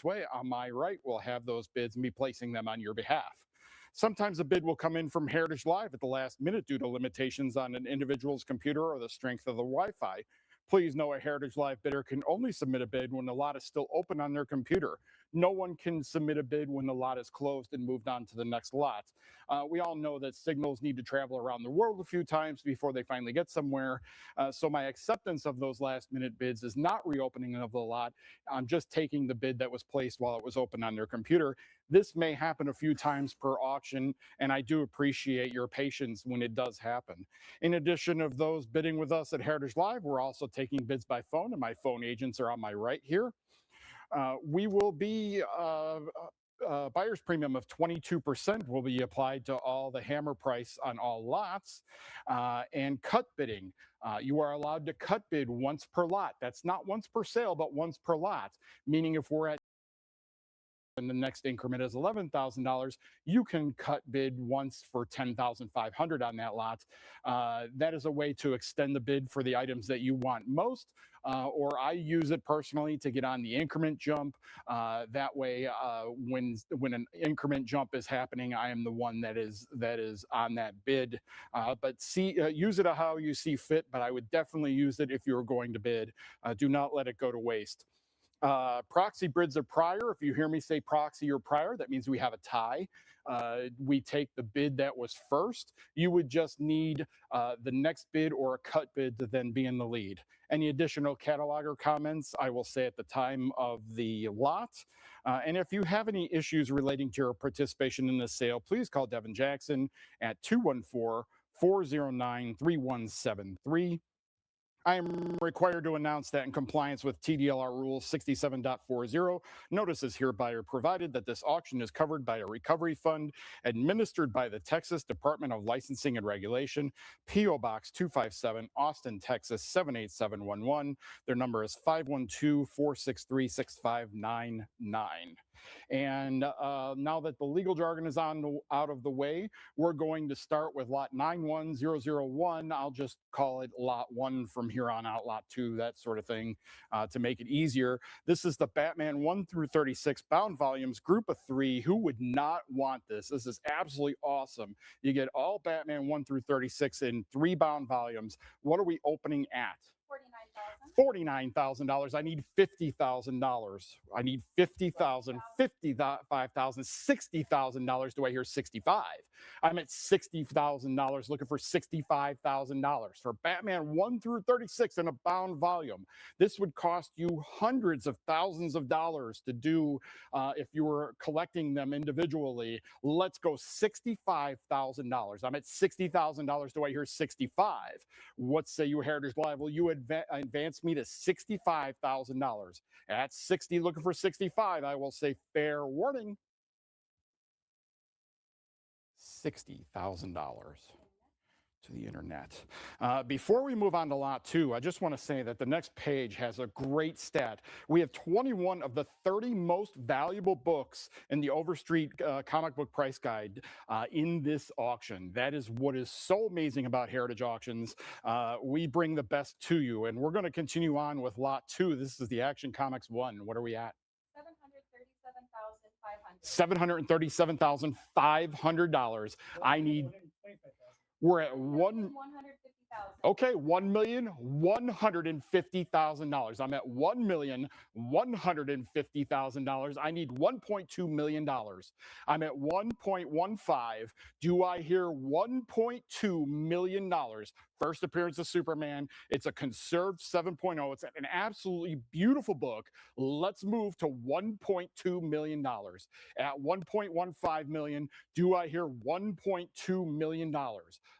this way, on my right will have those bids and be placing them on your behalf. Sometimes a bid will come in from Heritage Live at the last minute due to limitations on an individual's computer or the strength of the Wi-Fi. Please know a Heritage Live bidder can only submit a bid when the lot is still open on their computer. No one can submit a bid when the lot is closed and moved on to the next lot. We all know that signals need to travel around the world a few times before they finally get somewhere. So my acceptance of those last minute bids is not reopening of the lot. I'm just taking the bid that was placed while it was open on their computer. This may happen a few times per auction, and I do appreciate your patience when it does happen. In addition of those bidding with us at Heritage Live, we're also taking bids by phone, and my phone agents are on my right here. We will be buyer's premium of 22% will be applied to all the hammer price on all lots, and cut bidding. You are allowed to cut bid once per lot. That's not once per sale, but once per lot, meaning if we're at and the next increment is $11,000, you can cut bid once for $10,500 on that lot. That is a way to extend the bid for the items that you want most, or I use it personally to get on the increment jump. That way, when an increment jump is happening, I am the one that is on that bid. But use it how you see fit, but I would definitely use it if you're going to bid. Do not let it go to waste. Proxy bids are prior. If you hear me say proxy or prior, that means we have a tie. We take the bid that was first. You would just need the next bid or a cut bid to then be in the lead. Any additional catalog or comments, I will say at the time of the lot. And if you have any issues relating to your participation in this sale, please call Devin Jackson at 214-409-3173. I am required to announce that in compliance with TDLR Rule 67.40, notice is hereby provided that this auction is covered by a recovery fund administered by the Texas Department of Licensing and Regulation, P.O. Box 257, Austin, Texas 78711. Their number is 512-463-6599. And now that the legal jargon is out of the way, we're going to start with lot 91001. I'll just call it lot 1 from here on out, lot 2, that sort of thing, to make it easier. This is the Batman 1 through 36 bound volumes, group of 3. Who would not want this? This is absolutely awesome. You get all Batman 1 through 36 in 3 bound volumes. What are we opening at? $49,000. I need $50,000. I need $50,000, $55,000, $60,000. Do I hear 65? I'm at $60,000 looking for $65,000 for Batman 1 through 36 in a bound volume. This would cost you hundreds of thousands of dollars to do if you were collecting them individually. Let's go $65,000. I'm at $60,000. Do I hear 65? What say you, Heritage Live? Will you advance me to $65,000? At 60, looking for 65, I will say fair warning. $60,000 to the internet. Before we move on to lot 2, I just want to say that the next page has a great stat. We have 21 of the 30 most valuable books in the Overstreet comic book price guide in this auction. That is what is so amazing about Heritage Auctions. We bring the best to you, and we're going to continue on with lot 2. This is the Action Comics 1. What are we at? $737,500. I need. We're at $1,150,000. I'm at $1,150,000. I need $1.2 million. I'm at 1.15. Do I hear $1.2 million? First appearance of Superman. It's a conserved 7.0. It's an absolutely beautiful book. Let's move to $1.2 million. At $1.15 million, do I hear $1.2 million?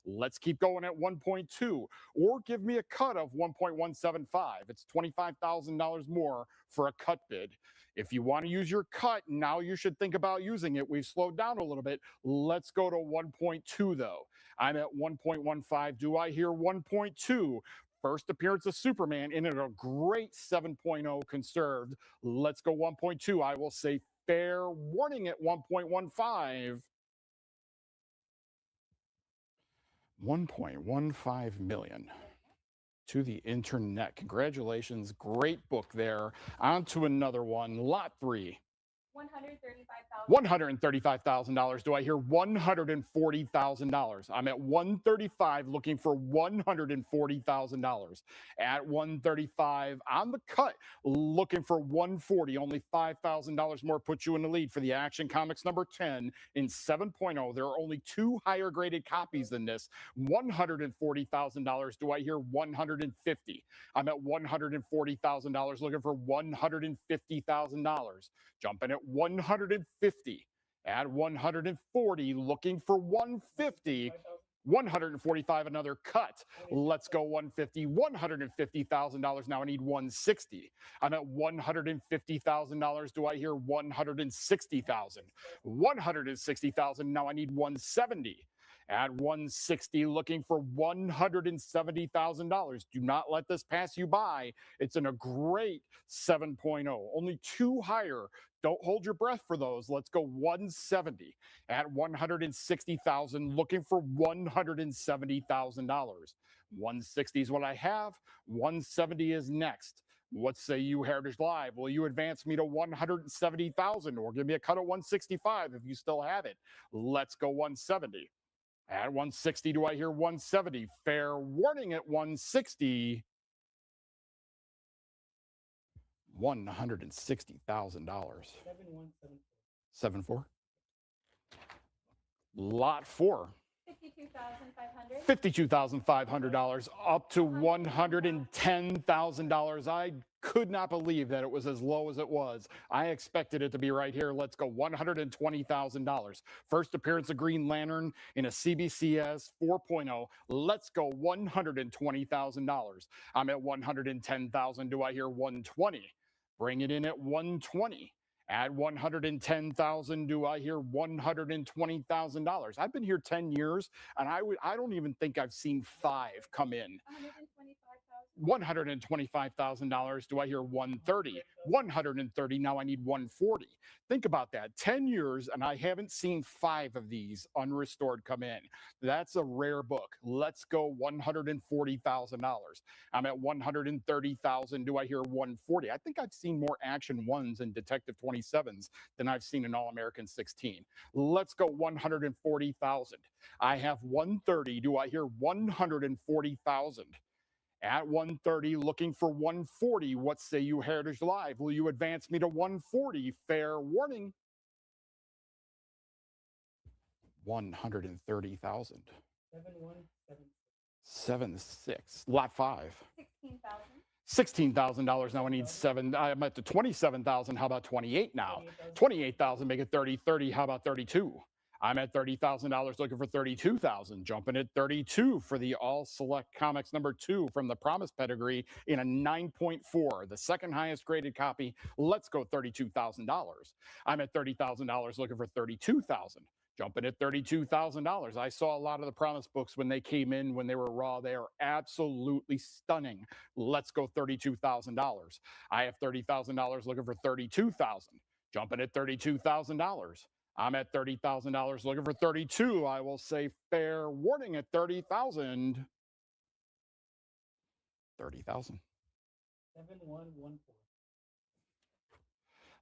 Let's keep going at 1.2, or give me a cut of 1.175. It's $25,000 more for a cut bid. If you want to use your cut, now you should think about using it. We've slowed down a little bit. Let's go to 1.2 though. I'm at 1.15. Do I hear 1.2? First appearance of Superman in a great 7.0 conserved. Let's go 1.2. I will say fair warning at 1.15. 1.15 million to the internet. Congratulations. Great book there. On to another one. Lot 3. $135,000. $135,000. Do I hear $140,000? I'm at 135 looking for $140,000. At 135 on the cut, looking for 140. Only $5,000 more puts you in the lead for the Action Comics number 10 in 7.0. There are only two higher graded copies than this. $140,000. Do I hear 150? I'm at $140,000 looking for $150,000. Jumping at 150. At 140, looking for 150. 145, another cut. Let's go 150. $150,000. Now I need 160. I'm at $150,000. Do I hear 160,000? 160,000. Now I need 170. At 160, looking for $170,000. Do not let this pass you by. It's in a great 7.0. Only two higher. Don't hold your breath for those. Let's go 170. At 160,000, looking for $170,000. 160 is what I have. 170 is next. What say you, Heritage Live? Will you advance me to 170,000 or give me a cut of 165 if you still have it? Let's go 170. At 160, do I hear 170? Fair warning at 160. $160,000. 7-4. Lot 4. $52,500 up to $110,000. I could not believe that it was as low as it was. I expected it to be right here. Let's go $120,000. First appearance of Green Lantern in a CBCS 4.0. Let's go $120,000. I'm at $110,000. Do I hear 120? Bring it in at 120. At 110,000, do I hear $120,000? I've been here 10 years, and I don't even think I've seen 5 come in. $125,000. Do I hear 130? 130. Now I need 140. Think about that. 10 years, and I haven't seen 5 of these unrestored come in. That's a rare book. Let's go $140,000. I'm at 130,000. Do I hear 140? I think I've seen more Action 1s and Detective 27s than I've seen in All American 16. Let's go 140,000. I have 130. Do I hear 140,000? At 130, looking for 140. What say you, Heritage Live? Will you advance me to 140? Fair warning. 130,000. 7-6. Lot 5. $16,000. Now I need 7. I'm at the 27,000. How about 28 now? 28,000. Make it 30. 30. How about 32? I'm at $30,000 looking for 32,000. Jumping at 32 for the All Select Comics number 2 from the Promise pedigree in a 9.4, the second highest graded copy. Let's go $32,000. I'm at $30,000 looking for 32,000. Jumping at $32,000. I saw a lot of the Promise books when they came in, when they were raw. They are absolutely stunning. Let's go $32,000. I have $30,000 looking for 32,000. Jumping at $32,000. I'm at $30,000 looking for 32. I will say fair warning at 30,000. 30,000. 7114.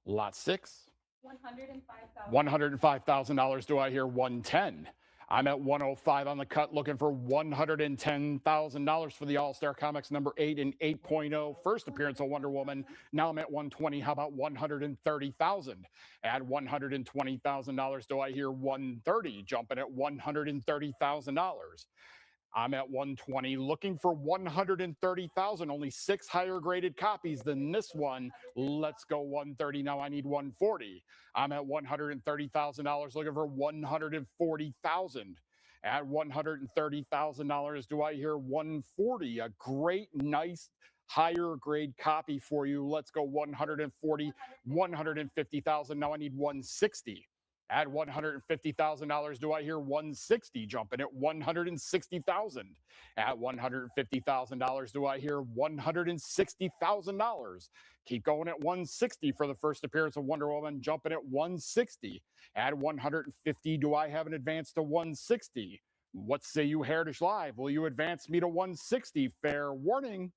Lot 6. $105,000. Do I hear 110? I'm at 105 on the cut looking for $110,000 for the All-Star Comics number 8 and 8.0. First appearance of Wonder Woman. Now I'm at 120. How about 130,000? At $120,000, do I hear 130? Jumping at $130,000. I'm at 120, looking for 130,000. Only 6 higher graded copies than this one. Let's go 130. Now I need 140. I'm at $130,000, looking for 140,000. At $130,000, do I hear 140? A great, nice, higher grade copy for you. Let's go 140, 150,000. Now I need 160. At $150,000, do I hear 160? Jumping at 160,000. At $150,000, do I hear $160,000? Keep going at 160 for the first appearance of Wonder Woman. Jumping at 160. At 150, do I have an advance to 160? What say you, Heritage Live? Will you advance me to 160? Fair warning.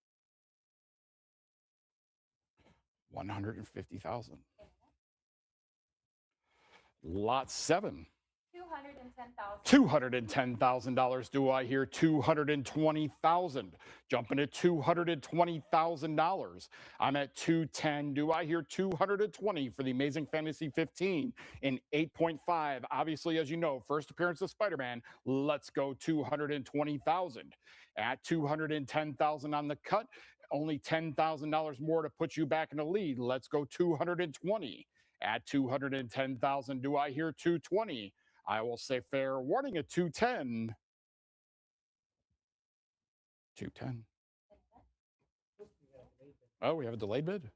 150,000. Lot 7. $210,000. $210,000. Do I hear 220,000? Jumping at $220,000. I'm at 210. Do I hear 220 for the Amazing Fantasy 15 in 8.5? Obviously, as you know, first appearance of Spider-Man. Let's go 220,000. At 210,000 on the cut, only $10,000 more to put you back in the lead. Let's go 220. At 210,000, do I hear 220? I will say fair warning at 210. 210. Oh, we have a delayed bid.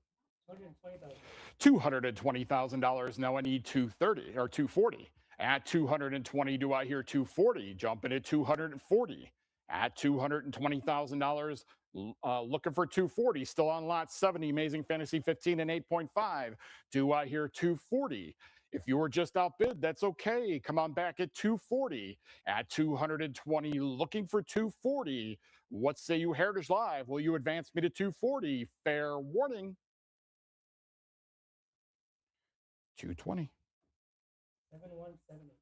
$220,000. Now I need 230 or 240. At 220, do I hear 240? Jumping at 240. At $220,000. Looking for 240, still on lot 70, Amazing Fantasy 15 and 8.5. Do I hear 240? If you were just outbid, that's okay. Come on back at 240. At 220, looking for 240. What say you, Heritage Live? Will you advance me to 240? Fair warning. 220. 7170.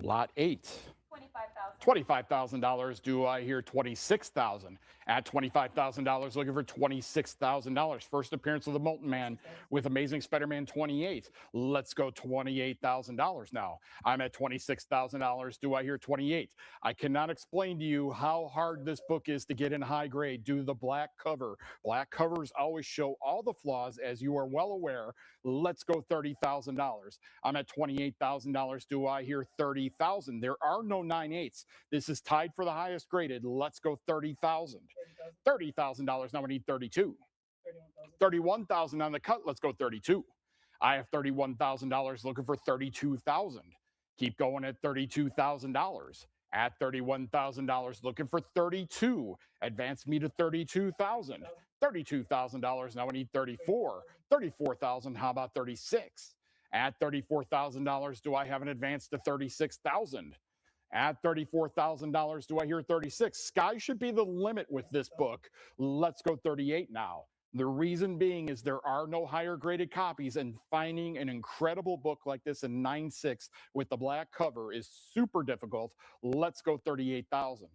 Lot 8. $25,000. $25,000. Do I hear 26,000? At $25,000, looking for $26,000. First appearance of the Molten Man with Amazing Spider-Man 28. Let's go $28,000 now. I'm at $26,000. Do I hear 28? I cannot explain to you how hard this book is to get in high grade due to the black cover. Black covers always show all the flaws, as you are well aware. Let's go $30,000. I'm at $28,000. Do I hear 30,000? There are no 9/8. This is tied for the highest graded. Let's go 30,000. $30,000. Now I need 32. 31,000 on the cut. Let's go 32. I have $31,000 looking for 32,000. Keep going at $32,000. At $31,000 looking for 32. Advance me to 32,000. $32,000. Now I need 34. 34,000. How about 36? At $34,000, do I have an advance to 36,000? At $34,000, do I hear 36? Sky should be the limit with this book. Let's go 38 now. The reason being is there are no higher graded copies, and finding an incredible book like this in 9/6 with the black cover is super difficult. Let's go 38,000.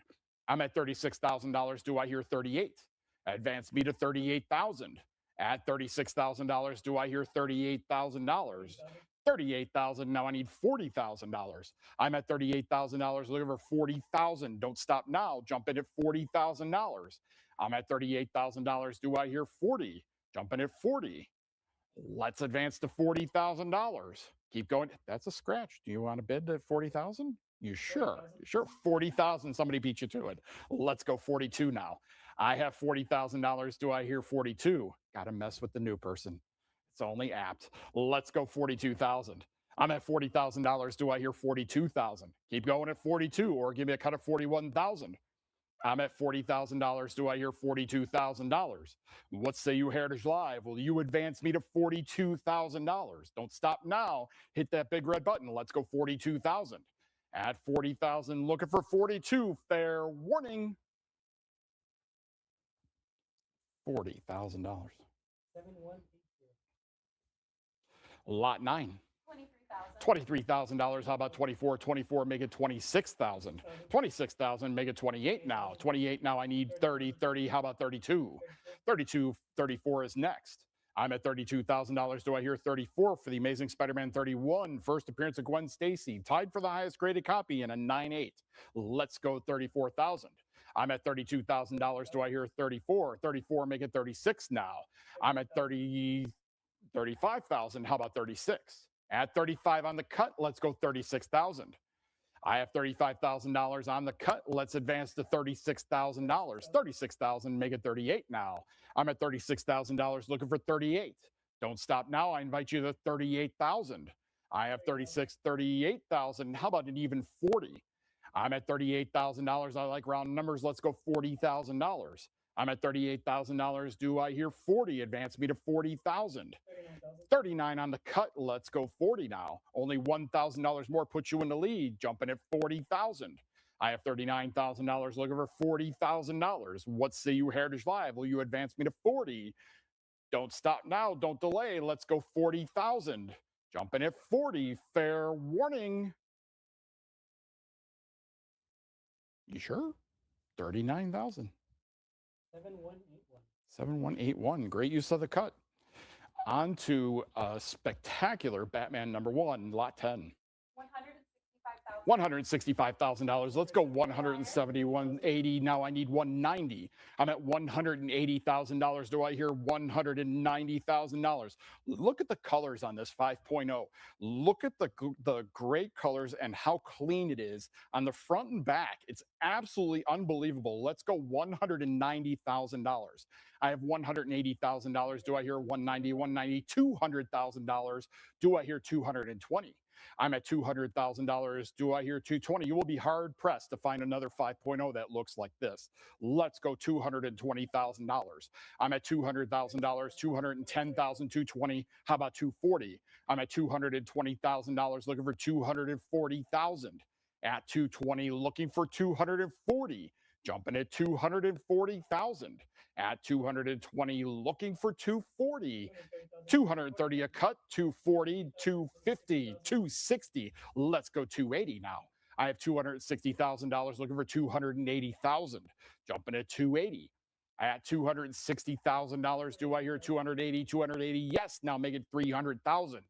I'm at $36,000. Do I hear 38? Advance me to 38,000. At $36,000, do I hear $38,000? 38,000. Now I need $40,000. I'm at $38,000 looking for 40,000. Don't stop now. Jump in at $40,000. I'm at $38,000. Do I hear 40? Jump in at 40. Let's advance to $40,000. Keep going. That's a scratch. Do you want to bid at 40,000? You sure? Sure. 40,000. Somebody beat you to it. Let's go 42 now. I have $40,000. Do I hear 42? Got to mess with the new person. It's only apt. Let's go 42,000. I'm at $40,000. Do I hear 42,000? Keep going at 42 or give me a cut of 41,000. I'm at $40,000. Do I hear $42,000? What say you, Heritage Live? Will you advance me to $42,000? Don't stop now. Hit that big red button. Let's go 42,000. At 40,000, looking for 42. Fair warning. $40,000. 7180. Lot 9. $23,000. $23,000. How about 24? 24, make it 26,000. 26,000, make it 28 now. 28 now, I need 30. 30, how about 32? 32, 34 is next. I'm at $32,000. Do I hear 34 for the Amazing Spider-Man 31? First appearance of Gwen Stacy, tied for the highest graded copy in a 9/8. Let's go 34,000. I'm at $32,000. Do I hear 34? 34, make it 36 now. I'm at 35,000. How about 36? At 35 on the cut, let's go 36,000. I have $35,000 on the cut. Let's advance to $36,000. 36,000, make it 38 now. I'm at $36,000 looking for 38. Don't stop now. I invite you to 38,000. I have 38,000. How about an even 40? I'm at $38,000. I like round numbers. Let's go $40,000. I'm at $38,000. Do I hear 40? Advance me to 40,000. 39 on the cut. Let's go 40 now. Only $1,000 more puts you in the lead. Jumping at 40,000. I have $39,000 looking for $40,000. What say you, Heritage Live? Will you advance me to 40? Don't stop now. Don't delay. Let's go 40,000. Jumping at 40, fair warning. You sure? 39,000. 7181. 7181. Great use of the cut. On to a spectacular Batman #1, lot 10. $165,000. Let's go 171.80. Now I need 190. I'm at $180,000. Do I hear $190,000? Look at the colors on this 5.0. Look at the great colors and how clean it is on the front and back. It's absolutely unbelievable. Let's go $190,000. I have $180,000. Do I hear 190, 190, $200,000? Do I hear 220? I'm at $200,000. Do I hear 220? You will be hard pressed to find another 5.0 that looks like this. Let's go $220,000. I'm at $200,000, 210,000, 220. How about 240? I'm at $220,000 looking for 240,000. At 220 looking for 240. Jumping at 240,000. At 220 looking for 240. 230 a cut, 240, 250, 260. Let's go 280 now. I have $260,000 looking for 280,000. Jumping at 280. At $260,000, do I hear 280, 280? Yes, now make it 300,000.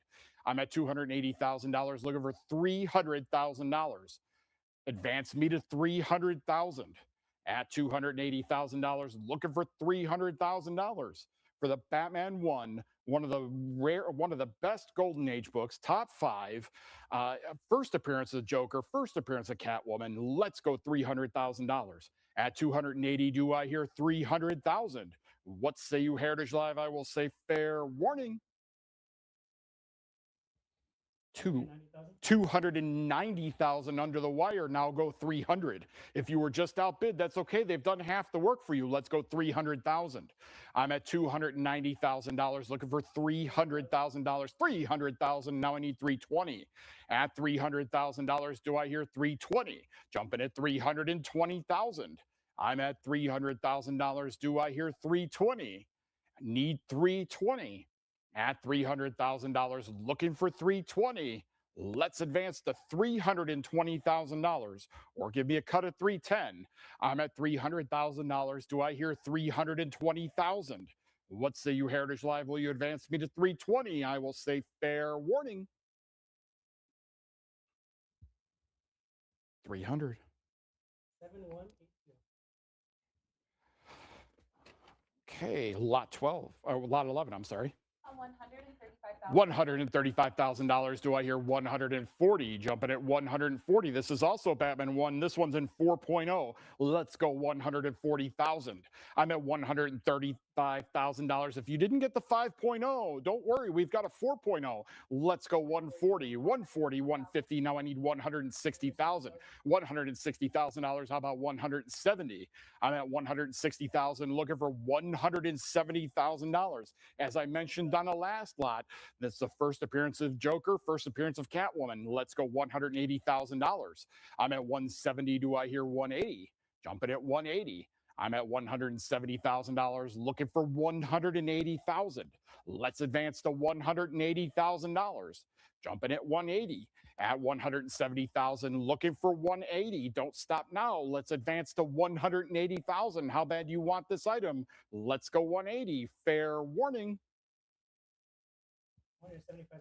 I'm at $280,000 looking for $300,000. Advance me to 300,000. At $280,000 looking for $300,000 for the Batman one of the best Golden Age books, top 5, first appearance of Joker, first appearance of Catwoman. Let's go $300,000. At 280, do I hear 300,000? What say you, Heritage Live? I will say fair warning. 290,000 under the wire. Now go 300. If you were just outbid, that's okay. They've done half the work for you. Let's go 300,000. I'm at $290,000 looking for $300,000. 300,000. Now I need 320. At $300,000, do I hear 320? Jumping at 320,000. I'm at $300,000. Do I hear 320? Need 320. At $300,000, looking for 320. Let's advance to $320,000 or give me a cut at 310. I'm at $300,000. Do I hear 320,000? What say you, Heritage Live? Will you advance me to 320? I will say fair warning. 300. 7182. Okay, lot 12, or lot 11, I'm sorry. $135,000. $135,000. Do I hear 140? Jumping at 140. This is also Batman 1. This one's in 4.0. Let's go 140,000. I'm at $135,000. If you didn't get the 5.0, don't worry. We've got a 4.0. Let's go 140, 140, 150. Now I need 160,000. $160,000. How about 170? I'm at 160,000, looking for $170,000. As I mentioned on the last lot, that's the first appearance of Joker, first appearance of Catwoman. Let's go $180,000. I'm at 170. Do I hear 180? Jumping at 180. I'm at $170,000, looking for 180,000. Let's advance to $180,000. Jumping at 180. At 170,000, looking for 180. Don't stop now. Let's advance to 180,000. How bad you want this item? Let's go 180. Fair warning.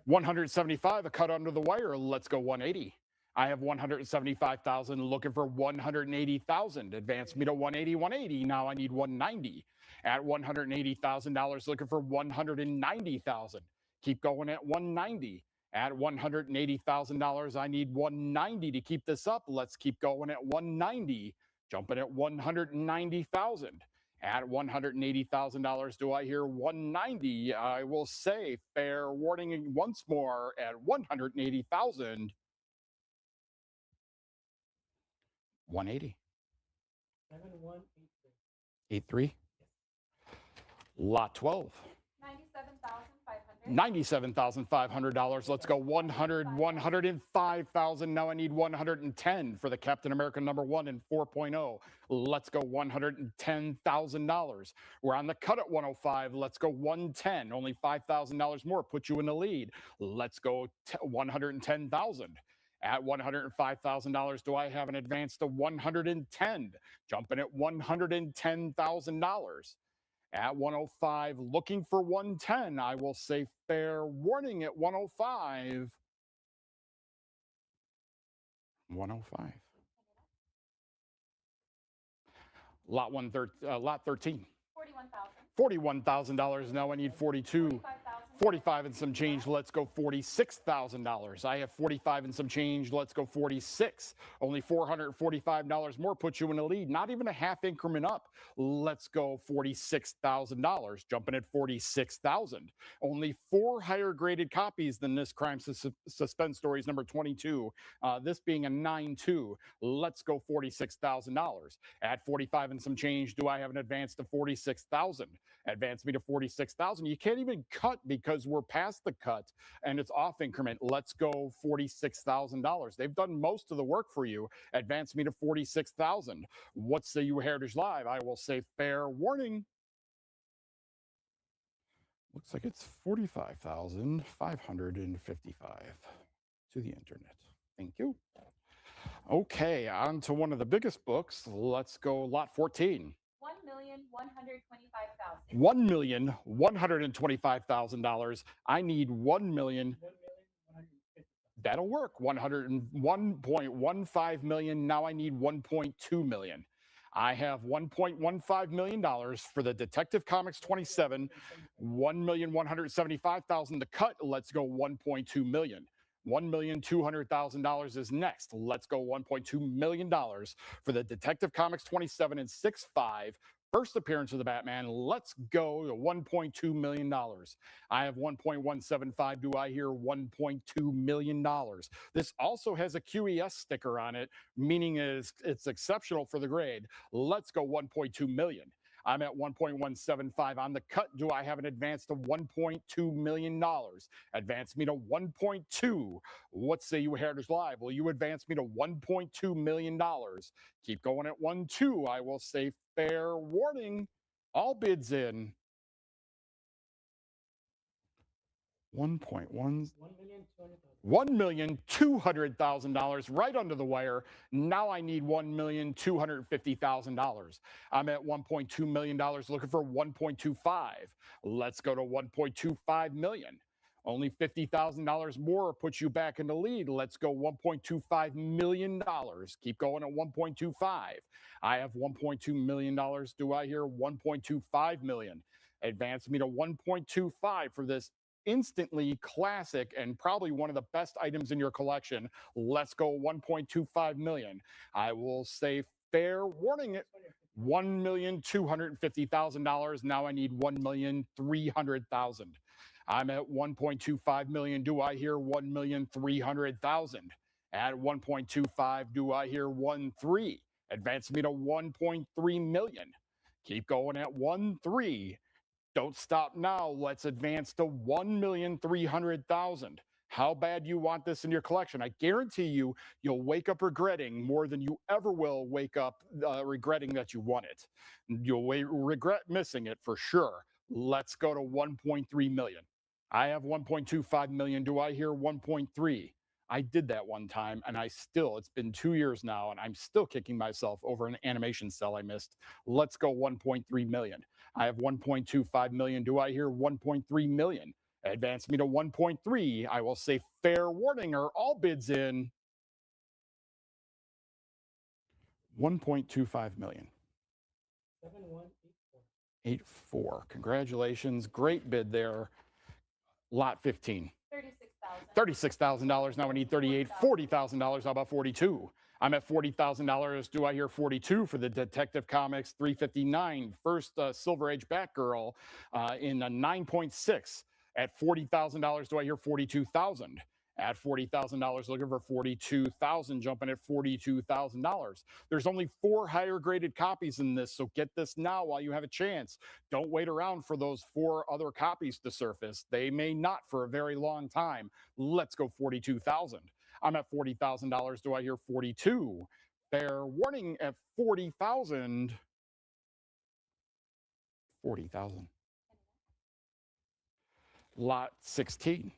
175, a cut under the wire. Let's go 180. I have 175,000, looking for 180,000. Advance me to 180, 180. Now I need 190. At $180,000, looking for 190,000. Keep going at 190. At $180,000, I need 190 to keep this up. Let's keep going at 190. Jumping at 190,000. At $180,000, do I hear 190? I will say fair warning once more at 180,000. 180. 7183. 83. Lot 12. $97,500. $97,500. Let's go 105,000. Now I need 110 for the Captain America #1 in 4.0. Let's go $110,000. We're on the cut at 105. Let's go 110. Only $5,000 more. Put you in the lead. Let's go 110,000. At $105,000, do I have an advance to 110? Jumping at $110,000. At 105, looking for 110. I will say fair warning at 105. 105. Lot 13. $41,000. Now I need 42. 45 and some change. Let's go $46,000. I have 45 and some change. Let's go 46. Only $445 more puts you in the lead. Not even a half increment up. Let's go $46,000. Jumping at 46,000. Only 4 higher graded copies than this crime suspense stories #22. This being a 9.2. Let's go $46,000. At 45 and some change, do I have an advance to 46,000? Advance me to 46,000. You can't even cut because we're past the cut and it's off increment. Let's go $46,000. They've done most of the work for you. Advance me to 46,000. What say you, Heritage Live? I will say fair warning. Looks like it's 45,555 to the internet. Thank you. Okay, on to one of the biggest books. Let's go lot 14. $1,125,000. I need 1,000,000. That'll work. 101.15 million. Now I need 1.2 million. I have $1.15 million for the Detective Comics 27. 1,175,000 to cut. Let's go 1.2 million. $1,200,000 is next. Let's go $1.2 million for the Detective Comics 27 and 6.5. First appearance of the Batman. Let's go to $1.2 million. I have 1.175. Do I hear $1.2 million? This also has a QES sticker on it, meaning it's exceptional for the grade. Let's go 1.2 million. I'm at 1.175 on the cut. Do I have an advance to $1.2 million? Advance me to 1.2. What say you, Heritage Live? Will you advance me to $1.2 million? Keep going at 1.2. I will say fair warning. All bids in. 1.1. $1,200,000 right under the wire. Now I need $1,250,000. I'm at $1.2 million looking for 1.25. Let's go to 1.25 million. Only $50,000 more puts you back in the lead. Let's go $1.25 million. Keep going at 1.25. I have $1.2 million. Do I hear 1.25 million? Advance me to 1.25 for this instantly classic and probably one of the best items in your collection. Let's go 1.25 million. I will say fair warning it. $1,250,000. Now I need 1,300,000. I'm at 1.25 million. Do I hear 1,300,000? At 1.25, do I hear 1.3? Advance me to 1.3 million. Keep going at 1.3. Don't stop now. Let's advance to 1,300,000. How bad you want this in your collection? I guarantee you, you'll wake up regretting more than you ever will wake up regretting that you won it. You'll regret missing it for sure. Let's go to 1.3 million. I have 1.25 million. Do I hear 1.3? I did that one time, and it's been 2 years now, and I'm still kicking myself over an animation cell I missed. Let's go 1.3 million. I have 1.25 million. Do I hear 1.3 million? Advance me to 1.3. I will say fair warning, or all bids in. 1.25 million. 7184. Congratulations. Great bid there. Lot 15. $36,000. Now I need 38. $40,000. How about 42? I'm at $40,000. Do I hear 42 for the Detective Comics 359 first Silver Age Batgirl in a 9.6? At $40,000, do I hear 42,000? At $40,000, looking for $42,000, jumping at $42,000. There's only 4 higher graded copies in this, so get this now while you have a chance. Don't wait around for those 4 other copies to surface. They may not for a very long time. Let's go 42,000. I'm at $40,000. Do I hear 42? Fair warning at 40,000. 40,000. Lot 16.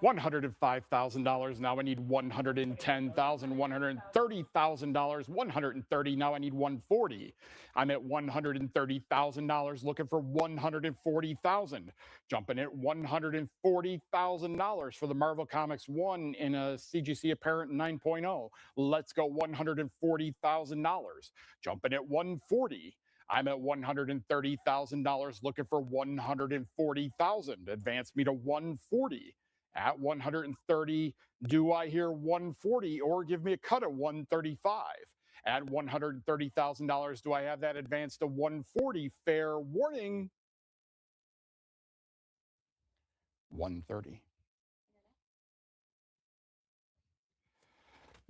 $105,000. Now I need $110,000, $130,000, $130. Now I need $140. I'm at $130,000, looking for $140,000. Jumping at $140,000 for the Marvel Comics 1 in a CGC Apparent 9.0. Let's go $140,000. Jumping at $140. I'm at $130,000, looking for $140,000. Advance me to $140. At $130, do I hear $140 or give me a cut at $135? At $130,000, do I have that advance to $140? Fair warning. $130.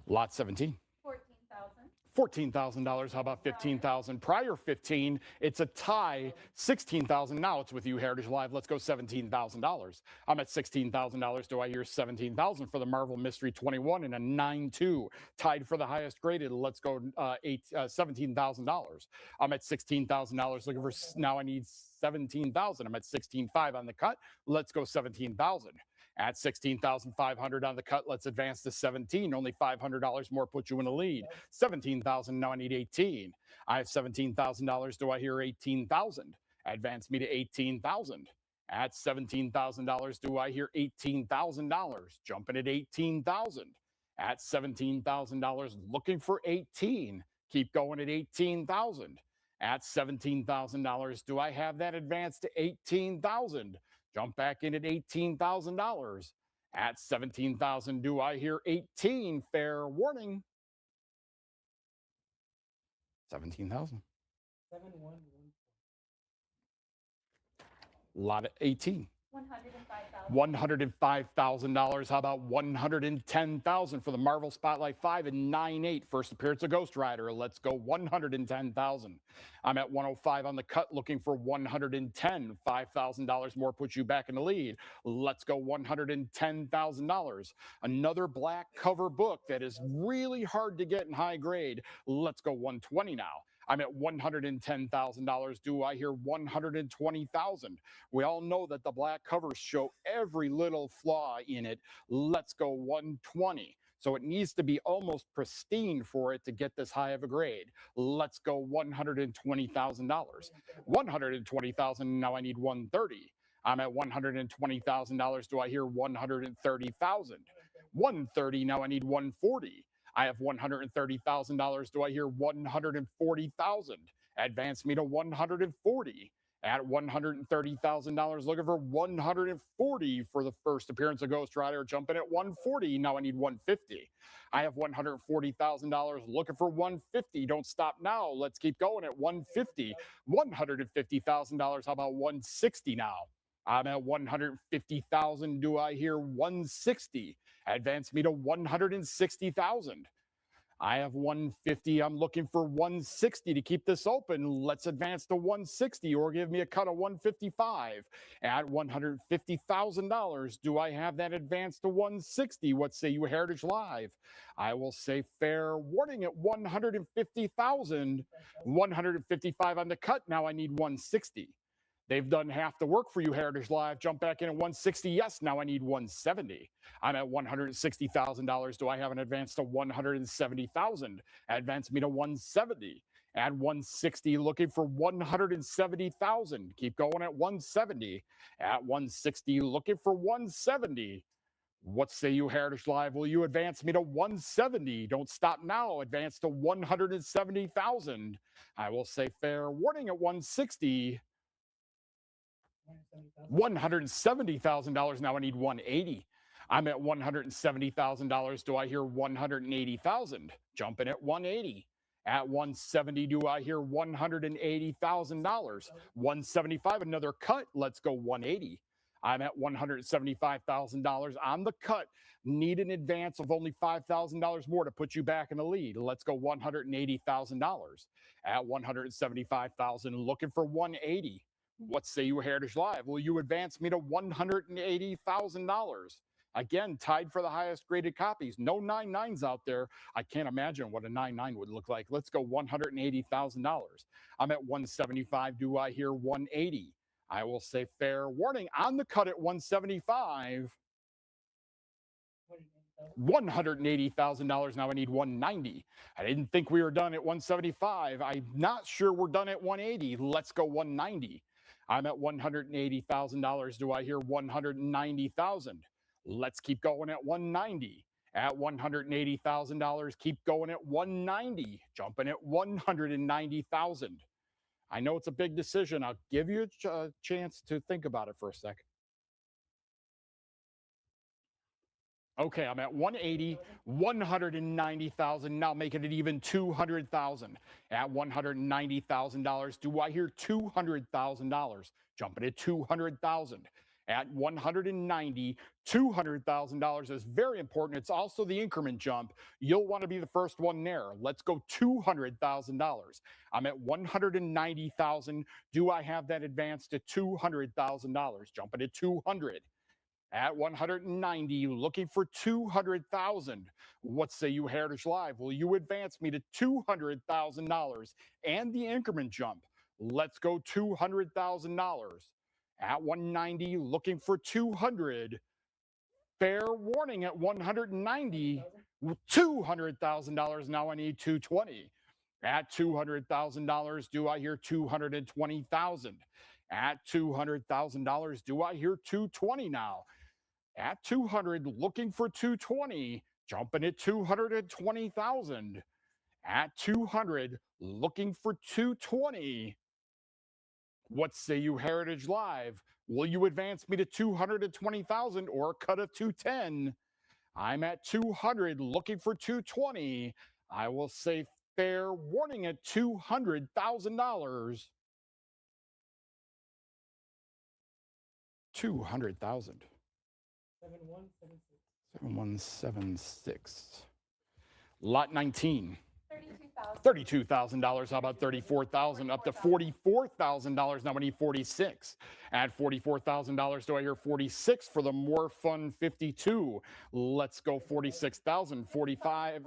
Lot 17. $14,000. How about $15,000? Prior 15, it's a tie. $16,000. Now it's with you, Heritage Live. Let's go $17,000. I'm at $16,000. Do I hear $17,000 for the Marvel Mystery 21 in a 9.2? Tied for the highest graded. Let's go $17,000. I'm at $16,000. Looking for, now I need $17,000. I'm at $16,500 on the cut. Let's go $17,000. At $16,500 on the cut, let's advance to 17. Only $500 more puts you in the lead. 17,000. Now I need 18. I have $17,000. Do I hear 18,000? Advance me to 18,000. At $17,000, do I hear $18,000? Jumping at 18,000. At $17,000, looking for 18. Keep going at 18,000. At $17,000, do I have that advance to 18,000? Jump back in at $18,000. At 17,000, do I hear 18? Fair warning. 17,000. 7114. Lot of 18. $105,000. $105,000. How about $110,000 for the Marvel Spotlight 5 and 9.8? First appearance of Ghost Rider. Let's go $110,000. I'm at 105 on the cut, looking for 110. $5,000 more puts you back in the lead. Let's go $110,000. Another black cover book that is really hard to get in high grade. Let's go 120 now. I'm at $110,000. Do I hear 120,000? We all know that the black covers show every little flaw in it. Let's go 120. So it needs to be almost pristine for it to get this high of a grade. Let's go $120,000. 120,000. Now I need 130. I'm at $120,000. Do I hear 130,000? 130. Now I need 140. I have $130,000. Do I hear 140,000? Advance me to 140. At $130,000, looking for 140 for the first appearance of Ghost Rider. Jumping at 140. Now I need 150. I have $140,000, looking for 150. Don't stop now. Let's keep going at 150. $150,000. How about 160 now? I'm at 150,000. Do I hear 160? Advance me to 160,000. I have 150. I'm looking for 160 to keep this open. Let's advance to 160 or give me a cut of 155. At $150,000, do I have that advance to 160? What say you, Heritage Live? I will say fair warning at 150,000. 155 on the cut. Now I need 160. They've done half the work for you, Heritage Live. Jump back in at 160. Yes, now I need 170. I'm at $160,000. Do I have an advance to 170,000? Advance me to 170. At 160, looking for 170,000. Keep going at 170. At 160, looking for 170. What say you, Heritage Live? Will you advance me to 170? Don't stop now. Advance to 170,000. I will say fair warning at 160. $170,000. Now I need 180. I'm at $170,000. Do I hear 180,000? Jumping at 180. At 170, do I hear $180,000? 175, another cut. Let's go 180. I'm at $175,000 on the cut. Need an advance of only $5,000 more to put you back in the lead. Let's go $180,000 at $175,000. Looking for 180. What say you, Heritage Live? Will you advance me to $180,000? Again, tied for the highest graded copies. No 99s out there. I can't imagine what a 99 would look like. Let's go $180,000. I'm at 175. Do I hear 180? I will say fair warning on the cut at 175. $180,000. Now I need 190. I didn't think we were done at 175. I'm not sure we're done at 180. Let's go 190. I'm at $180,000. Do I hear 190,000? Let's keep going at 190. At $180,000, keep going at 190. Jumping at 190,000. I know it's a big decision. I'll give you a chance to think about it for a second. Okay, I'm at 180, 190,000. Now making it even 200,000. At $190,000, do I hear $200,000? Jumping at 200,000. At 190, $200,000 is very important. It's also the increment jump. You'll want to be the first one there. Let's go $200,000. I'm at 190,000. Do I have that advance to $200,000? Jumping at 200. At 190, looking for 200,000. What say you, Heritage Live? Will you advance me to $200,000 and the increment jump? Let's go $200,000. At 190, looking for 200. Fair warning at 190, $200,000. Now I need 220. At $200,000, do I hear 220,000? At $200,000, do I hear 220 now? At 200, looking for 220, jumping at 220,000. At 200, looking for 220. What say you, Heritage Live? Will you advance me to 220,000 or a cut of 210? I'm at 200, looking for 220. I will say fair warning at $200,000. 200,000. 7176. Lot 19. $32,000. How about 34,000? Up to $44,000. Now we need 46. At $44,000, do I hear 46 for the more fun 52? Let's go 46,000. 45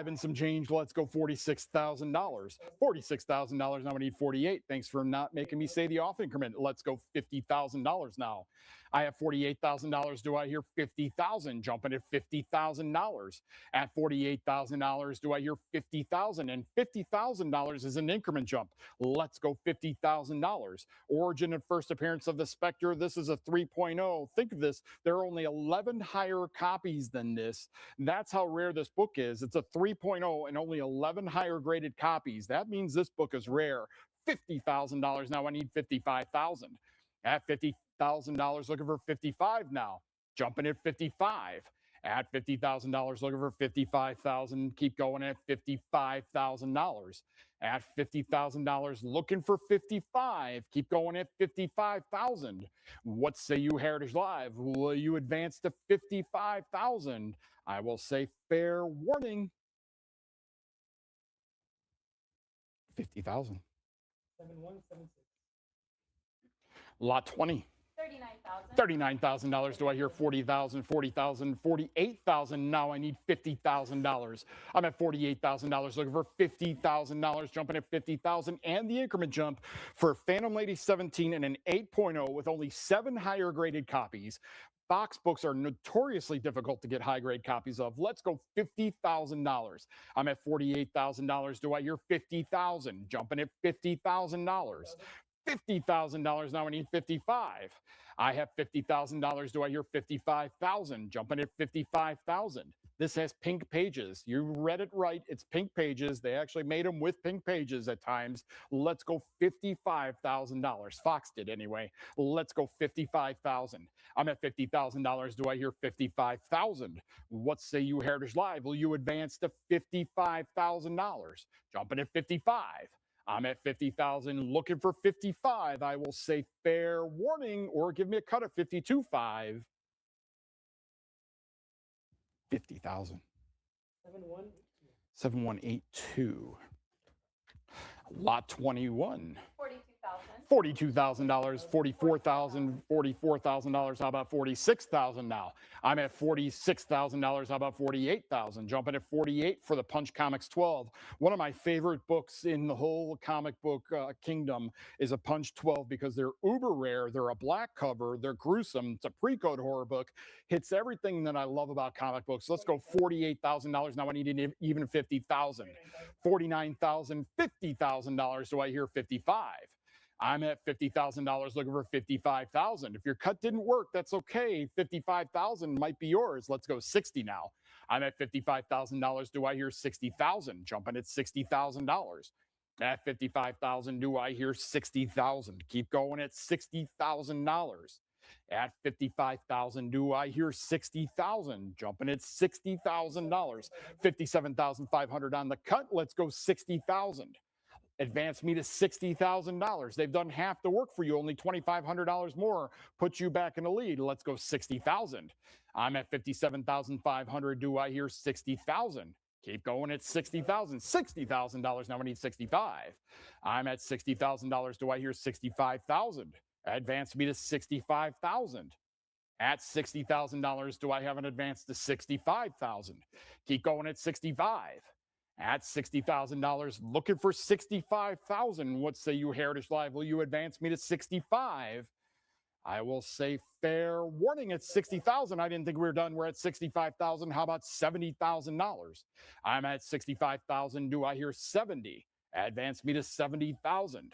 and some change. Let's go $46,000. $46,000. Now we need 48. Thanks for not making me say the off increment. Let's go $50,000 now. I have $48,000. Do I hear 50,000? Jumping at $50,000. At $48,000, do I hear 50,000? And $50,000 is an increment jump. Let's go $50,000. Origin and first appearance of the Spectre. This is a 3.0. Think of this. There are only 11 higher copies than this. That's how rare this book is. It's a 3.0 and only 11 higher graded copies. That means this book is rare. $50,000. Now I need 55,000. At $50,000, looking for 55 now. Jumping at 55. At $50,000, looking for 55,000. Keep going at $55,000. At $50,000, looking for 55. Keep going at 55,000. What say you, Heritage Live? Will you advance to 55,000? I will say fair warning. 50,000. 7176. Lot 20. $39,000. Do I hear 40,000, 40,000, 48,000? Now I need $50,000. I'm at $48,000, looking for $50,000, jumping at 50,000 and the increment jump for Phantom Lady 17 and an 8.0 with only 7 higher graded copies. Box books are notoriously difficult to get high grade copies of. Let's go $50,000. I'm at $48,000. Do I hear 50,000? Jumping at $50,000. $50,000. Now I need 55. I have $50,000. Do I hear 55,000? Jumping at 55,000. This has pink pages. You read it right. It's pink pages. They actually made them with pink pages at times. Let's go $55,000. Fox did anyway. Let's go 55,000. I'm at $50,000. Do I hear 55,000? What say you, Heritage Live? Will you advance to $55,000? Jumping at 55. I'm at 50,000, looking for 55. I will say fair warning, or give me a cut at 52.5. 50,000. 7182. 7182. Lot 21. $42,000. $42,000, $44,000, $44,000. How about $46,000 now? I'm at $46,000. How about $48,000? Jumping at 48 for the Punch Comics 12. One of my favorite books in the whole comic book kingdom is a Punch 12 because they're uber rare. They're a black cover. They're gruesome. It's a pre-code horror book. Hits everything that I love about comic books. Let's go $48,000. Now I need an even 50,000. 49,000, $50,000. Do I hear 55? I'm at $50,000 looking for 55,000. If your cut didn't work, that's okay. 55,000 might be yours. Let's go 60 now. I'm at $55,000. Do I hear 60,000? Jumping at $60,000. At 55,000, do I hear 60,000? Keep going at $60,000. At 55,000, do I hear 60,000? Jumping at $60,000. 57,500 on the cut. Let's go 60,000. Advance me to $60,000. They've done half the work for you, only $2,500 more. Put you back in the lead. Let's go 60,000. I'm at 57,500. Do I hear 60,000? Keep going at 60,000. $60,000. Now I need 65. I'm at $60,000. Do I hear 65,000? Advance me to 65,000. At $60,000, do I have an advance to 65,000? Keep going at 65. At $60,000, looking for 65,000. What say you, Heritage Live? Will you advance me to 65? I will say fair warning at 60,000. I didn't think we were done. We're at 65,000. How about $70,000? I'm at 65,000. Do I hear 70? Advance me to 70,000.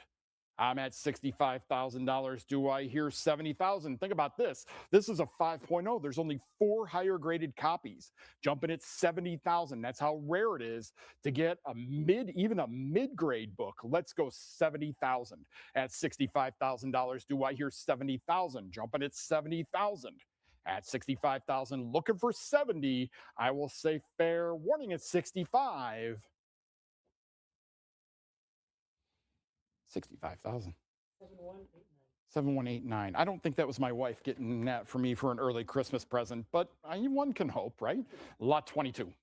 I'm at $65,000. Do I hear 70,000? Think about this. This is a 5.0. There's only 4 higher graded copies. Jumping at 70,000. That's how rare it is to get even a mid-grade book. Let's go 70,000. At $65,000, do I hear 70,000? Jumping at 70,000. At 65,000, looking for 70. I will say fair warning at 65. 65,000. 7189. 7189. I don't think that was my wife getting that for me for an early Christmas present, but one can hope, right? Lot 22.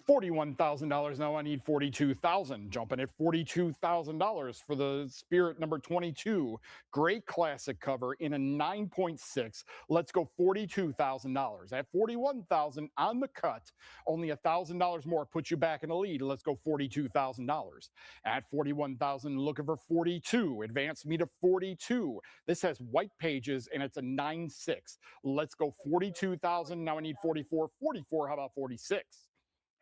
$41,000. Now I need 42,000. Jumping at $42,000 for the Spirit number 22. Great classic cover in a 9.6. Let's go $42,000. At 41,000 on the cut, only $1,000 more puts you back in the lead. Let's go $42,000. At 41,000, looking for 42. Advance me to 42. This has white pages and it's a 9.6. Let's go 42,000. Now I need 44. 44. How about 46?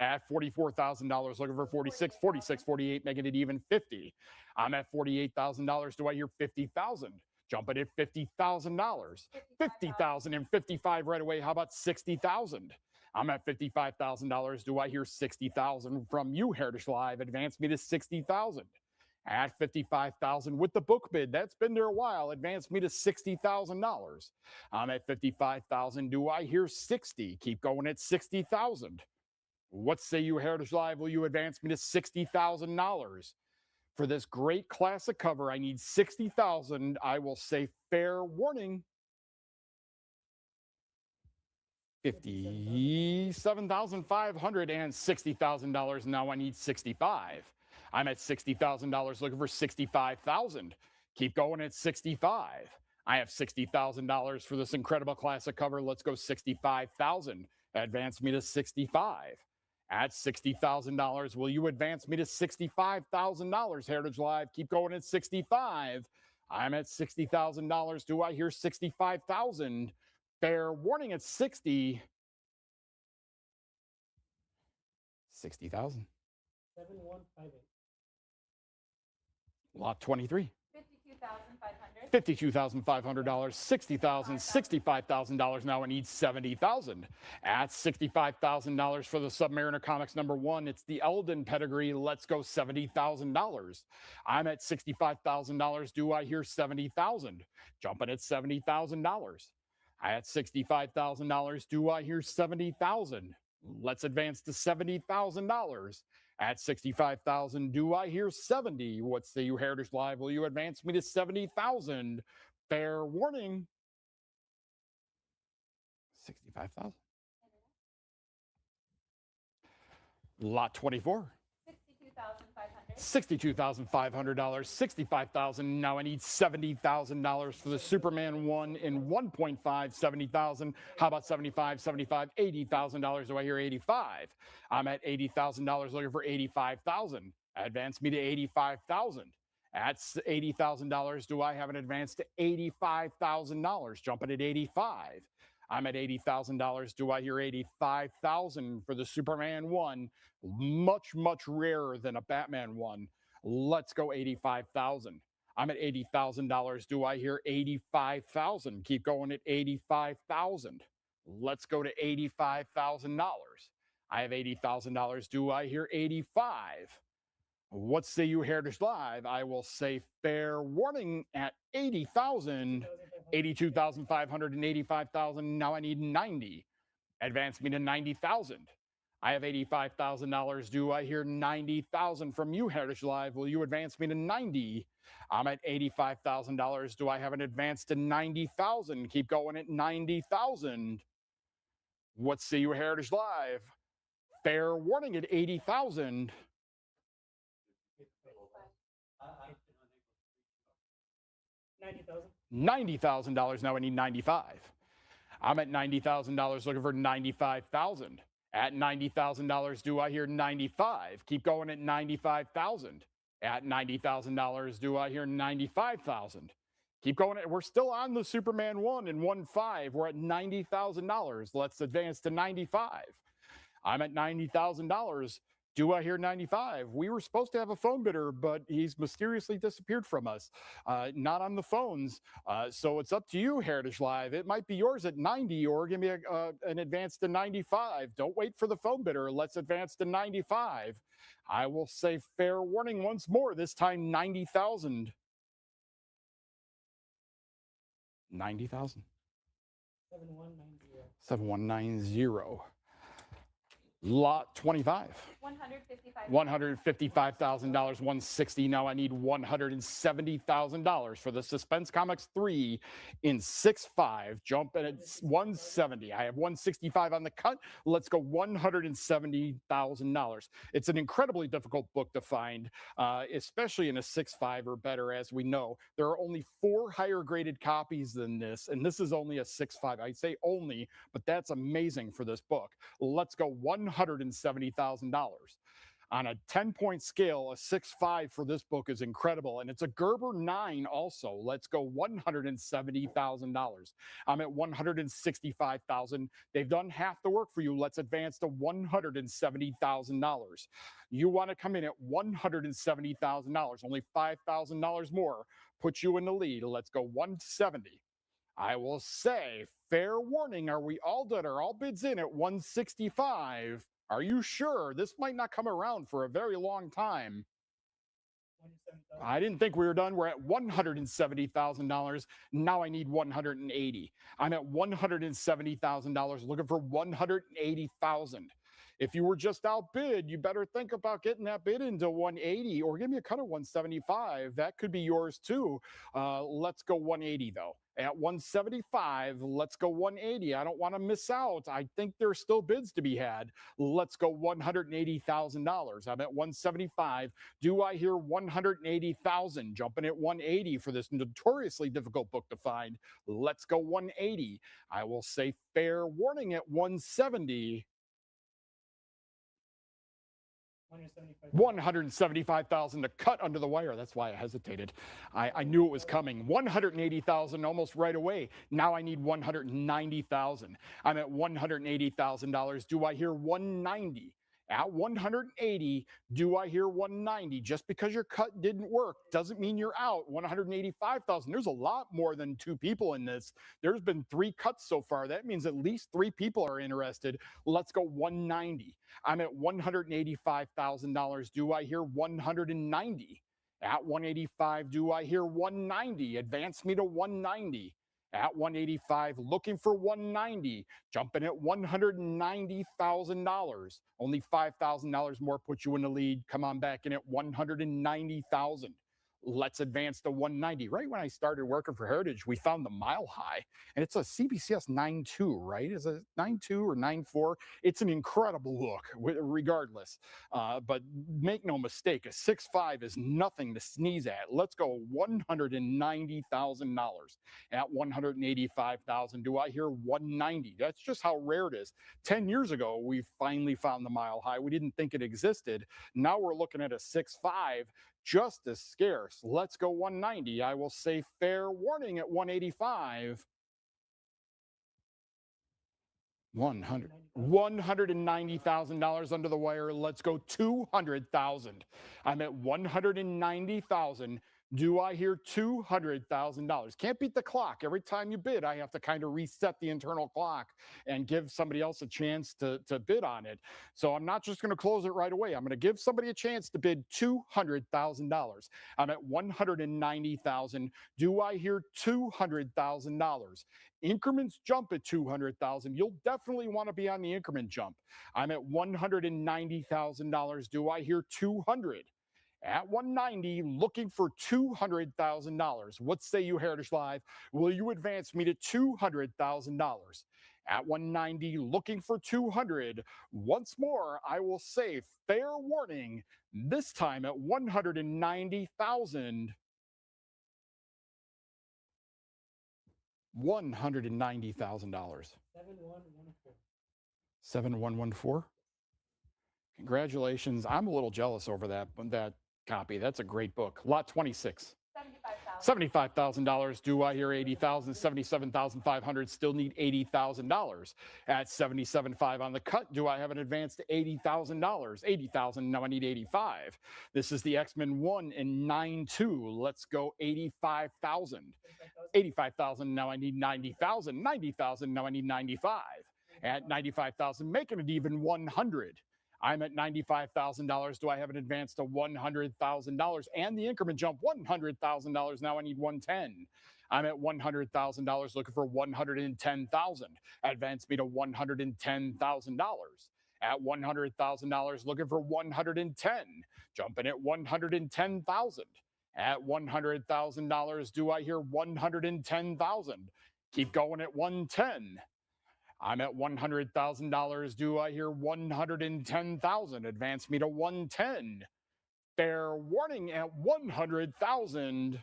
At $44,000, looking for 46, 46, 48, making it even 50. I'm at $48,000. Do I hear 50,000? Jumping at $50,000. 50,000 and 55 right away. How about 60,000? I'm at $55,000. Do I hear 60,000 from you, Heritage Live? Advance me to 60,000. At 55,000 with the book bid. That's been there a while. Advance me to $60,000. I'm at 55,000. Do I hear 60? Keep going at 60,000. What say you, Heritage Live? Will you advance me to $60,000? For this great classic cover, I need 60,000. I will say fair warning. 57,500 and $60,000. Now I need 65. I'm at $60,000 looking for 65,000. Keep going at 65. I have $60,000 for this incredible classic cover. Let's go 65,000. Advance me to 65. At $60,000, will you advance me to $65,000, Heritage Live? Keep going at 65. I'm at $60,000. Do I hear 65,000? Fair warning at 60. 60,000. 7158. Lot 23. $52,500. $52,500, $60,000, $65,000. Now I need 70,000. At $65,000 for the Submariner Comics number 1, it's the Eldon pedigree. Let's go $70,000. I'm at $65,000. Do I hear 70,000? Jumping at $70,000. At $65,000. Do I hear 70,000? Let's advance to $70,000. At 65,000, do I hear 70? What say you, Heritage Live? Will you advance me to 70,000? Fair warning. 65,000. Lot 24. $62,500, 65,000. Now I need $70,000 for the Superman 1 in 1.5, 70,000. How about 75, 75, $80,000? Do I hear 85? I'm at $80,000 looking for 85,000. Advance me to 85,000. At $80,000, do I have an advance to $85,000? Jumping at 85. I'm at $80,000. Do I hear 85,000 for the Superman 1? Much, much rarer than a Batman 1. Let's go 85,000. I'm at $80,000. Do I hear 85,000? Keep going at 85,000. Let's go to $85,000. I have $80,000. Do I hear 85? What say you, Heritage Live? I will say fair warning at 80,000, 82,500 and 85,000. Now I need 90. Advance me to 90,000. I have $85,000. Do I hear 90,000 from you, Heritage Live? Will you advance me to 90? I'm at $85,000. Do I have an advance to 90,000? Keep going at 90,000. What say you, Heritage Live? Fair warning at 80,000. $90,000. Now I need 95. I'm at $90,000 looking for 95,000. At $90,000, do I hear 95? Keep going at 95,000. At $90,000, do I hear 95,000? Keep going. We're still on the Superman 1 in 1.5. We're at $90,000. Let's advance to 95. I'm at $90,000. Do I hear 95? We were supposed to have a phone bidder, but he's mysteriously disappeared from us. Not on the phones. So it's up to you, Heritage Live. It might be yours at 90, or give me an advance to 95. Don't wait for the phone bidder. Let's advance to 95. I will say fair warning once more, this time 90,000. 90,000. 7190. 7190. Lot 25. $155,000, 160. Now I need $170,000 for the Suspense Comics 3 in 6.5. Jumping at 170. I have 165 on the cut. Let's go $170,000. It's an incredibly difficult book to find, especially in a 6.5 or better. As we know, there are only 4 higher graded copies than this, and this is only a 6.5. I'd say only, but that's amazing for this book. Let's go $170,000. On a 10-point scale, a 6.5 for this book is incredible, and it's a Gerber 9 also. Let's go $170,000. I'm at $165,000. They've done half the work for you. Let's advance to $170,000. You want to come in at $170,000, only $5,000 more, put you in the lead. Let's go 170. I will say, fair warning, are we all done? Are all bids in at 165? Are you sure? This might not come around for a very long time. I didn't think we were done. We're at $170,000. Now I need 180. I'm at $170,000 looking for 180,000. If you were just outbid, you better think about getting that bid into 180 or give me a cut of 175. That could be yours too. Let's go 180 though. At 175, let's go 180. I don't want to miss out. I think there's still bids to be had. Let's go $180,000. I'm at 175. Do I hear 180,000? Jumping at 180 for this notoriously difficult book to find. Let's go 180. I will say fair warning at 170. 175,000 to cut under the wire. That's why I hesitated. I knew it was coming. 180,000 almost right away. Now I need 190,000. I'm at $180,000. Do I hear 190? At 180, do I hear 190? Just because your cut didn't work doesn't mean you're out. 185,000. There's a lot more than 2 people in this. There's been 3 cuts so far. That means at least 3 people are interested. Let's go 190. I'm at $185,000. Do I hear 190? At 185, do I hear 190? Advance me to 190. At 185, looking for 190, jumping at $190,000. Only $5,000 more puts you in the lead. Come on back in at 190,000. Let's advance to 190. Right when I started working for Heritage, we found the mile high, and it's a CBCS 9.2, right? Is it 9.2 or 9.4? It's an incredible look, regardless. But make no mistake, a 6.5 is nothing to sneeze at. Let's go $190,000. At 185,000, do I hear 190? That's just how rare it is. 10 years ago, we finally found the mile high. We didn't think it existed. Now we're looking at a 6.5. Just as scarce. Let's go 190. I will say fair warning at 185. $190,000 under the wire. Let's go 200,000. I'm at 190,000. Do I hear $200,000? Can't beat the clock. Every time you bid, I have to kind of reset the internal clock and give somebody else a chance to bid on it. So I'm not just going to close it right away. I'm going to give somebody a chance to bid $200,000. I'm at 190,000. Do I hear $200,000? Increments jump at 200,000. You'll definitely want to be on the increment jump. I'm at $190,000. Do I hear 200? At 190, looking for $200,000. What say you, Heritage Live? Will you advance me to $200,000? At 190, looking for 200. Once more, I will say fair warning, this time at 190,000. $190,000. 7114. 7114. Congratulations. I'm a little jealous over that copy. That's a great book. Lot 26. $75,000. Do I hear 80,000? 77,500. Still need $80,000. At 77.5 on the cut, do I have an advance to $80,000? 80,000. Now I need 85. This is the X-Men 1 and 9.2. Let's go 85,000. 85,000. Now I need 90,000. 90,000. Now I need 95. At 95,000, making it even 100. I'm at $95,000. Do I have an advance to $100,000? And the increment jump, $100,000. Now I need 110. I'm at $100,000 looking for 110,000. Advance me to $110,000. At $100,000 looking for 110. Jumping at 110,000. At $100,000, do I hear 110,000? Keep going at 110. I'm at $100,000. Do I hear 110,000? Advance me to 110. Fair warning at 100,000.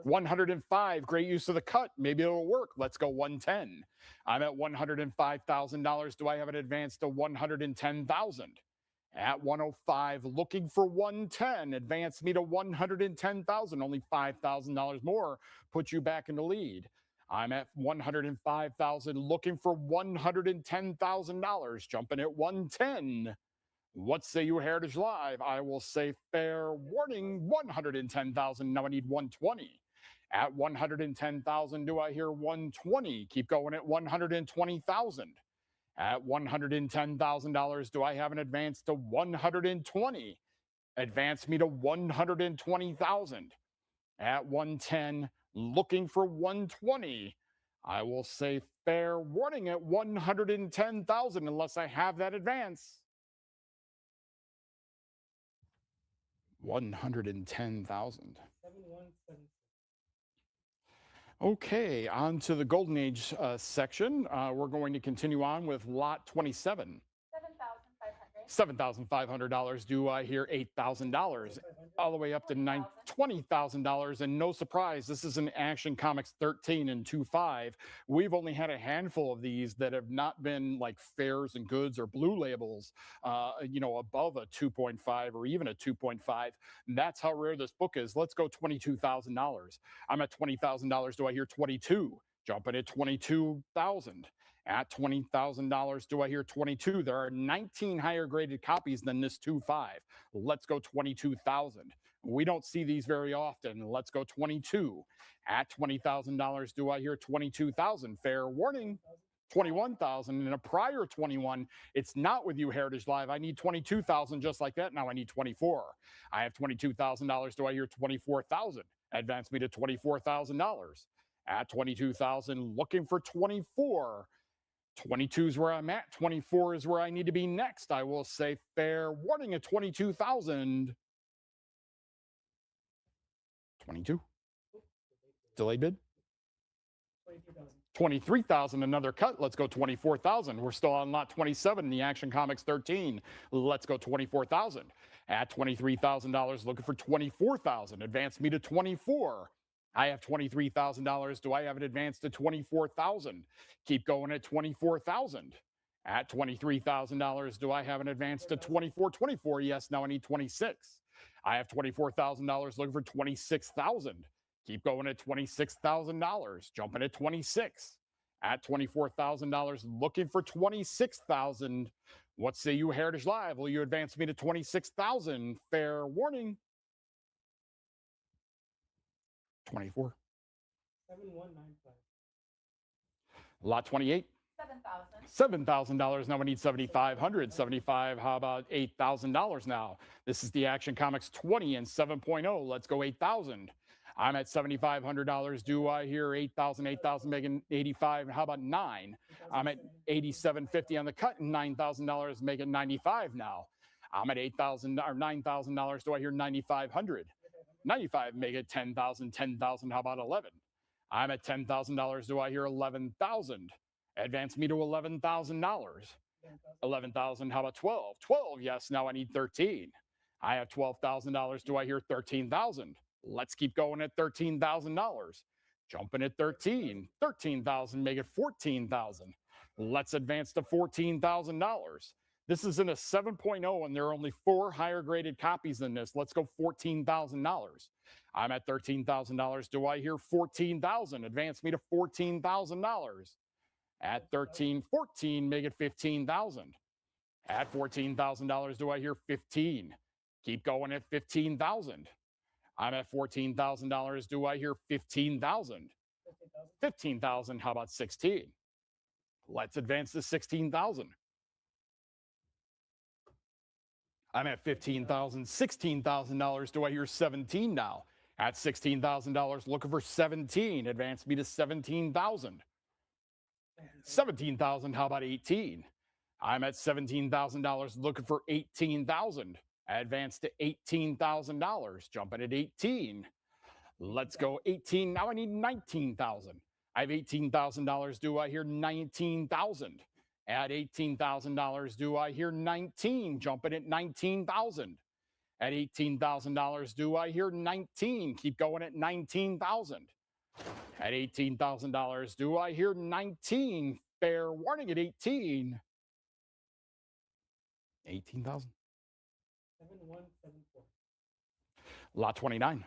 105. Great use of the cut. Maybe it'll work. Let's go 110. I'm at $105,000. Do I have an advance to 110,000? At 105, looking for 110. Advance me to 110,000. Only $5,000 more. Put you back in the lead. I'm at 105,000, looking for $110,000, jumping at 110. What say you, Heritage Live? I will say fair warning, 110,000. Now I need 120. At 110,000, do I hear 120? Keep going at 120,000. At $110,000, do I have an advance to 120? Advance me to 120,000. At 110, looking for 120. I will say fair warning at 110,000 unless I have that advance. 110,000. 7176. Okay, on to the Golden Age section. We're going to continue on with lot 27. $7,500. Do I hear $8,000? All the way up to $20,000. And no surprise, this is an Action Comics 13 and 2.5. We've only had a handful of these that have not been like Fairs and Goods or Blue Labels, above a 2.5 or even a 2.5. That's how rare this book is. Let's go $22,000. I'm at $20,000. Do I hear 22? Jumping at 22,000. At $20,000, do I hear 22? There are 19 higher graded copies than this 2.5. Let's go 22,000. We don't see these very often. Let's go 22. At $20,000, do I hear 22,000? Fair warning, 21,000. In a prior 21, it's not with you, Heritage Live. I need 22,000 just like that. Now I need 24. I have $22,000. Do I hear 24,000? Advance me to $24,000. at 22,000, looking for 24. 22 is where I'm at. 24 is where I need to be next. I will say fair warning at 22,000. 22. Delay bid. 22,000. 23,000, another cut. Let's go 24,000. We're still on lot 27 in the Action Comics 13. Let's go 24,000. At $23,000, looking for 24,000. Advance me to 24. I have $23,000. Do I have it advanced to 24,000? Keep going at 24,000. At $23,000, do I have an advance to 24? 24, yes, now I need 26. I have $24,000 looking for 26,000. Keep going at $26,000, jumping at 26. At $24,000, looking for 26,000. What say you, Heritage Live? Will you advance me to 26,000? Fair warning. 24. 7195. Lot 28. $7,000. Now we need 7,500. 75. How about $8,000 now? This is the Action Comics 20 and 7.0. Let's go 8,000. I'm at $7,500. Do I hear 8,000? 8,000 making 85. How about 9? I'm at 87.50 on the cut and $9,000 making 95 now. I'm at 8,000 or $9,000. Do I hear 9,500? 95 make it 10,000. 10,000. How about 11? I'm at $10,000. Do I hear 11,000? Advance me to $11,000. 11,000. How about 12? 12. Yes. Now I need 13. I have $12,000. Do I hear 13,000? Let's keep going at $13,000. Jumping at 13. 13,000. Make it 14,000. Let's advance to $14,000. This is in a 7.0 and there are only 4 higher graded copies than this. Let's go $14,000. I'm at $13,000. Do I hear 14,000? Advance me to $14,000. At 13, 14, make it 15,000. At $14,000, do I hear 15? Keep going at 15,000. I'm at $14,000. Do I hear 15,000? 15,000. How about 16? Let's advance to 16,000. I'm at 15,000. $16,000. Do I hear 17 now? At $16,000, looking for 17. Advance me to 17,000. 17,000. How about 18? I'm at $17,000 looking for 18,000. Advance to $18,000. Jumping at 18. Let's go 18. Now I need 19,000. I have $18,000. Do I hear 19,000? At $18,000, do I hear 19? Jumping at 19,000. At $18,000, do I hear 19? Keep going at 19,000. At $18,000, do I hear 19? Fair warning at 18. 18,000. 7174. Lot 29.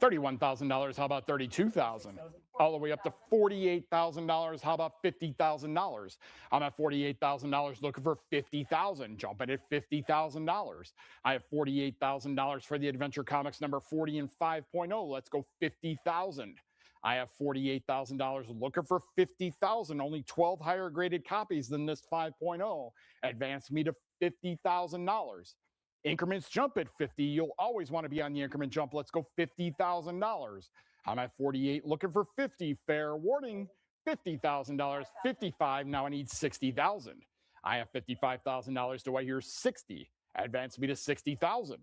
$31,000. $31,000. How about 32,000? All the way up to $48,000. How about $50,000? I'm at $48,000 looking for 50,000. Jumping at $50,000. I have $48,000 for the Adventure Comics number 40 and 5.0. Let's go 50,000. I have $48,000 looking for 50,000. Only 12 higher graded copies than this 5.0. Advance me to $50,000. Increments jump at 50. You'll always want to be on the increment jump. Let's go $50,000. I'm at 48 looking for 50. Fair warning, $50,000. 55. Now I need 60,000. I have $55,000. Do I hear 60? Advance me to 60,000.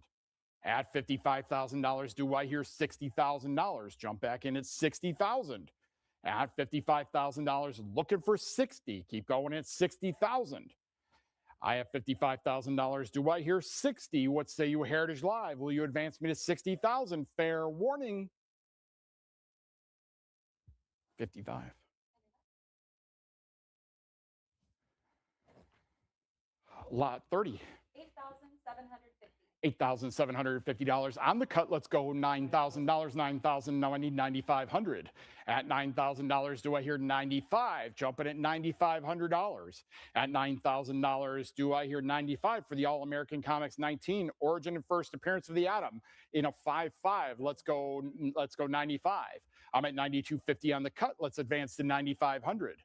At $55,000, do I hear $60,000? Jump back in at 60,000. At $55,000, looking for 60. Keep going at 60,000. I have $55,000. Do I hear 60? What say you, Heritage Live? Will you advance me to 60,000? Fair warning. 55. Lot 30. $8,750 on the cut. Let's go $9,000. 9,000. Now I need 9,500. At $9,000, do I hear 95? Jumping at $9,500. At $9,000, do I hear 95 for the All American Comics 19 Origin and First Appearance of the Atom in a 5.5? Let's go 95. I'm at $92.50 on the cut. Let's advance to 9,500.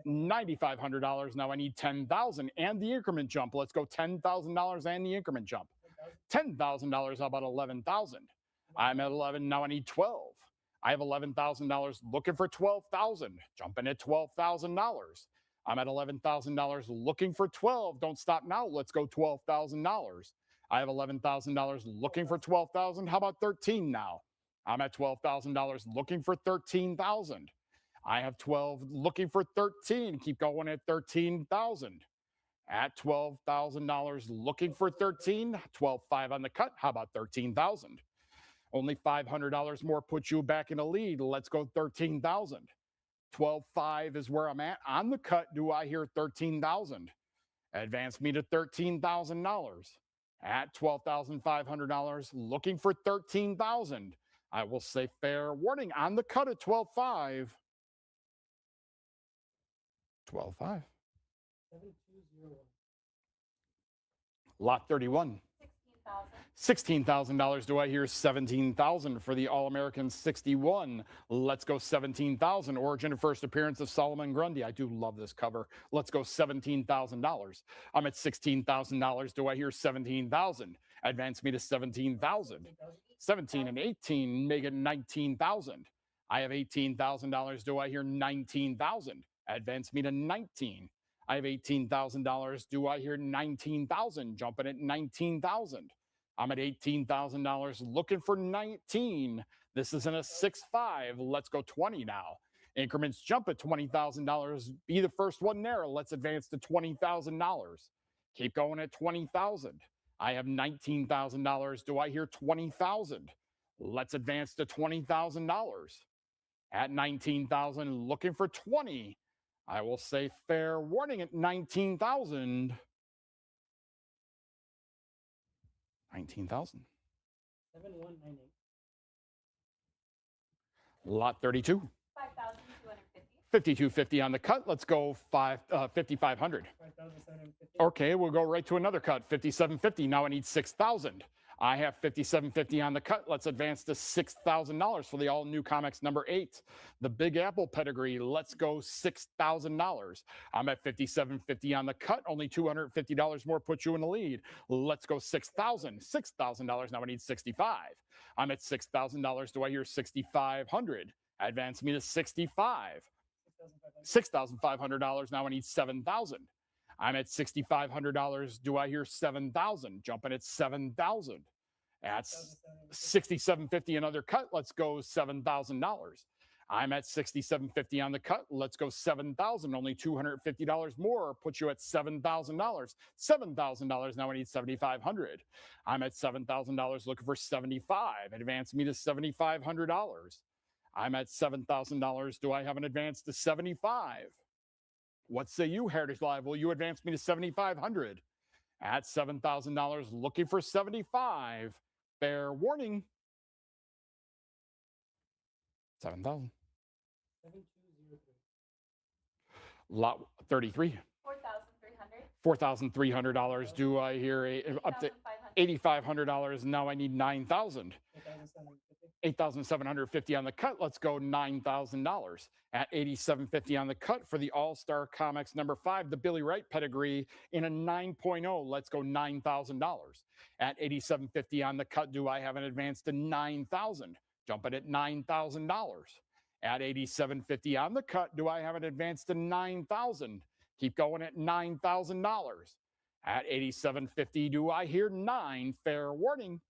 $9,500. Now I need 10,000 and the increment jump. Let's go $10,000 and the increment jump. $10,000. How about 11,000? I'm at 11. Now I need 12. I have $11,000 looking for $12,000, jumping at $12,000. I'm at $11,000 looking for 12. Don't stop now. Let's go $12,000. I have $11,000 looking for 12,000. How about 13 now? I'm at $12,000 looking for 13,000. I have 12 looking for 13. Keep going at 13,000. At $12,000 looking for 13, 12.5 on the cut. How about 13,000? Only $500 more puts you back in the lead. Let's go 13,000. 12.5 is where I'm at. On the cut, do I hear 13,000? Advance me to $13,000. At $12,500, looking for 13,000. I will say fair warning on the cut at 12.5. 12.5. 7201. Lot 31. $16,000. Do I hear 17,000 for the All-American 61? Let's go 17,000. Origin and first appearance of Solomon Grundy. I do love this cover. Let's go $17,000. I'm at $16,000. Do I hear 17,000? Advance me to 17,000. 17 and 18 make it 19,000. I have $18,000. Do I hear 19,000? Advance me to 19. I have $18,000. Do I hear 19,000? Jumping at 19,000. I'm at $18,000 looking for 19. This is in a 6.5. Let's go 20 now. Increments jump at $20,000. Be the first one there. Let's advance to $20,000. Keep going at 20,000. I have $19,000. Do I hear 20,000? Let's advance to $20,000. At 19,000, looking for 20. I will say fair warning at 19,000. 19,000. 7198. Lot 32. 5,250. 5250 on the cut. Let's go 5,500. 5750. Okay, we'll go right to another cut. 5750. Now I need 6,000. I have 5750 on the cut. Let's advance to $6,000 for the all new comics number 8. The Big Apple pedigree. Let's go $6,000. I'm at 5750 on the cut. Only $250 more puts you in the lead. Let's go 6,000. $6,000. Now I need 65. I'm at $6,000. Do I hear 6,500? Advance me to 65. $6,500. Now I need 7,000. I'm at $6,500. Do I hear 7,000? Jumping at 7,000. That's $6,750 another cut. Let's go $7,000. I'm at $6,750 on the cut. Let's go 7,000. Only $250 more puts you at $7,000. $7,000. Now I need 7,500. I'm at $7,000 looking for 75. Advance me to $7,500. I'm at $7,000. Do I have an advance to 75? What say you, Heritage Live? Will you advance me to 7,500? At $7,000, looking for 75. Fair warning. 7,000. 7203. Lot 33. 4,300. $4,300. Do I hear up to 8,500. $8,500? Now I need 9,000. 8750. 8,750 on the cut. Let's go $9,000 at $8,750 on the cut for the All-Star Comics number 5, the Billy Wright pedigree in a 9.0. Let's go $9,000 at $8,750 on the cut. Do I have an advance to 9,000? Jumping at $9,000 at $8,750 on the cut. Do I have an advance to 9,000? Keep going at $9,000 at $8,750. Do I hear 9? Fair warning.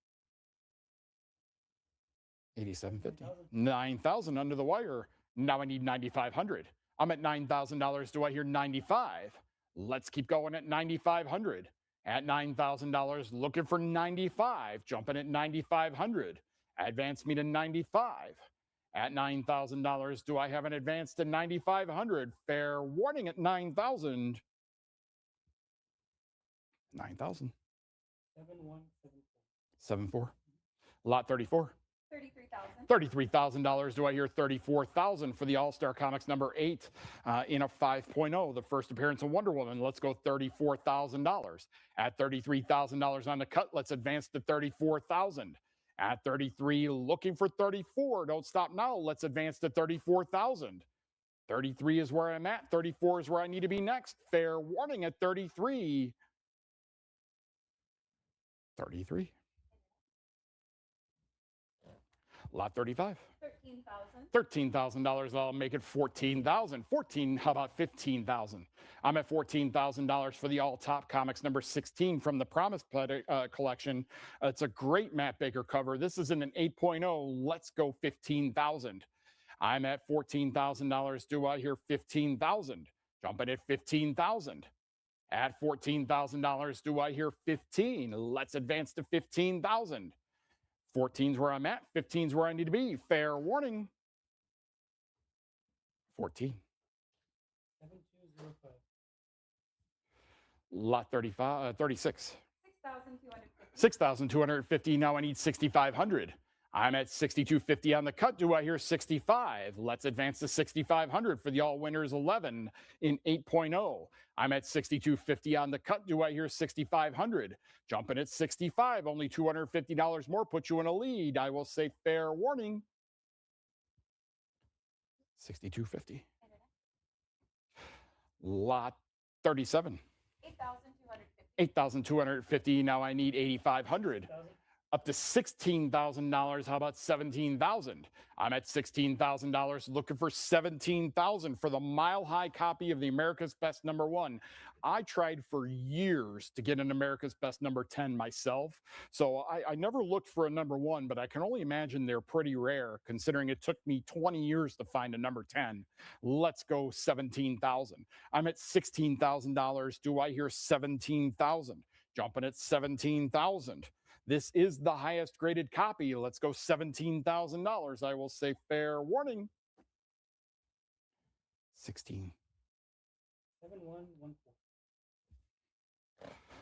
8,750. 9,000 under the wire. Now I need 9,500. I'm at $9,000. Do I hear 95? Let's keep going at 9,500. At $9,000, looking for 95. Jumping at 9,500. Advance me to 95. At $9,000, do I have an advance to 9,500? Fair warning at 9,000. 9,000. 7174. 7.4. Lot 34. 33,000. $33,000. Do I hear 34,000 for the All-Star Comics number 8 in a 5.0, the first appearance of Wonder Woman? Let's go $34,000. At $33,000 on the cut, let's advance to 34,000. At 33, looking for 34. Don't stop now. Let's advance to 34,000. 33 is where I'm at. 34 is where I need to be next. Fair warning at 33. 33. Lot 35. 13,000. $13,000. I'll make it 14,000. 14. How about 15,000? I'm at $14,000 for the All Top Comics number 16 from the Promise collection. It's a great Matt Baker cover. This is in an 8.0. Let's go 15,000. I'm at $14,000. Do I hear 15,000? Jumping at 15,000. At $14,000, do I hear 15? Let's advance to 15,000. 14's where I'm at. 15's where I need to be. Fair warning. 14. 7205. Lot 36. 6,250. 6,250. Now I need 6,500. I'm at 6,250 on the cut. Do I hear 65? Let's advance to 6,500 for the All Winners 11 in 8.0. I'm at 6,250 on the cut. Do I hear 6,500? Jumping at 65, only $250 more, put you in a lead. I will say fair warning. 6,250. Lot 37. 8,250. 8,250. Now I need 8,500. 1,000. Up to $16,000. How about 17,000? I'm at $16,000 looking for 17,000 for the Mile High copy of the America's Best #1. I tried for years to get an America's Best number 10 myself. So I never looked for a #1, but I can only imagine they're pretty rare considering it took me 20 years to find a number 10. Let's go 17,000. I'm at $16,000. Do I hear 17,000? Jumping at 17,000. This is the highest graded copy. Let's go $17,000. I will say fair warning. 16. 7114.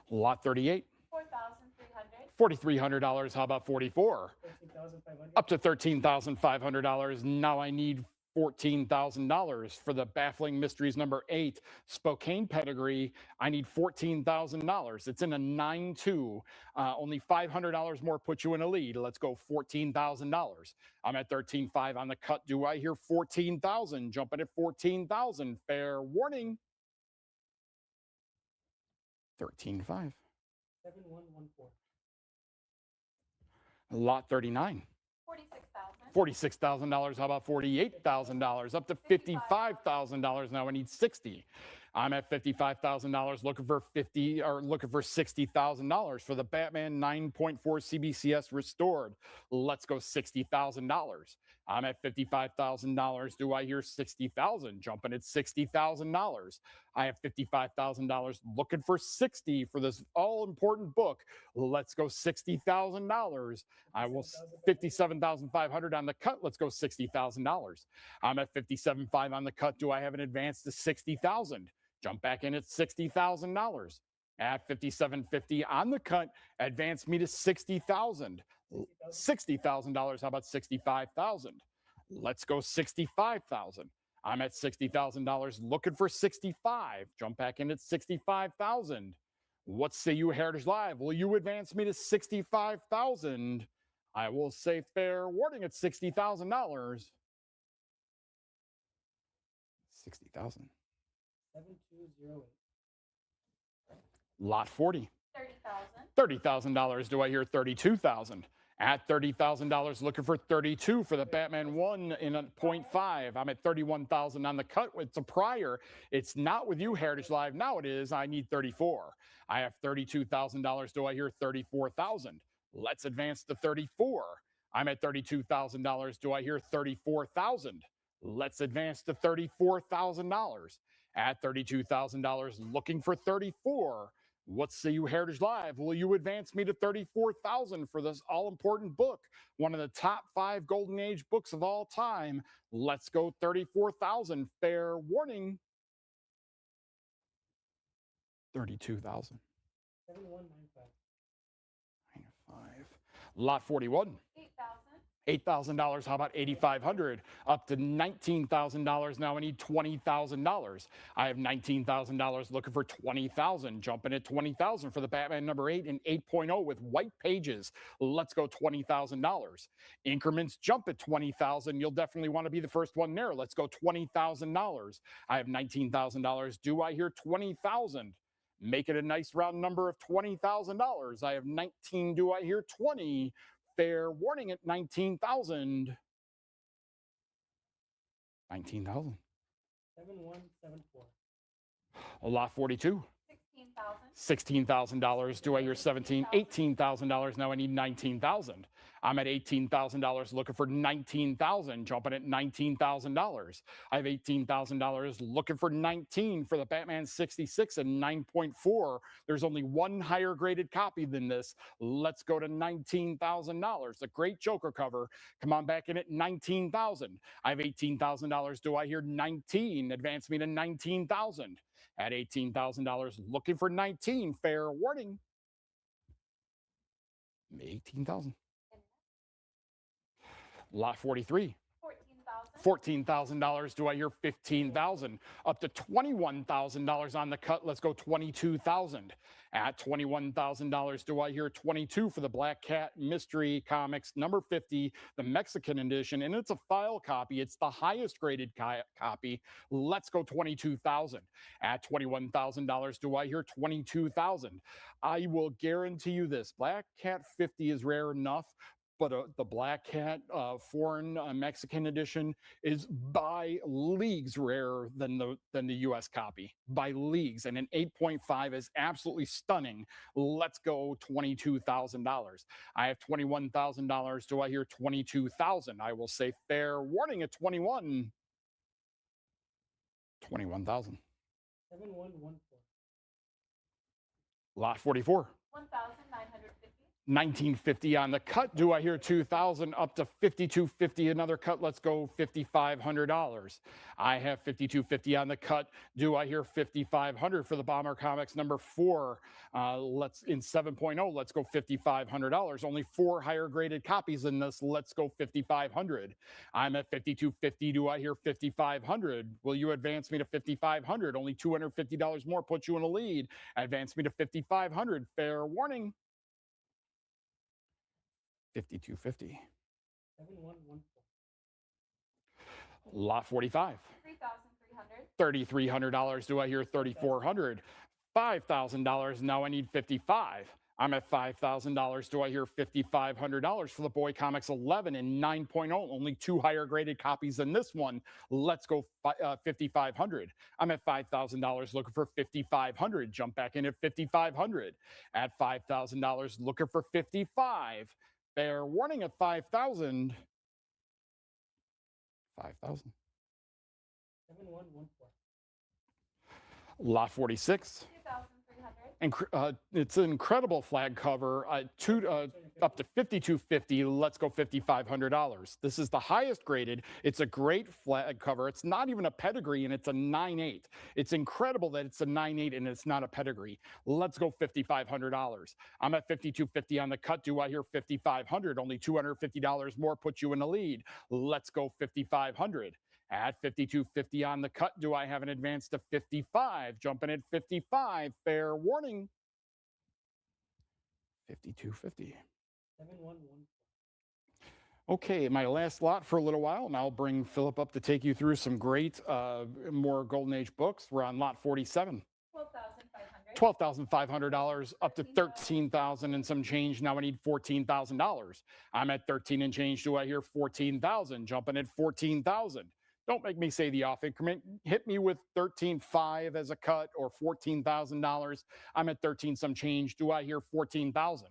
Lot 38. 4,300. $4,300. How about 44? 13,500. Up to $13,500. Now I need $14,000 for the Baffling Mysteries number 8 Spokane pedigree. I need $14,000. It's in a 9.2. Only $500 more put you in a lead. Let's go $14,000. I'm at 13.5 on the cut. Do I hear 14,000? Jumping at 14,000. Fair warning. 13.5. 7114. Lot 39. 46,000. $46,000. How about $48,000? Up to $55,000. Now I need 60. I'm at $55,000 looking for $60,000 for the Batman 9.4 CBCS restored. Let's go $60,000. I'm at $55,000. Do I hear 60,000? Jumping at $60,000. I have $55,000 looking for 60 for this all important book. Let's go $60,000. I will 57,500 on the cut. Let's go $60,000. I'm at 57.5 on the cut. Do I have an advance to 60,000? Jump back in at $60,000. At 57.50 on the cut, advance me to 60,000. $60,000. How about 65,000? Let's go 65,000. I'm at $60,000 looking for 65. Jump back in at 65,000. What say you, Heritage Live? Will you advance me to 65,000? I will say fair warning at $60,000. 60,000. 7208. Lot 40. 30,000. $30,000. Do I hear 32,000? At $30,000, looking for 32 for the Batman 1 in a 0.5. I'm at 31,000 on the cut. It's a prior. It's not with you, Heritage Live. Now it is. I need 34. I have $32,000. Do I hear 34,000? Let's advance to 34. I'm at $32,000. Do I hear 34,000? Let's advance to $34,000. At $32,000, looking for 34. What say you, Heritage Live? Will you advance me to 34,000 for this all-important book? One of the top 5 Golden Age books of all time. Let's go 34,000. Fair warning. 32,000. 7195. 95. Lot 41. 8,000. $8,000. How about 8,500? Up to $19,000. Now I need $20,000. I have $19,000 looking for 20,000. Jumping at 20,000 for the Batman number 8 and 8.0 with white pages. Let's go $20,000. Increments jump at 20,000. You'll definitely want to be the first one there. Let's go $20,000. I have $19,000. Do I hear 20,000? Make it a nice round number of $20,000. I have 19. Do I hear 20? Fair warning at 19,000. 19,000. 7174. Lot 42. $16,000. $16,000. Do I hear 17? $18,000. Now I need 19,000. I'm at $18,000 looking for 19,000, jumping at $19,000. I have $18,000 looking for 19 for the Batman 66 and 9.4. There's only one higher graded copy than this. Let's go to $19,000. The great Joker cover. Come on back in at 19,000. I have $18,000. Do I hear 19? Advance me to 19,000. At $18,000, looking for 19. Fair warning. 18,000. Lot 43. $14,000. Do I hear 15,000? Up to $21,000 on the cut. Let's go 22,000. At $21,000, do I hear 22 for the Black Cat Mystery Comics number 50, the Mexican edition, and it's a file copy. It's the highest graded copy. Let's go 22,000. At $21,000, do I hear 22,000? I will guarantee you this: Black Cat 50 is rare enough, but the Black Cat foreign Mexican edition is by leagues rarer than the U.S. copy, by leagues. And an 8.5 is absolutely stunning. Let's go $22,000. I have $21,000. Do I hear 22,000? I will say fair warning at 21. 21,000. 7114. Lot 44. 1,950. 1950 on the cut. Do I hear 2,000 up to 5,250? Another cut. Let's go $5,500. I have 5,250 on the cut. Do I hear 5,500 for the Bomber Comics number 4? Let's in 7.0. Let's go $5,500. Only 4 higher graded copies in this. Let's go 5,500. I'm at 5,250. Do I hear 5,500? Will you advance me to 5,500? Only $250 more puts you in a lead. Advance me to 5,500. Fair warning. 5,250. 7114. Lot 45. 3,300. $3,300. Do I hear 3,400? $5,000. Now I need 55. I'm at $5,000. Do I hear $5,500 for the Boy Comics 11 and 9.0? Only 2 higher graded copies than this one. Let's go $5,500. I'm at $5,000 looking for $5,500. Jump back in at $5,500. At $5,000 looking for 55. Fair warning at 5,000. 5,000. 7114. Lot 46. 2,300. It's an incredible flag cover. Up to 5,250. Let's go $5,500. This is the highest graded. It's a great flag cover. It's not even a pedigree, and it's a 9.8. It's incredible that it's a 9.8 and it's not a pedigree. Let's go $5,500. I'm at 5,250 on the cut. Do I hear 5,500? Only $250 more puts you in the lead. Let's go 5,500. At 5,250 on the cut, do I have an advance to 55? Jumping at 55. Fair warning. 5,250. 7114. Okay, my last lot for a little while, and I'll bring Phillip up to take you through some great, more Golden Age books. We're on lot 47. $12,500 up to $13,000 and some change. Now I need $14,000. I'm at 13 and change. Do I hear 14,000? Jumping at 14,000. Don't make me say the off increment. Hit me with 13.5 as a cut or $14,000. I'm at 13 some change. Do I hear 14,000?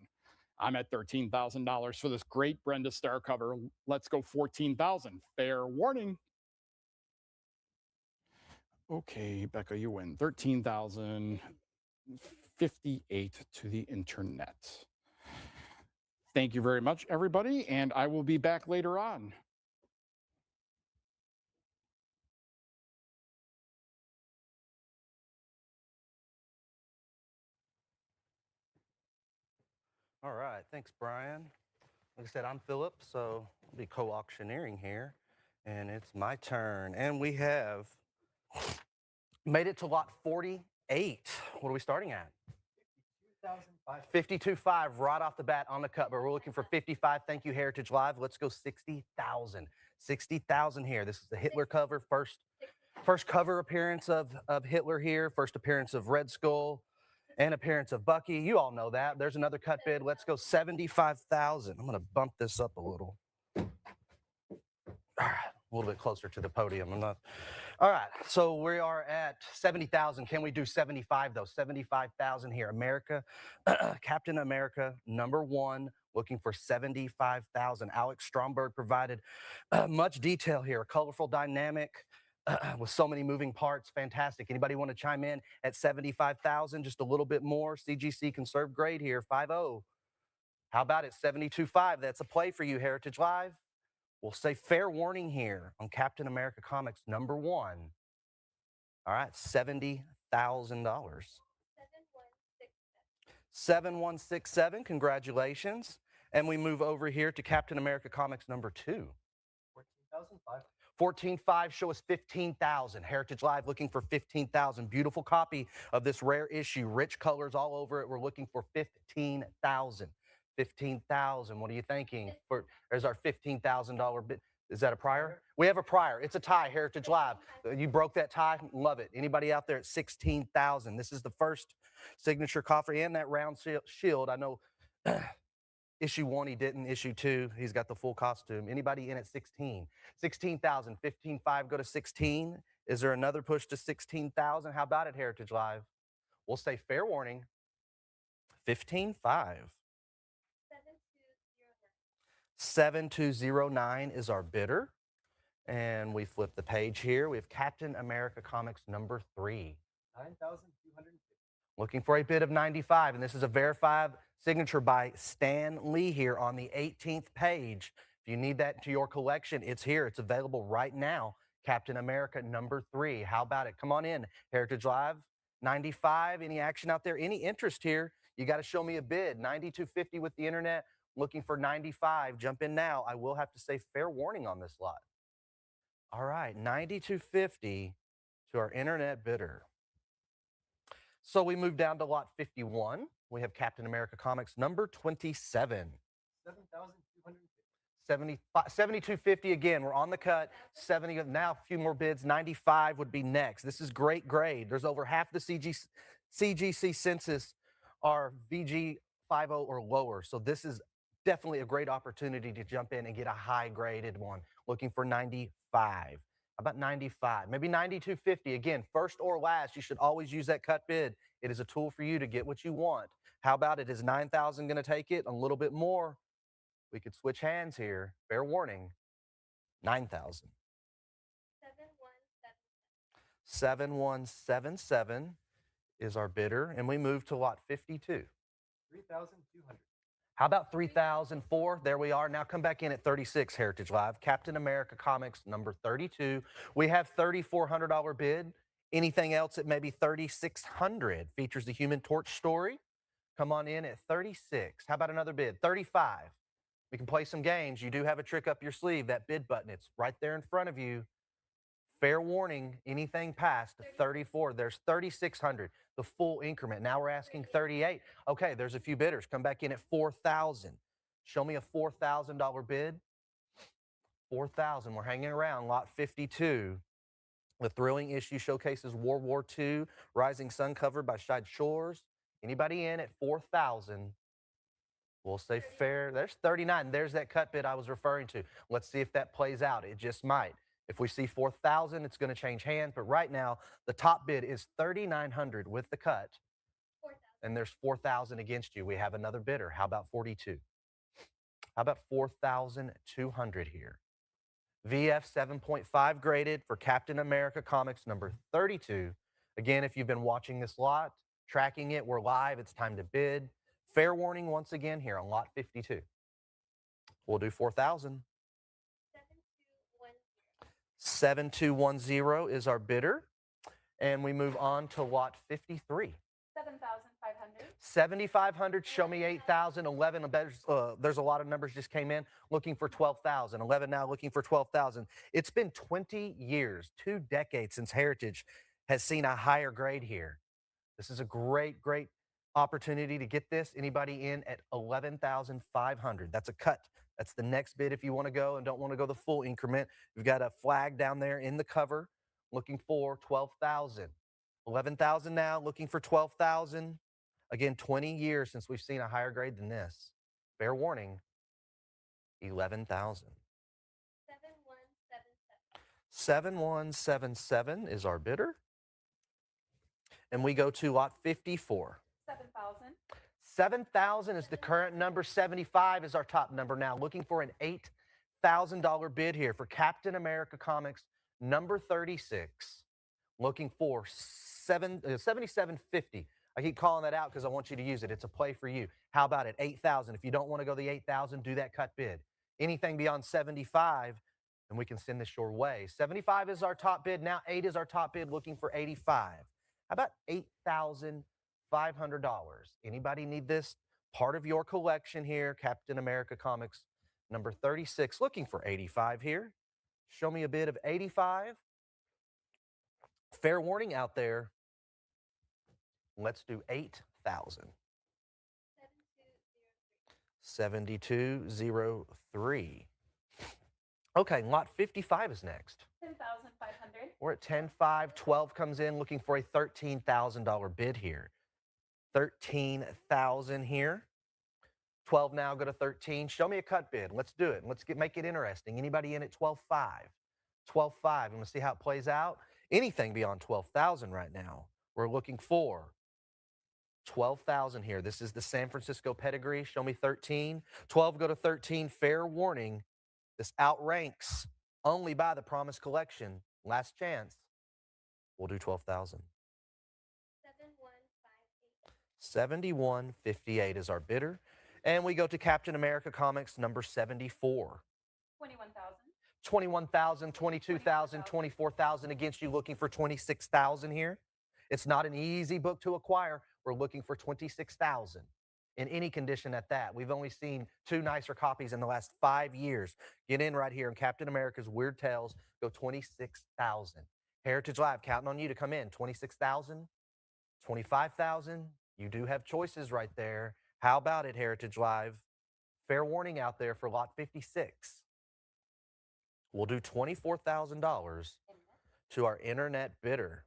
I'm at $13,000 for this great Brenda Starr cover. Let's go 14,000. Fair warning. Okay, Becca, you win. 13,058 to the internet. Thank you very much, everybody, and I will be back later on. All right, thanks, Brian. Like I said, I'm Phillip, so I'll be co-auctioneering here, and it's my turn. And we have made it to lot 48. What are we starting at? 52.5 right off the bat on the cut, but we're looking for 55. Thank you, Heritage Live. Let's go 60,000. 60,000 here. This is the Hitler cover, first cover appearance of Hitler here, first appearance of Red Skull. and appearance of Bucky. You all know that. There's another cut bid. Let's go 75,000. I'm going to bump this up a little. All right, a little bit closer to the podium. I'm not. All right, so we are at 70,000. Can we do 75 though? 75,000 here. America, Captain America, #1, looking for 75,000. Alex Stromberg provided much detail here. A colorful dynamic with so many moving parts. Fantastic. Anybody want to chime in at 75,000? Just a little bit more. CGC conserved grade here. 5-0. How about it? 72.5. That's a play for you, Heritage Live. We'll say fair warning here on Captain America Comics #1. All right, $70,000. 7167, congratulations. And we move over here to Captain America Comics #2. 14,500. 14.5, show us 15,000. Heritage Live looking for 15,000. Beautiful copy of this rare issue, rich colors all over it. We're looking for 15,000. 15,000. What are you thinking? There's our $15,000 bid. Is that a prior? We have a prior. It's a tie, Heritage Live. You broke that tie. Love it. Anybody out there at 16,000? This is the first signature coffee and that round shield. I know issue 1 he didn't. Issue 2 he's got the full costume. Anybody in at 16? 16,000. 15.5 go to 16. Is there another push to 16,000? How about it, Heritage Live? We'll say fair warning. 15.5. 7209 is our bidder. And we flip the page here. We have Captain America Comics #3. 9,250. Looking for a bid of 95. And this is a verified signature by Stan Lee here on the 18th page. If you need that to your collection, it's here. It's available right now. Captain America #3. How about it? Come on in, Heritage Live. 95. Any action out there? Any interest here? You got to show me a bid. 92.50 with the internet. Looking for 95. Jump in now. I will have to say fair warning on this lot. All right, 92.50 to our internet bidder. So we move down to lot 51. We have Captain America Comics #27. 7,250. 72.50 again. We're on the cut. 70 now. A few more bids. 95 would be next. This is great grade. There's over half the CGC census are VG50 or lower. So this is definitely a great opportunity to jump in and get a high graded one. Looking for 95. How about 95? Maybe 92.50. Again, first or last, you should always use that cut bid. It is a tool for you to get what you want. How about it? Is 9,000 going to take it? A little bit more. We could switch hands here. Fair warning. 9,000. 7177 is our bidder. And we move to lot 52. 3,200. How about 3,004? There we are. Now come back in at 36, Heritage Live. Captain America Comics #32. We have $3,400 bid. Anything else at maybe 3,600? Features the Human Torch story. Come on in at 36. How about another bid? 35. We can play some games. You do have a trick up your sleeve. That bid button, it's right there in front of you. Fair warning, anything past 34, there's 3,600, the full increment. Now we're asking 38. Okay, there's a few bidders. Come back in at 4,000. Show me a $4,000 bid. 4,000. We're hanging around lot 52. The thrilling issue showcases World War II, Rising Sun cover by Shide Shores. Anybody in at 4,000? We'll say fair. There's 39. There's that cut bid I was referring to. Let's see if that plays out. It just might. If we see 4,000, it's going to change hands. But right now, the top bid is 3,900 with the cut. 4,000. And there's 4,000 against you. We have another bidder. How about 42? How about 4,200 here? VF 7.5 graded for Captain America Comics #32. Again, if you've been watching this lot, tracking it, we're live. It's time to bid. Fair warning once again here on lot 52. We'll do 4,000. 7210 is our bidder. And we move on to lot 53. 7,500. 7,500, show me 8,000. 11, there's a lot of numbers just came in. Looking for 12,000. 11 now, looking for 12,000. It's been 20 years, 2 decades since Heritage has seen a higher grade here. This is a great, great opportunity to get this. Anybody in at 11,500? That's a cut. That's the next bid if you want to go and don't want to go the full increment. You've got a flag down there in the cover looking for 12,000. 11,000 now, looking for 12,000. Again, 20 years since we've seen a higher grade than this. Fair warning, 11,000. 7177. 7177 is our bidder. And we go to lot 54. 7,000. 7,000 is the current number. 75 is our top number now. Looking for an $8,000 bid here for Captain America Comics number 36. Looking for 7750. I keep calling that out because I want you to use it. It's a play for you. How about it? 8,000. If you don't want to go the 8,000, do that cut bid. Anything beyond 75, and we can send this your way. 75 is our top bid. Now 8 is our top bid. Looking for 85. How about $8,500? Anybody need this? Part of your collection here, Captain America Comics number 36. Looking for 85 here. Show me a bid of 85. Fair warning out there. Let's do 8,000. 7203. Okay, lot 55 is next. 10,500. We're at 10.5. 12 comes in looking for a $13,000 bid here. 13,000 here. 12 now, go to 13. Show me a cut bid. Let's do it. Let's make it interesting. Anybody in at 12.5? 12.5. I'm going to see how it plays out. Anything beyond 12,000 right now. We're looking for 12,000 here. This is the San Francisco pedigree. Show me 13. 12, go to 13. Fair warning. This outranks only by the Promise Collection. Last chance. We'll do 12,000. 7158 is our bidder. And we go to Captain America Comics number 74. 21,000. 21,000, 22,000, 24,000 against you, looking for 26,000 here. It's not an easy book to acquire. We're looking for 26,000 in any condition at that. We've only seen 2 nicer copies in the last 5 years. Get in right here in Captain America's Weird Tales. Go 26,000. Heritage Live, counting on you to come in. 26,000, 25,000. You do have choices right there. How about it, Heritage Live? Fair warning out there for lot 56. We'll do $24,000 to our internet bidder.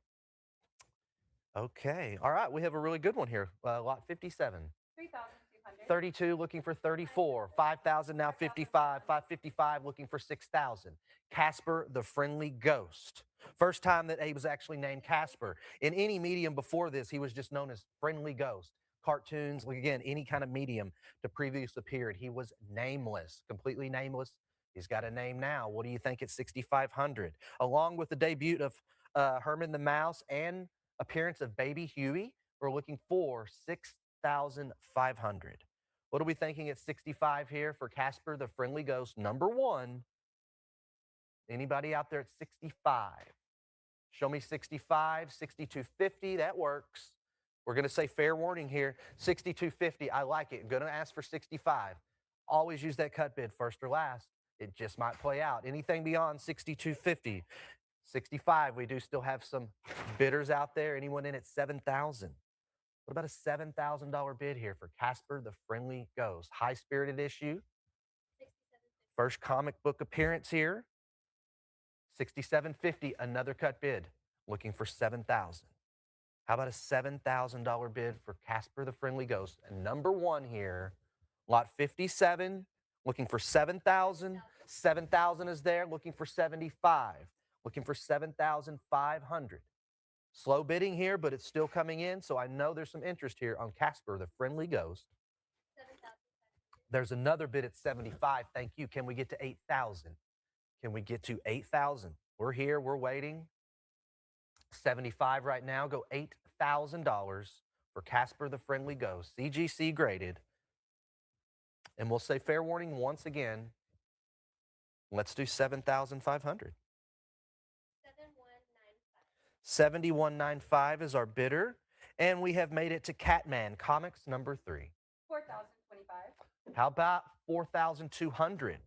Okay. All right. We have a really good one here. Lot 57. 3,200. 32 looking for 34. 5,000 now 55. 555 looking for 6,000. Casper the Friendly Ghost. First time that he was actually named Casper. In any medium before this, he was just known as Friendly Ghost. Cartoons, again, any kind of medium to previous appeared. He was nameless, completely nameless. He's got a name now. What do you think at 6,500? Along with the debut of Herman the Mouse and appearance of Baby Huey, we're looking for 6,500. What are we thinking at 65 here for Casper the Friendly Ghost number 1? Anybody out there at 65? Show me 65, 6,250. That works. We're going to say fair warning here. 6,250. I like it. I'm going to ask for 65. Always use that cut bid first or last. It just might play out. Anything beyond 6,250. 65, we do still have some bidders out there. Anyone in at 7,000? What about a $7,000 bid here for Casper the Friendly Ghost? High-spirited issue. First comic book appearance here. 6,750, another cut bid. Looking for 7,000. How about a $7,000 bid for Casper the Friendly Ghost? And number 1 here, lot 57, looking for 7,000. 7,000 is there, looking for 75. Looking for 7,500. Slow bidding here, but it's still coming in, so I know there's some interest here on Casper the Friendly Ghost. 7,500. There's another bid at 75. Thank you. Can we get to 8,000? Can we get to 8,000? We're here. We're waiting. 75 right now. Go $8,000 for Casper the Friendly Ghost. CGC graded. And we'll say fair warning once again. Let's do 7,500. 7195 is our bidder. And we have made it to Catman Comics number 3. 4,025. How about 4,200?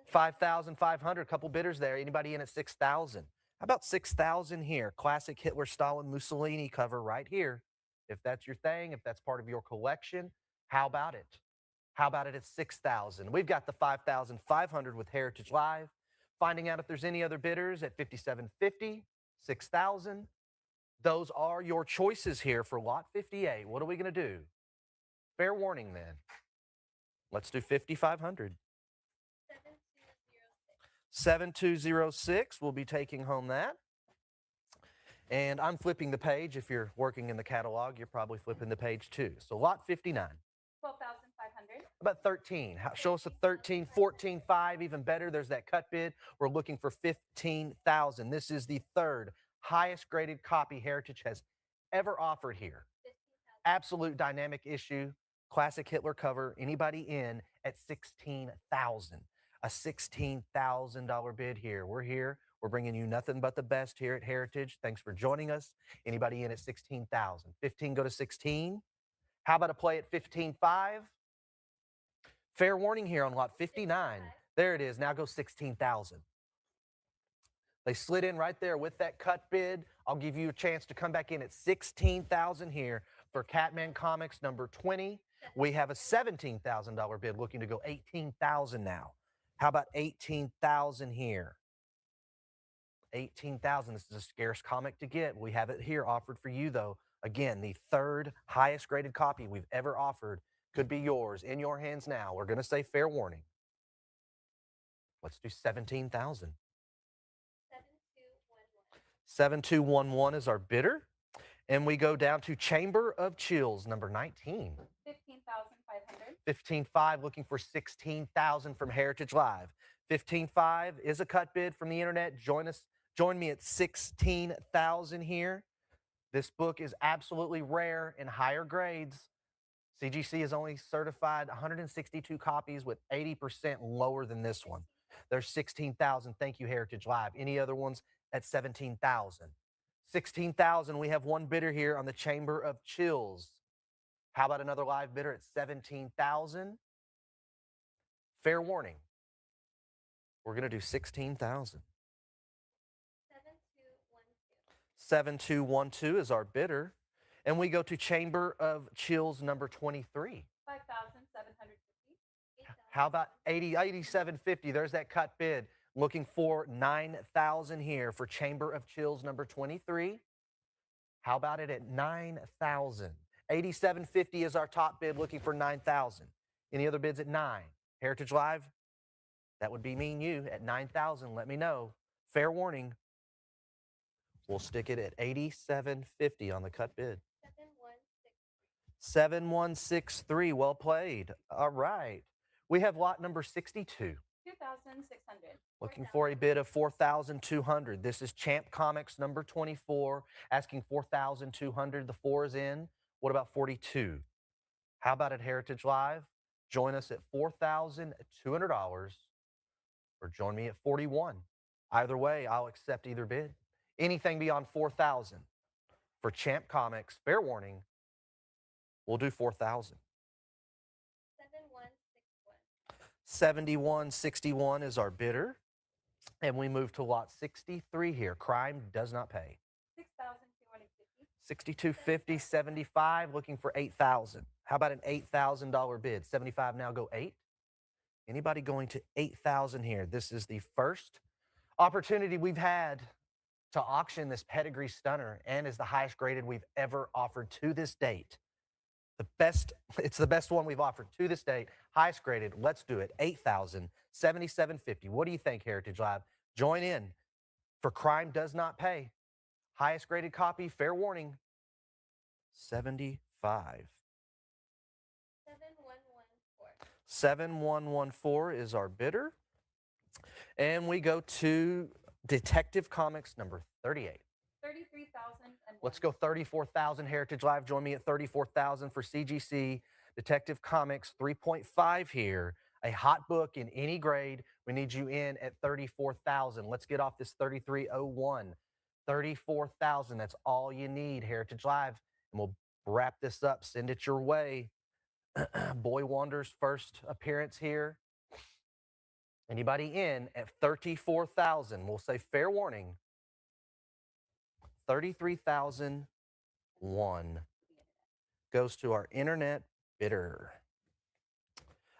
5,500. Couple bidders there. Anybody in at 6,000? How about 6,000 here? Classic Hitler, Stalin, Mussolini cover right here. If that's your thing, if that's part of your collection, how about it? How about it at 6,000? We've got the 5,500 with Heritage Live. Finding out if there's any other bidders at 5,750, 6,000. Those are your choices here for lot 58. What are we going to do? Fair warning then. Let's do 5,500. 7206 will be taking home that. And I'm flipping the page. If you're working in the catalog, you're probably flipping the page too. So lot 59. 12,500. About 13. Show us a 13, 14, 5, even better. There's that cut bid. We're looking for 15,000. This is the third highest graded copy Heritage has ever offered here. Absolute dynamic issue, classic Hitler cover. Anybody in at 16,000. A $16,000 bid here. We're here. We're bringing you nothing but the best here at Heritage. Thanks for joining us. Anybody in at 16,000. 15 go to 16. How about a play at 15.5? Fair warning here on lot 59. There it is. Now go 16,000. They slid in right there with that cut bid. I'll give you a chance to come back in at 16,000 here for Catman Comics number 20. We have a $17,000 bid looking to go 18,000 now. How about 18,000 here? 18,000. This is a scarce comic to get. We have it here offered for you, though. Again, the third highest graded copy we've ever offered could be yours in your hands now. We're going to say fair warning. Let's do 17,000. 7211 is our bidder. And we go down to Chamber of Chills, number 19. 15,500. 15.5, looking for 16,000 from Heritage Live. 15.5 is a cut bid from the internet. Join me at 16,000 here. This book is absolutely rare in higher grades. CGC has only certified 162 copies with 80% lower than this one. There's 16,000. Thank you, Heritage Live. Any other ones at 17,000? 16,000. We have one bidder here on the Chamber of Chills. How about another live bidder at 17,000? Fair warning. We're going to do 16,000. 7212 is our bidder. And we go to Chamber of Chills number 23. 5,750. How about 8750? There's that cut bid. Looking for 9,000 here for Chamber of Chills number 23. How about it at 9,000? 8750 is our top bid, looking for 9,000. Any other bids at 9? Heritage Live? That would be me and you at 9,000. Let me know. Fair warning. We'll stick it at 8750 on the cut bid. 7163. Well played. All right. We have lot number 62. 2,600. Looking for a bid of 4,200. This is Champ Comics number 24, asking 4,200. The 4 is in. What about 42? How about at Heritage Live? Join us at $4,200 or join me at 41. Either way, I'll accept either bid. Anything beyond 4,000 for Champ Comics, fair warning, we'll do 4,000. 7161 is our bidder. And we move to lot 63 here. Crime does not pay. 6,250. 6250, 75, looking for 8,000. How about an $8,000 bid? 75 now, go 8. Anybody going to 8,000 here? This is the first opportunity we've had to auction this pedigree stunner and is the highest graded we've ever offered to this date. It's the best one we've offered to this date. Highest graded. Let's do it. 8,000, 7750. What do you think, Heritage Live? Join in for Crime Does Not Pay. Highest graded copy, fair warning, 75. 7114 is our bidder. And we go to Detective Comics number 38. 33,000. Let's go 34,000. Heritage Live, join me at 34,000 for CGC. Detective Comics 3.5 here. A hot book in any grade. We need you in at 34,000. Let's get off this 3301. 34,000. That's all you need, Heritage Live. And we'll wrap this up. Send it your way. Boy Wander's first appearance here. Anybody in at 34,000? We'll say fair warning. 33,001 goes to our internet bidder.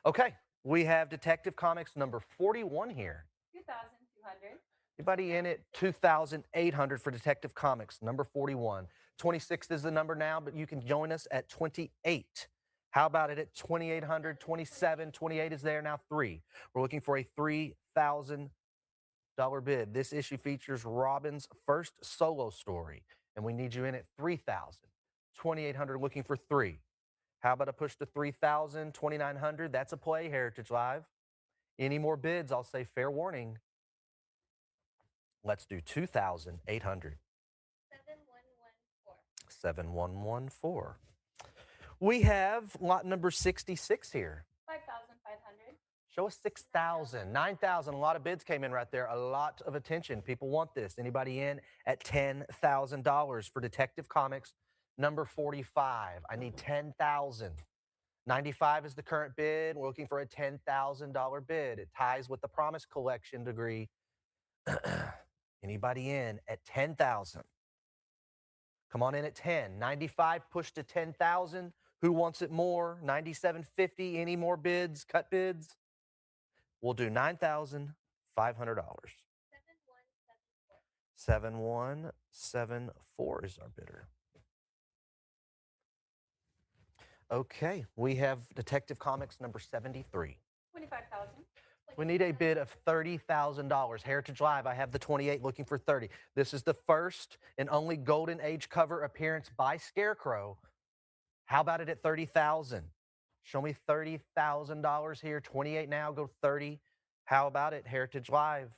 Okay, we have Detective Comics number 41 here. 2,200. Anybody in at 2,800 for Detective Comics, number 41. 26 is the number now, but you can join us at 28. How about it at 2,800, 27, 28 is there now, 3. We're looking for a $3,000 bid. This issue features Robin's first solo story, and we need you in at 3,000. 2,800 looking for 3. How about a push to 3,000, 2,900? That's a play, Heritage Live. Any more bids, I'll say fair warning. Let's do 2,800. 7114. We have lot number 66 here. 5,500. Show us 6,000, 9,000. A lot of bids came in right there. A lot of attention. People want this. Anybody in at $10,000 for Detective Comics number 45? I need 10,000. 95 is the current bid. We're looking for a $10,000 bid. It ties with the Promise Collection degree. Anybody in at 10,000? Come on in at 10. 95 push to 10,000. Who wants it more? 97.50. Any more bids? Cut bids? We'll do $9,500. 7174 is our bidder. Okay, we have Detective Comics number 73. 25,000. We need a bid of $30,000. Heritage Live, I have the 28 looking for 30. This is the first and only Golden Age cover appearance by Scarecrow. How about it at 30,000? Show me $30,000 here. 28 now, go 30. How about it, Heritage Live?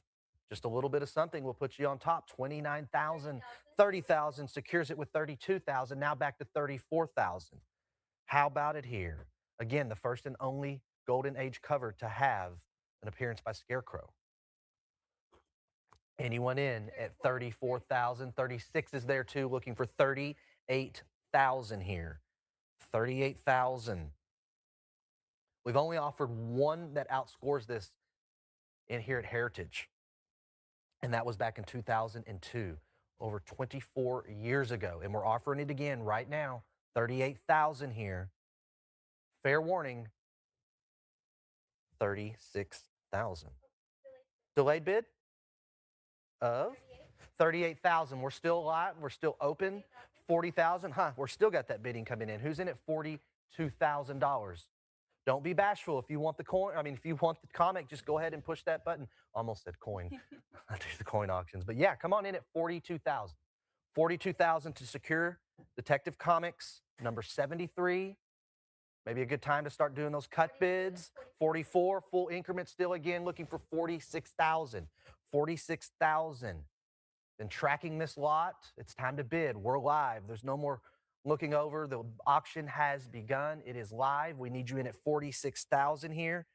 Just a little bit of something will put you on top. 29,000, 30,000 secures it with 32,000. Now back to 34,000. How about it here? Again, the first and only Golden Age cover to have an appearance by Scarecrow. Anyone in at 34,000? 36 is there too, looking for 38,000 here. 38,000. We've only offered one that outscores this in here at Heritage, and that was back in 2002, over 24 years ago. And we're offering it again right now, 38,000 here. Fair warning, 36,000. Delayed bid of 38,000. We're still alive. We're still open. 40,000. We're still got that bidding coming in. Who's in at $42,000? Don't be bashful. If you want the coin, if you want the comic, just go ahead and push that button. Almost said coin. I do the coin auctions. But yeah, come on in at 42,000. 42,000 to secure Detective Comics number 73. Maybe a good time to start doing those cut bids. 44, full increment still again, looking for 46,000. 46,000. Been tracking this lot. It's time to bid. We're live. There's no more looking over. The auction has begun. It is live. We need you in at 46,000 here.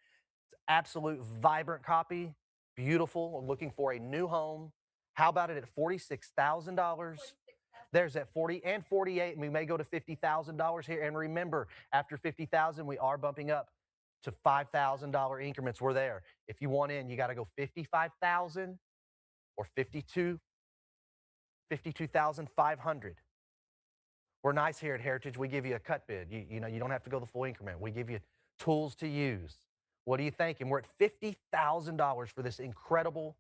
It's absolute vibrant copy. Beautiful. We're looking for a new home. How about it at $46,000? There's at 40 and 48, and we may go to $50,000 here. And remember, after 50,000, we are bumping up to $5,000 increments. We're there. If you want in, you got to go 55,000 or 52,500. We're nice here at Heritage. We give you a cut bid. You don't have to go the full increment. We give you tools to use. What do you think? And we're at $50,000 for this incredible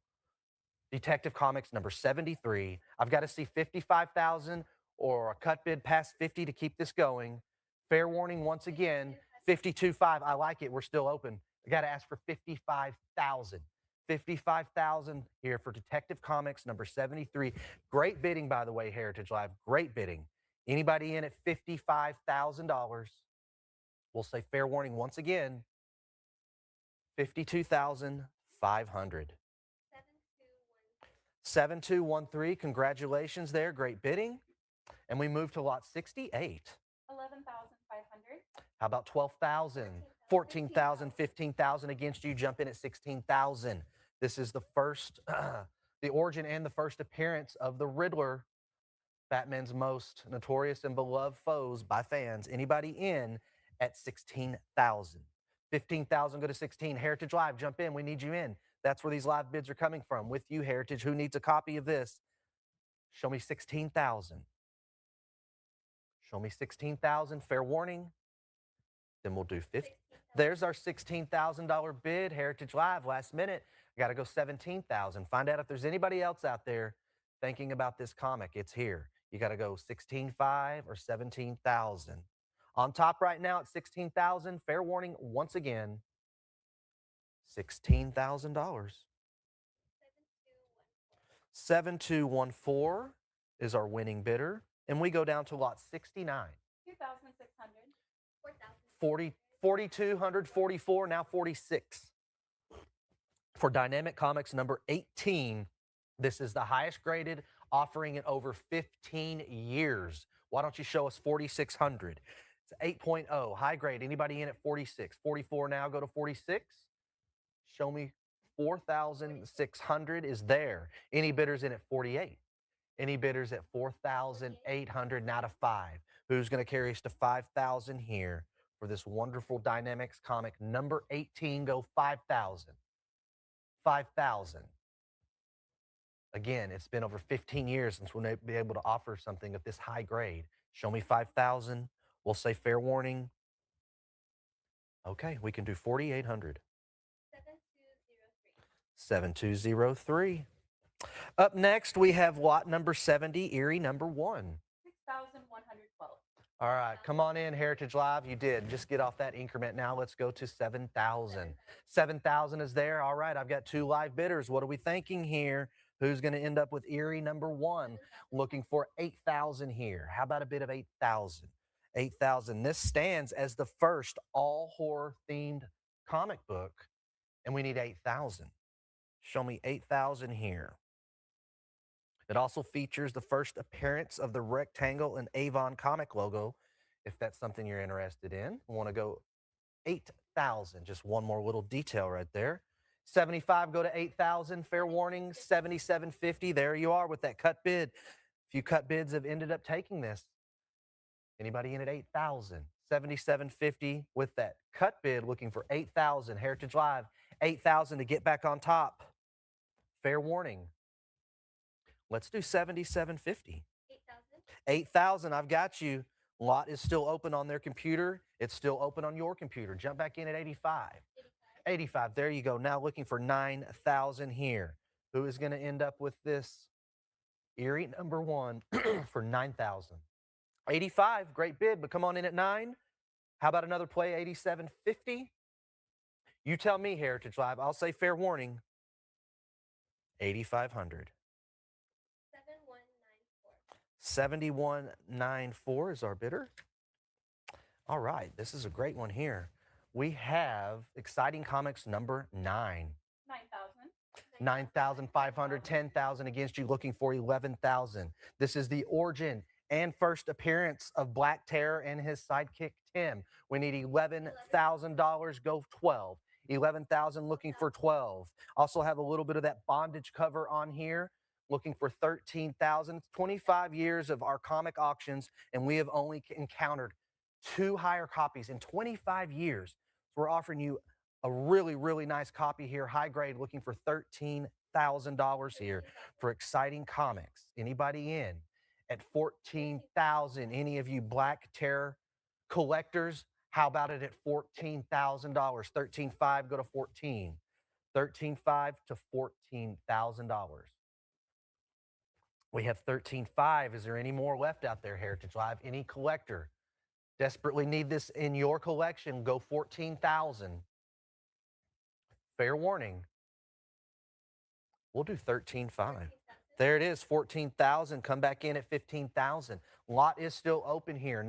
Detective Comics number 73. I've got to see 55,000 or a cut bid past 50 to keep this going. Fair warning once again, 52.5. I like it. We're still open. I got to ask for 55,000. 55,000 here for Detective Comics number 73. Great bidding, by the way, Heritage Live. Great bidding. Anybody in at $55,000? We'll say fair warning once again, 52,500. 7213, congratulations there. Great bidding. And we move to lot 68. 11,500. How about 12,000? 14,000, 15,000 against you. Jump in at 16,000. This is the first, the origin and the first appearance of the Riddler, Batman's most notorious and beloved foes by fans. Anybody in at 16,000? 15,000, go to 16. Heritage Live, jump in. We need you in. That's where these live bids are coming from. With you, Heritage. Who needs a copy of this? Show me 16,000. Show me 16,000. Fair warning. Then we'll do 50. There's our $16,000 bid, Heritage Live, last minute. I got to go 17,000. Find out if there's anybody else out there thinking about this comic. It's here. You got to go 16,500 or 17,000. On top right now at 16,000. Fair warning once again. $16,000. 7214 is our winning bidder. And we go down to lot 69. 2,600. 4,244, now 46. For Dynamic Comics number 18, this is the highest graded offering in over 15 years. Why don't you show us 4,600? It's 8.0, high grade. Anybody in at 46? 44 now, go to 46. Show me 4,600 is there. Any bidders in at 48? Any bidders at 4,800, now to 5? Who's going to carry us to 5,000 here for this wonderful Dynamics comic number 18? Go 5,000. 5,000. Again, it's been over 15 years since we'll be able to offer something of this high grade. Show me 5,000. We'll say fair warning. Okay, we can do 4,800. 7203. Up next, we have lot number 70, Erie number 1. 6,112. All right, come on in, Heritage Live. You did. Just get off that increment now. Let's go to 7,000. 7,000 is there. All right, I've got 2 live bidders. What are we thinking here? Who's going to end up with Erie number 1? Looking for 8,000 here. How about a bid of 8,000? 8,000. This stands as the first all horror themed comic book, and we need 8,000. Show me 8,000 here. It also features the first appearance of the Rectangle and Avon comic logo, if that's something you're interested in. We want to go 8,000. Just one more little detail right there. 75, go to 8,000. Fair warning, 7,750. There you are with that cut bid. A few cut bids have ended up taking this. Anybody in at 8,000? 7,750 with that cut bid, looking for 8,000. Heritage Live, 8,000 to get back on top. Fair warning. Let's do 7,750. 8,000. 8,000, I've got you. Lot is still open on their computer. It's still open on your computer. Jump back in at 85. 85, there you go. Now looking for 9,000 here. Who is going to end up with this Erie number 1 for 9,000? 85, great bid, but come on in at 9. How about another play, 8,750? You tell me, Heritage Live. I'll say fair warning, 8,500. 7194 is our bidder. All right, this is a great one here. We have Exciting Comics number 9. 9,000. 9,500, 10,000 against you, looking for 11,000. This is the origin and first appearance of Black Terror and his sidekick, Tim. We need $11,000, go 12. 11,000, looking for 12. Also have a little bit of that bondage cover on here, looking for 13,000. It's 25 years of our comic auctions, and we have only encountered 2 higher copies in 25 years. So we're offering you a really, really nice copy here, high grade, looking for $13,000 here for Exciting Comics. Anybody in at 14,000? Any of you Black Terror collectors? How about it at $14,000? 13,500, go to 14. 13,500 to $14,000. We have 13,500. Is there any more left out there, Heritage Live? Any collector desperately need this in your collection? Go 14,000. Fair warning. We'll do 13,500. There it is, 14,000. Come back in at 15,000. Lot is still open here.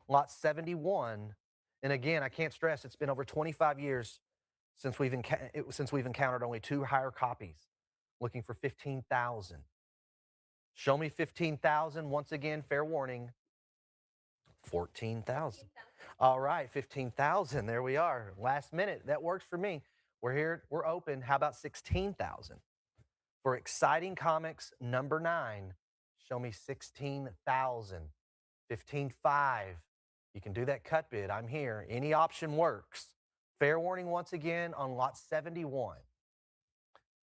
Lot 71. And again, I can't stress, it's been over 25 years since we've encountered only 2 higher copies. Looking for 15,000. Show me 15,000. Once again, fair warning, 14,000. All right, 15,000. There we are. Last minute. That works for me. We're here. We're open. How about 16,000? For Exciting Comics number 9, show me 16,000. 15,500. You can do that cut bid. I'm here. Any option works. Fair warning once again on lot 71.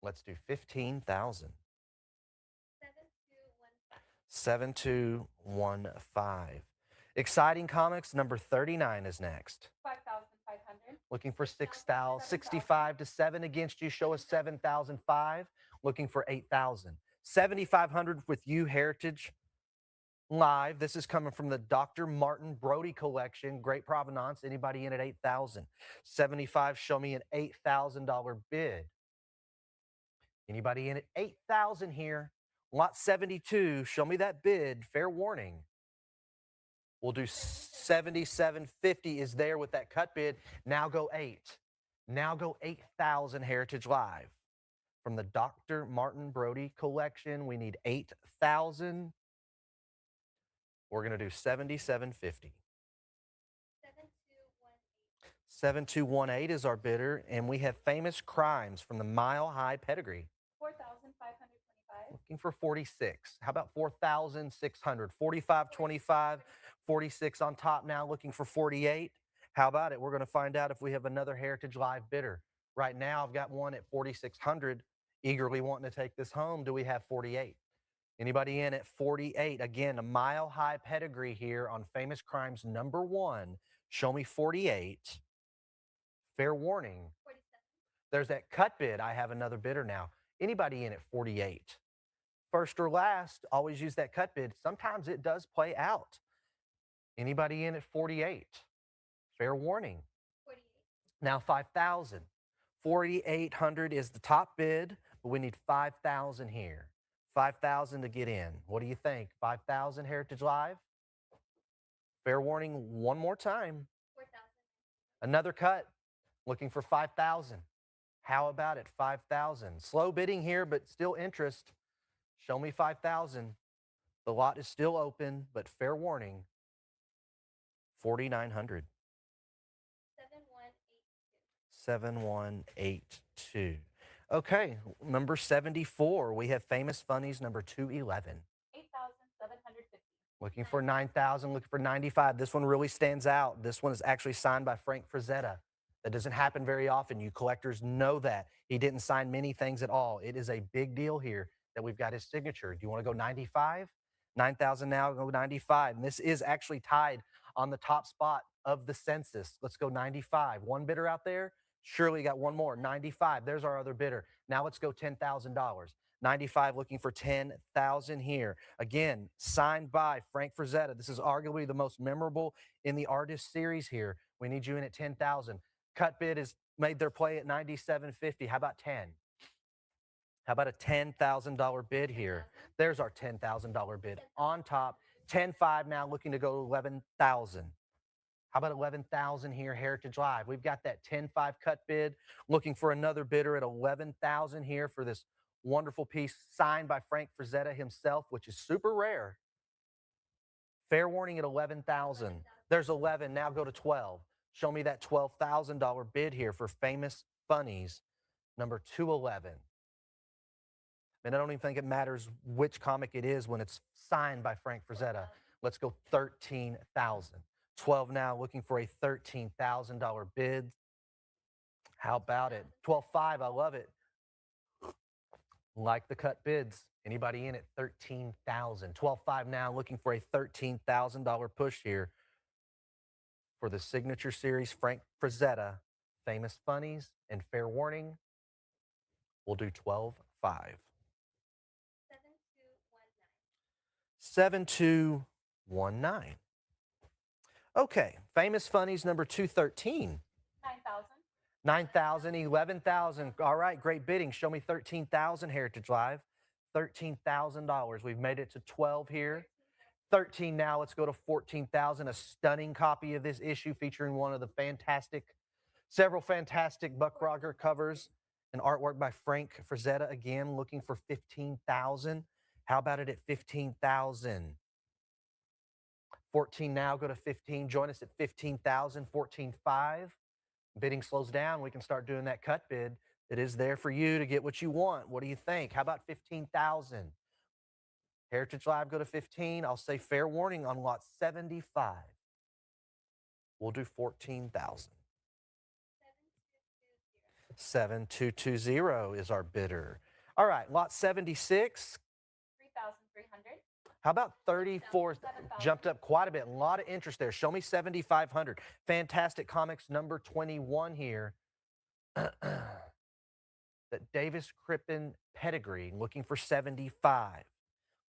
Let's do 15,000. 7215. Exciting Comics number 39 is next. 5,500. 600. Looking for 6,000. 65 to 7 against you. Show us 7,005. Looking for 8,000. 7,500 with you, Heritage Live. This is coming from the Dr. Martin Brody collection. Great provenance. Anybody in at 8,000? 75. Show me an $8,000 bid. Anybody in at 8,000 here? Lot 72. Show me that bid. Fair warning. We'll do 77.50 is there with that cut bid. Now go 8. Now go 8,000 Heritage Live. From the Dr. Martin Brody collection, we need 8,000. We're going to do 77.50. 7218 is our bidder, and we have Famous Crimes from the Mile High Pedigree. 4,525. Looking for 46. How about 4,600? 45.25, 46 on top now, looking for 48. How about it? We're going to find out if we have another Heritage Live bidder. Right now, I've got one at 4,600, eagerly wanting to take this home. Do we have 48? Anybody in at 48? Again, a Mile High Pedigree here on Famous Crimes #1. Show me 48. Fair warning. 47. There's that cut bid. I have another bidder now. Anybody in at 48? First or last, always use that cut bid. Sometimes it does play out. Anybody in at 48? Fair warning. 48. Now 5,000. 4,800 is the top bid, but we need 5,000 here. 5,000 to get in. What do you think? 5,000 Heritage Live? Fair warning one more time. 4,000. Another cut. Looking for 5,000. How about it? 5,000. Slow bidding here, but still interest. Show me 5,000. The lot is still open, but fair warning. 4,900. 7182. Okay, number 74. We have Famous Funnies number 211. 8,750. Looking for 9,000, looking for 95. This one really stands out. This one is actually signed by Frank Frazetta. That doesn't happen very often. You collectors know that. He didn't sign many things at all. It is a big deal here that we've got his signature. Do you want to go 95? 9,000 now, go 95. And this is actually tied on the top spot of the census. Let's go 95. One bidder out there? Surely got one more. 95. There's our other bidder. Now let's go $10,000. 95 looking for 10,000 here. Again, signed by Frank Frazetta. This is arguably the most memorable in the artist series here. We need you in at 10,000. Cut bid has made their play at 97.50. How about 10? How about a $10,000 bid here? There's our $10,000 bid on top. 10.5 now looking to go 11,000. How about 11,000 here, Heritage Live? We've got that 10.5 cut bid. Looking for another bidder at 11,000 here for this wonderful piece signed by Frank Frazetta himself, which is super rare. Fair warning at 11,000. There's 11. Now go to 12. Show me that $12,000 bid here for Famous Funnies number 211. And I don't even think it matters which comic it is when it's signed by Frank Frazetta. Let's go 13,000. 12 now, looking for a $13,000 bid. How about it? 12.5, I love it. Like the cut bids. Anybody in at 13,000? 12.5 now, looking for a $13,000 push here for the signature series, Frank Frazetta, Famous Funnies, and Fair Warning. We'll do 12.5. 7219. Okay, Famous Funnies number 213. 9,000. 9,000, 11,000. All right, great bidding. Show me 13,000 Heritage Live. $13,000. We've made it to 12 here. 13 now. Let's go to 14,000. A stunning copy of this issue featuring one of the several fantastic Buck Roger covers and artwork by Frank Frazetta. Again, looking for 15,000. How about it at 15,000? 14 now, go to 15. Join us at 15,000, 14.5. Bidding slows down. We can start doing that cut bid. It is there for you to get what you want. What do you think? How about 15,000? Heritage Live, go to 15. I'll say fair warning on lot 75. We'll do 14,000. 7220 is our bidder. All right, lot 76. 3,300. How about 34? Jumped up quite a bit. A lot of interest there. Show me 7,500. Fantastic Comics number 21 here. That Davis Crippen pedigree, looking for 75.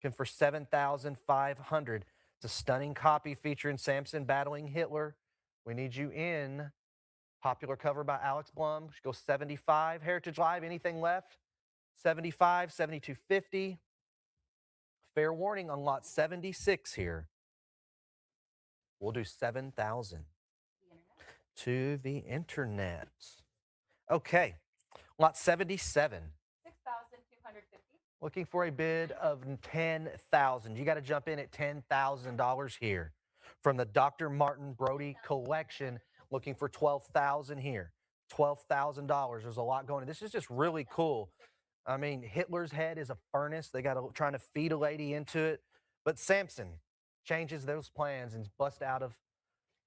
Looking for 7,500. It's a stunning copy featuring Samson battling Hitler. We need you in. Popular cover by Alex Blum. Should go 75. Heritage Live, anything left? 75, 72.50. Fair warning on lot 76 here. We'll do 7,000 to the internet. Okay, lot 77. 6,250. Looking for a bid of 10,000. You got to jump in at $10,000 here. From the Dr. Martin Brody collection, looking for 12,000 here. $12,000. There's a lot going on. This is just really cool. I mean, Hitler's head is a furnace. They got trying to feed a lady into it. But Samson changes those plans and busts out of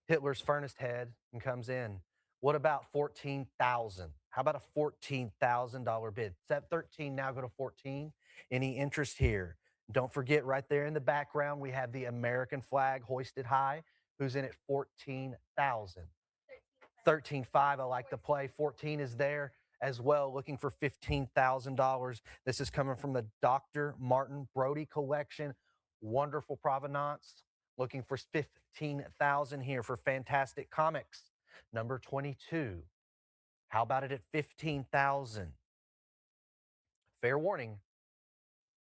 Hitler's furnace head and comes in. What about 14,000? How about a $14,000 bid? It's at 13 now, go to 14. Any interest here? Don't forget right there in the background, we have the American flag hoisted high. Who's in at 14,000? 13.5, I like the play. 14 is there as well, looking for $15,000. This is coming from the Dr. Martin Brody collection. Wonderful provenance. Looking for 15,000 here for Fantastic Comics. Number 22. How about it at 15,000? Fair warning.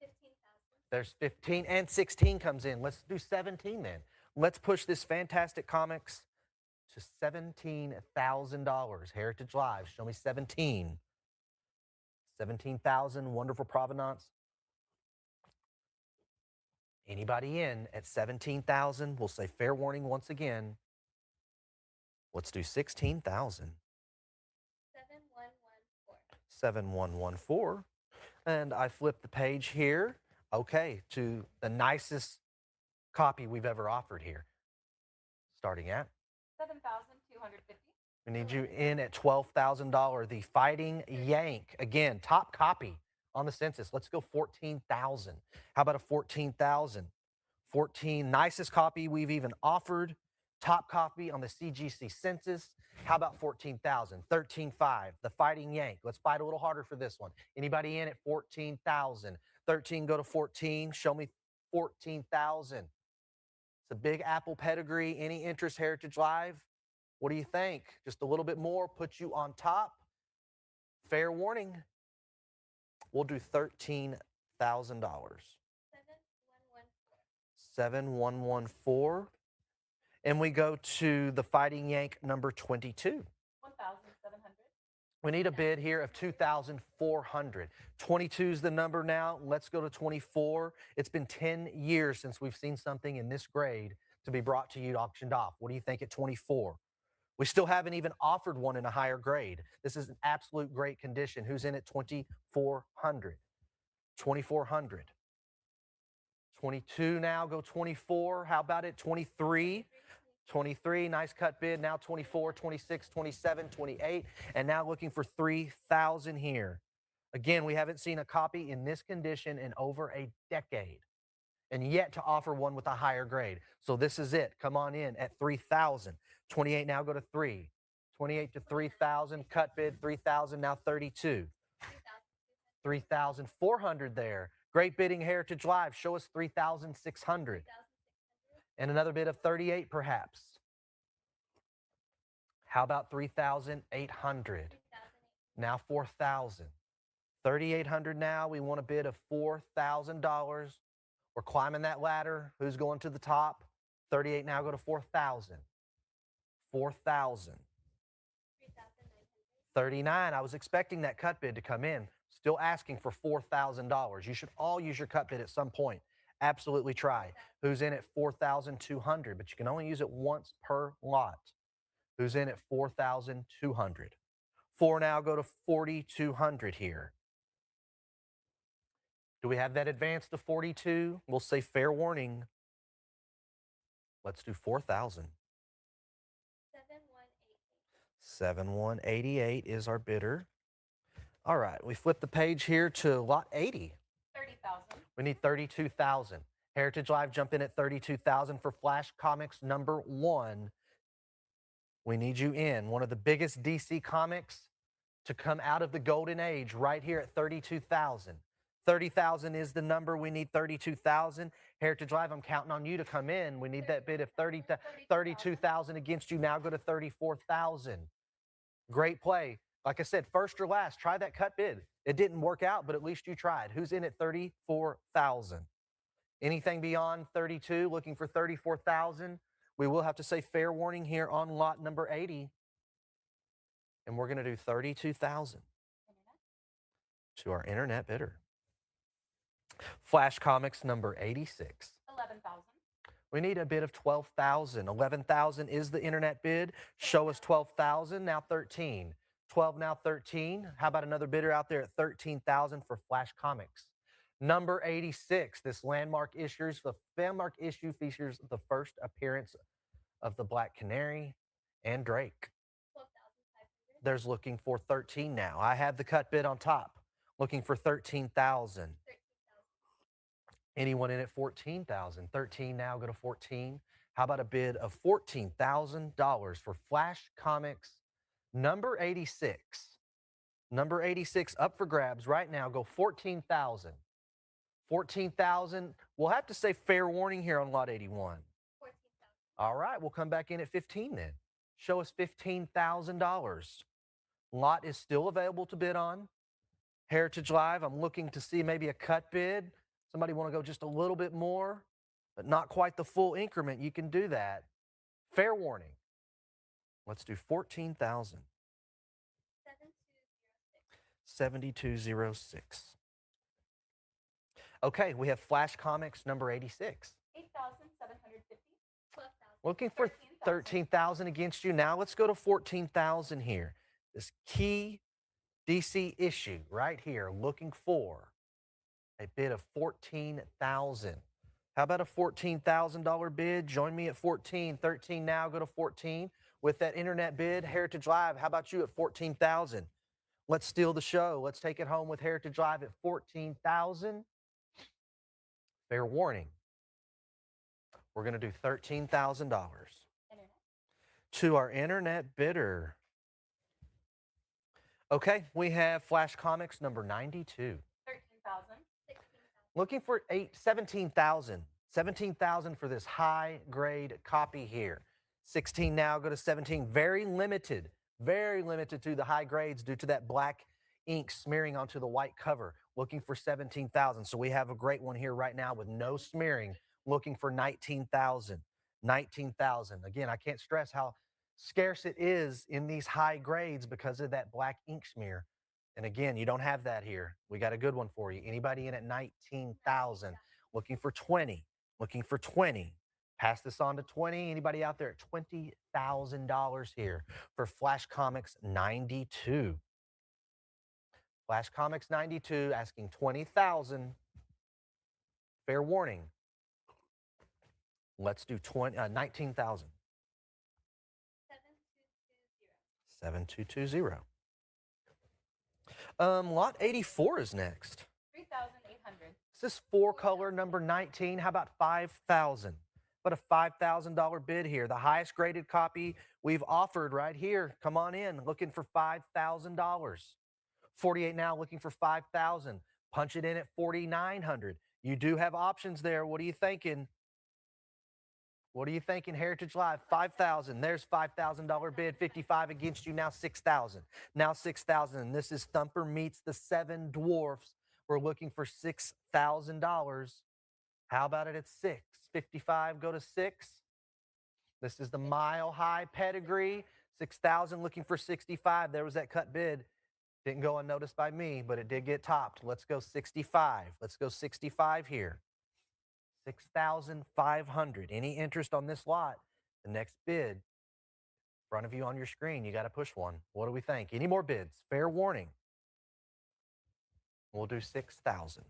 15,000. There's 15 and 16 comes in. Let's do 17 then. Let's push this Fantastic Comics to $17,000. Heritage Live, show me 17. 17,000, wonderful provenance. Anybody in at 17,000? We'll say fair warning once again. Let's do 16,000. 7114. 7114. And I flip the page here. Okay, to the nicest copy we've ever offered here. Starting at? 7,250. We need you in at $12,000. The Fighting Yank. Again, top copy on the census. Let's go 14,000. How about a 14,000? 14, nicest copy we've even offered. Top copy on the CGC census. How about 14,000? 13.5. The Fighting Yank. Let's fight a little harder for this one. Anybody in at 14,000? 13, go to 14. Show me 14,000. It's a Big Apple pedigree. Any interest, Heritage Live? What do you think? Just a little bit more, put you on top. Fair warning. We'll do $13,000. 7114. And we go to the Fighting Yank number 22. 1,700. We need a bid here of 2,400. 22 is the number now. Let's go to 24. It's been 10 years since we've seen something in this grade to be brought to you auctioned off. What do you think at 24? We still haven't even offered one in a higher grade. This is an absolute great condition. Who's in at 2,400? 2,400. 22 now, go 24. How about it? 23. 23, nice cut bid. Now 24, 26, 27, 28. And now looking for 3,000 here. Again, we haven't seen a copy in this condition in over a decade, and yet to offer one with a higher grade. So this is it. Come on in at 3,000. 28 now, go to 3. 28 to 3,000, cut bid, 3,000, now 32. 3,400 there. Great bidding, Heritage Live. Show us 3,600. And another bid of 38 perhaps. How about 3,800? Now 4,000. 3,800 now. We want a bid of $4,000. We're climbing that ladder. Who's going to the top? 38 now, go to 4,000. 4,000. 39. I was expecting that cut bid to come in. Still asking for $4,000. You should all use your cut bid at some point. Absolutely try. Who's in at 4,200? But you can only use it once per lot. Who's in at 4,200? 4 now, go to 4,200 here. Do we have that advance to 42? We'll say fair warning. Let's do 4,000. 7188 is our bidder. All right, we flip the page here to lot 80. 30,000. We need 32,000. Heritage Live, jump in at 32,000 for Flash Comics #1. We need you in. One of the biggest DC comics to come out of the golden age right here at 32,000. 30,000 is the number. We need 32,000. Heritage Live, I'm counting on you to come in. We need that bid of 32,000 against you. Now go to 34,000. Great play. Like I said, first or last, try that cut bid. It didn't work out, but at least you tried. Who's in at 34,000? Anything beyond 32, looking for 34,000? We will have to say fair warning here on lot number 80. And we're going to do 32,000 to our internet bidder. Flash Comics number 86. 11,000. We need a bid of 12,000. 11,000 is the internet bid. Show us 12,000, now 13. 12, now 13. How about another bidder out there at 13,000 for Flash Comics? Number 86, this landmark issue features the first appearance of the Black Canary and Drake. 12,500. There's looking for 13 now. I have the cut bid on top, looking for 13,000. 13,000. Anyone in at 14,000? 13 now, go to 14. How about a bid of $14,000 for Flash Comics number 86? Number 86 up for grabs right now. Go 14,000. 14,000. We'll have to say fair warning here on lot 81. 14,000. All right, we'll come back in at 15 then. Show us $15,000. Lot is still available to bid on. Heritage Live, I'm looking to see maybe a cut bid. Somebody want to go just a little bit more, but not quite the full increment. You can do that. Fair warning. Let's do 14,000. 7206. Okay, we have Flash Comics number 86. 8,750. 12,000. Looking for 13,000 against you. Now let's go to 14,000 here. This key DC issue right here, looking for a bid of 14,000. How about a $14,000 bid? Join me at 14. 13 now, go to 14. With that internet bid, Heritage Live, how about you at 14,000? Let's steal the show. Let's take it home with Heritage Live at 14,000. Fair warning. We're going to do $13,000 Internet. to our internet bidder. Okay, we have Flash Comics number 92. 13,000. 16,000. Looking for 17,000. 17,000 for this high grade copy here. 16 now, go to 17. Very limited to the high grades due to that black ink smearing onto the white cover. Looking for 17,000. So we have a great one here right now with no smearing. Looking for 19,000. 19,000. Again, I can't stress how scarce it is in these high grades because of that black ink smear. And again, you don't have that here. We got a good one for you. Anybody in at 19,000? Looking for 20. Looking for 20. Pass this on to 20. Anybody out there at $20,000 here for Flash Comics 92? Flash Comics 92 asking 20,000. Fair warning. Let's do 19,000. 7220. Lot 84 is next. 3,800. This is 4-color number 19. How about 5,000? But a $5,000 bid here. The highest graded copy we've offered right here. Come on in, looking for $5,000. 48 now, looking for 5,000. Punch it in at 4,900. You do have options there. What are you thinking? What are you thinking, Heritage Live? 5,000. There's $5,000 bid. 55 against you. Now 6,000. Now 6,000. This is Thumper meets the Seven Dwarfs. We're looking for $6,000. How about it at 6? 55, go to 6. This is the Mile High pedigree. 6,000, looking for 65. There was that cut bid. Didn't go unnoticed by me, but it did get topped. Let's go 65. Let's go 65 here. 6,500. Any interest on this lot? The next bid, in front of you on your screen, you got to push one. What do we think? Any more bids? Fair warning. We'll do 6,000.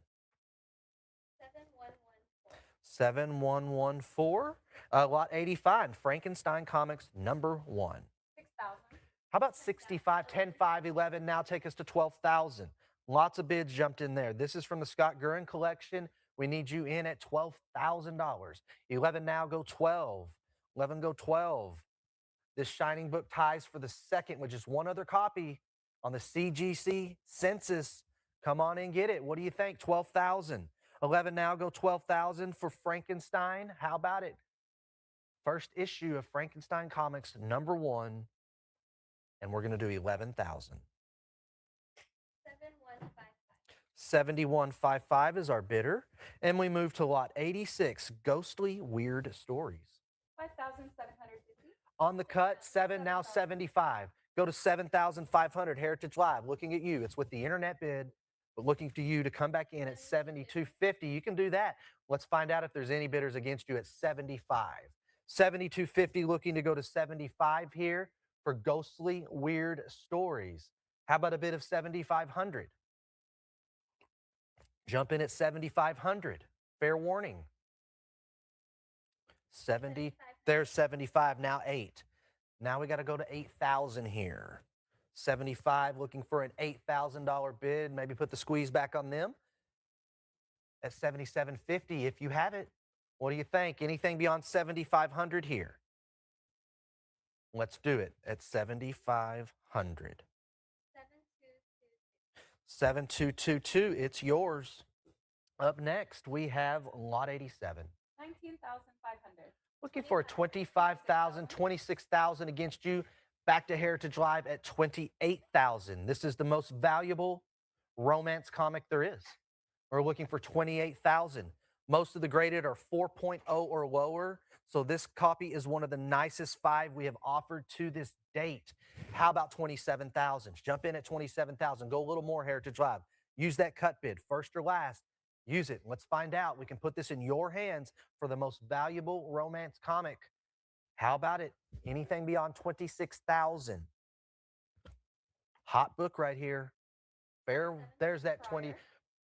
7114. Lot 85, Frankenstein Comics number 1. 6,000. How about 65, 10, 5, 11? Now take us to 12,000. Lots of bids jumped in there. This is from the Scott Gurin collection. We need you in at $12,000. 11 now, go 12. 11 go 12. This Shining Book ties for the second with just one other copy on the CGC census. Come on and get it. What do you think? 12,000. 11 now, go 12,000 for Frankenstein. How about it? First issue of Frankenstein Comics, #1. And we're going to do 11,000. 7155 is our bidder. And we move to lot 86, Ghostly Weird Stories. 5,750. On the cut, 7, now 75. Go to 7,500, Heritage Live. Looking at you. It's with the internet bid, but looking to you to come back in at 7,250. You can do that. Let's find out if there's any bidders against you at 75. 7,250, looking to go to 75 here for Ghostly Weird Stories. How about a bid of 7,500? Jump in at 7,500. Fair warning. 70. There's 75. Now 8. Now we got to go to 8,000 here. 75, looking for an $8,000 bid. Maybe put the squeeze back on them at 7,750 if you have it. What do you think? Anything beyond 7,500 here? Let's do it at 7,500. 7222, it's yours. Up next, we have lot 87. 19,500. Looking for a 25,000, 26,000 against you. Back to Heritage Live at 28,000. This is the most valuable romance comic there is. We're looking for 28,000. Most of the graded are 4.0 or lower. So this copy is one of the nicest 5 we have offered to this date. How about 27,000? Jump in at 27,000. Go a little more, Heritage Live. Use that cut bid, first or last. Use it. Let's find out. We can put this in your hands for the most valuable romance comic. How about it? Anything beyond 26,000. Hot book right here. Fair. There's that 20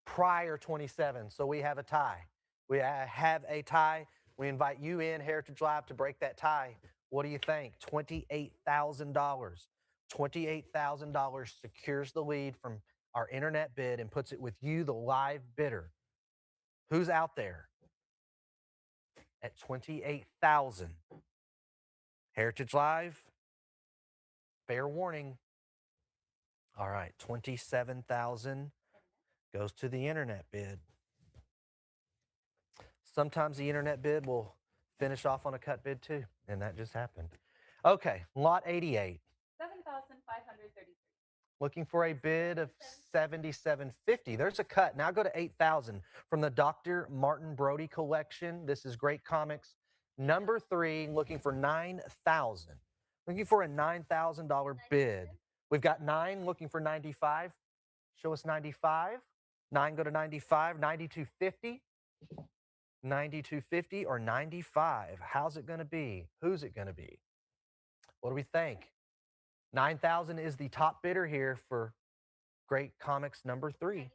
prior 27. So we have a tie. We have a tie. We invite you in, Heritage Live, to break that tie. What do you think? $28,000. $28,000 secures the lead from our internet bid and puts it with you, the live bidder. Who's out there at 28,000? Heritage Live, fair warning. All right, 27,000 goes to the internet bid. Sometimes the internet bid will finish off on a cut bid too, and that just happened. Okay, lot 88. 7,533. Looking for a bid of 7,750. There's a cut. Now go to 8,000 from the Dr. Martin Brody collection. This is great comics. #3, looking for 9,000. Looking for a $9,000 bid. We've got 9 looking for 95. Show us 95. 9 go to 95. 9,250. 9,250 or 95. How's it going to be? Who's it going to be? What do we think? 9,000 is the top bidder here for Great Comics #3.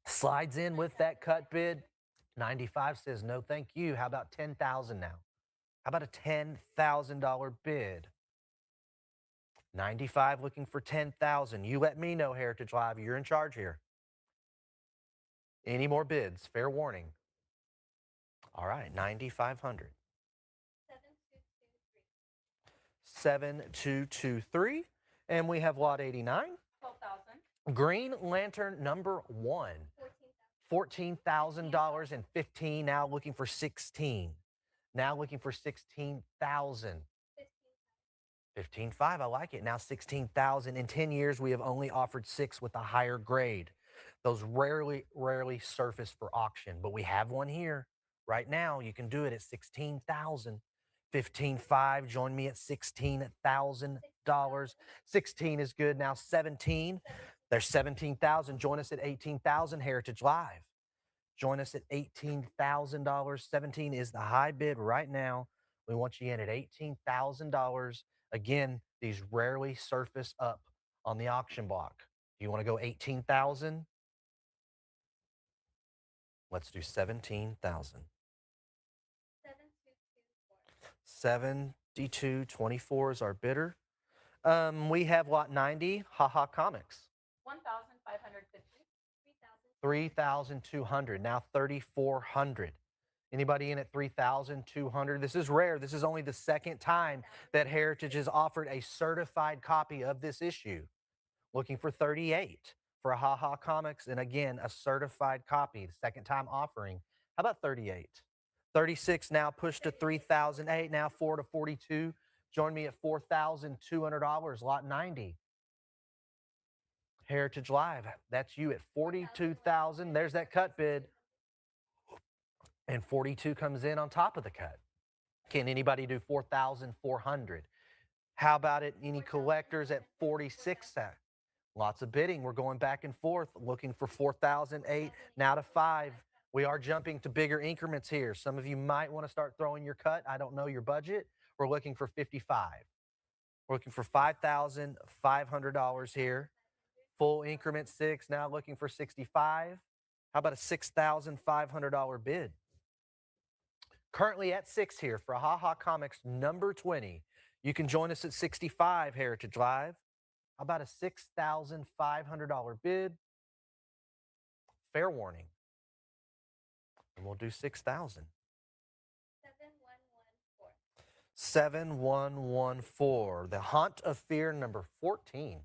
Slides in with that cut bid. 95 says no, thank you. How about 10,000 now? How about a $10,000 bid? 95 looking for 10,000. You let me know, Heritage Live. You're in charge here. Any more bids? Fair warning. All right, 9,500. 7223. And we have lot 89. 12,000. Green Lantern #1. $14,000 and 15. Now looking for 16. Now looking for 16,000. 15.5. I like it. Now 16,000. In 10 years, we have only offered 6 with a higher grade. Those rarely surface for auction, but we have one here right now. You can do it at 16,000. 15.5. Join me at $16,000. 16 is good. Now 17. There's 17,000. Join us at 18,000. Heritage Live. Join us at $18,000. 17 is the high bid right now. We want you in at $18,000. Again, these rarely surface up on the auction block. You want to go 18,000? Let's do 17,000. 7224 is our bidder. We have lot 90, Haha Comics. 1,550. 3,200. Now 3,400. Anybody in at 3,200? This is rare. This is only the second time that Heritage has offered a certified copy of this issue. Looking for 38 for a Ha Ha Comics, and again, a certified copy, the second time offering. How about 38? 36 now pushed to 3,008, now 4 to 42. Join me at $4,200, lot 90. Heritage Live, that's you at 42,000. There's that cut bid. And 42 comes in on top of the cut. Can anybody do 4,400? How about it? Any collectors at 46? Lots of bidding. We're going back and forth, looking for 4,008, now to 5. We are jumping to bigger increments here. Some of you might want to start throwing your cut. I don't know your budget. We're looking for 55. We're looking for $5,500 here. Full increment 6, now looking for 65. How about a $6,500 bid? Currently at 6 here for Ha Ha Comics number 20. You can join us at 65, Heritage Live. How about a $6,500 bid? Fair warning. And we'll do 6,000. 7114. The Haunt of Fear number 14.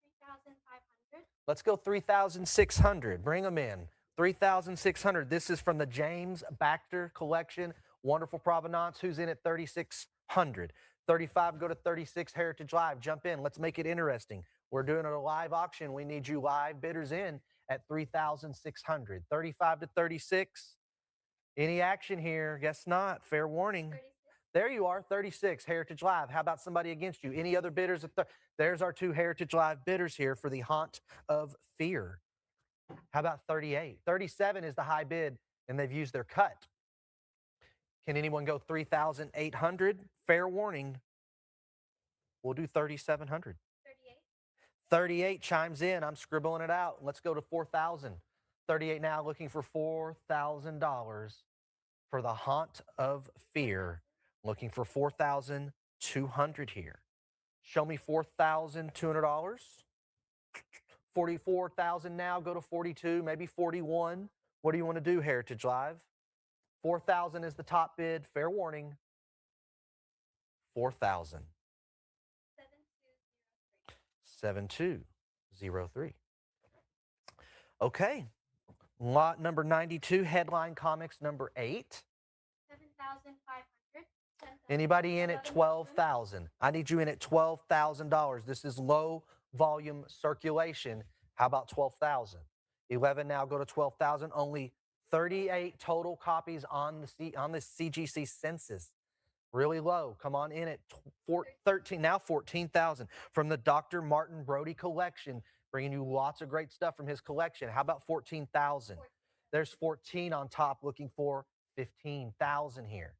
3,500. Let's go 3,600. Bring them in. 3,600. This is from the James Spectre collection. Wonderful provenance. Who's in at 3,600? 35, go to 36, Heritage Live. Jump in. Let's make it interesting. We're doing a live auction. We need you live bidders in at 3,600. 35 to 36. Any action here? Guess not. Fair warning. 36. There you are, 36, Heritage Live. How about somebody against you? Any other bidders? There's our 2 Heritage Live bidders here for the Haunt of Fear. How about 38? 37 is the high bid, and they've used their cut. Can anyone go 3,800? Fair warning. We'll do 3,700. 38. 38 chimes in. I'm scribbling it out. Let's go to 4,000. 38 now, looking for $4,000 for the Haunt of Fear. Looking for 4,200 here. Show me $4,200. 44,000 now, go to 42, maybe 41. What do you want to do, Heritage Live? 4,000 is the top bid. Fair warning. 4,000. 7203. Okay. Lot number 92, Headline Comics number 8. 7,500. 10,000. Anybody in at 12,000? I need you in at $12,000. This is low volume circulation. How about 12,000? 11 now, go to 12,000. Only 38 total copies on the CGC census. Really low. Come on in at 13, now 14,000 from the Dr. Martin Brody collection, bringing you lots of great stuff from his collection. How about 14,000? There's 14 on top, looking for 15,000 here.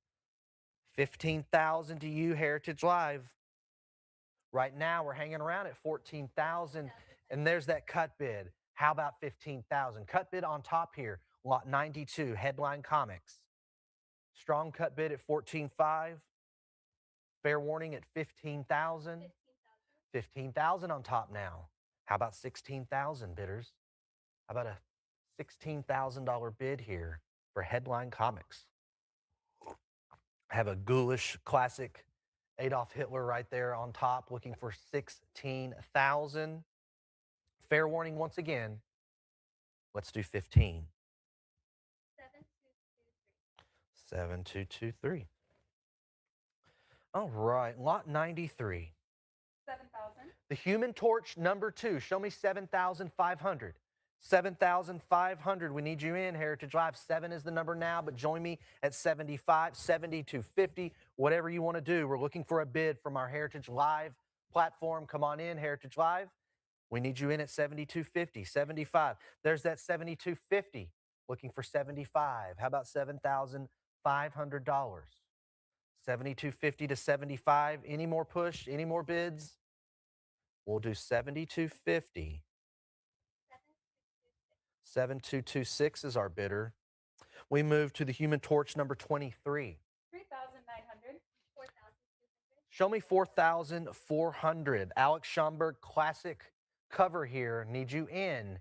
15,000 to you, Heritage Live. Right now, we're hanging around at 14,000, and there's that cut bid. How about 15,000? Cut bid on top here, lot 92, Headline Comics. Strong cut bid at 14,500. Fair warning at 15,000. 15,000 on top now. How about 16,000 bidders? How about a $16,000 bid here for Headline Comics? Have a ghoulish classic Adolf Hitler right there on top, looking for 16,000. Fair warning once again. Let's do 15. 7223. All right, lot 93. 7,000. The Human Torch number 2. Show me 7,500. 7,500. We need you in, Heritage Live. 7 is the number now, but join me at 75, 7250, whatever you want to do. We're looking for a bid from our Heritage Live platform. Come on in, Heritage Live. We need you in at 7250, 75. There's that 7250. Looking for 75. How about $7,500? 7250 to 75. Any more push? Any more bids? We'll do 7250. 7226 is our bidder. We move to the Human Torch number 23. 3,900. 4,200. Show me 4,400. Alex Schomburg classic cover here. Need you in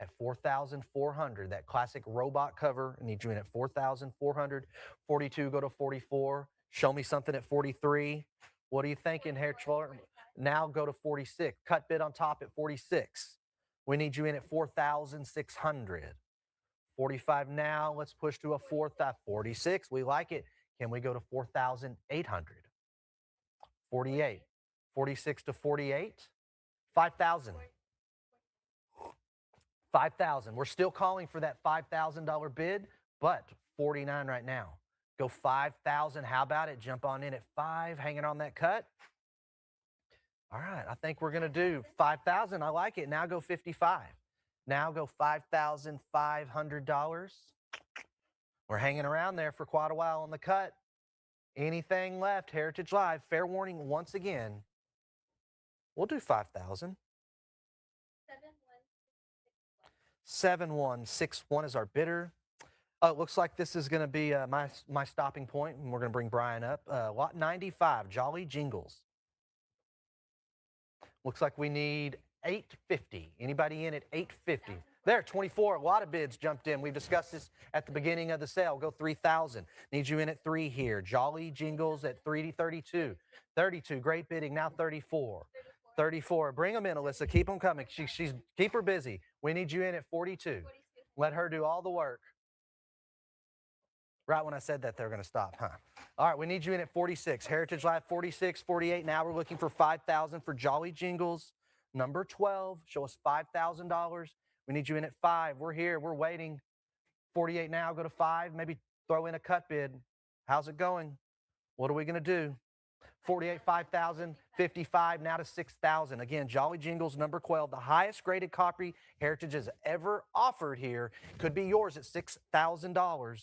at 4,400. That classic robot cover, I need you in at 4,400. 42, go to 44. Show me something at 43. What are you thinking, Hair Chart? Now go to 46. Cut bid on top at 46. We need you in at 4,600. 45 now. Let's push to a 46. We like it. Can we go to 4,800? 48. 46 to 48. 5,000. 5,000. We're still calling for that $5,000 bid, but 49 right now. Go 5,000. How about it? Jump on in at 5, hanging on that cut. All right, I think we're going to do 5,000. I like it. Now go 55. Now go $5,500. We're hanging around there for quite a while on the cut. Anything left? Heritage Live. Fair warning once again. We'll do 5,000. 7161 is our bidder. It looks like this is going to be my stopping point, and we're going to bring Brian up. Lot 95, Jolly Jingles. Looks like we need 850. Anybody in at 850? There, 24. A lot of bids jumped in. We've discussed this at the beginning of the sale. Go 3,000. Need you in at 3 here. Jolly Jingles at 32. 32. Great bidding. Now 34. 34. Bring them in, Alyssa. Keep them coming. She's keep her busy. We need you in at 42. Let her do all the work. Right when I said that, they're going to stop, huh? All right, we need you in at 46. Heritage Live, 46, 48. Now we're looking for 5,000 for Jolly Jingles. Number 12. Show us $5,000. We need you in at 5. We're here. We're waiting. 48 now. Go to 5. Maybe throw in a cut bid. How's it going? What are we going to do? 48, 5,000, 55, now to 6,000. Again, Jolly Jingles, number 12, the highest graded copy Heritage has ever offered here. Could be yours at $6,000.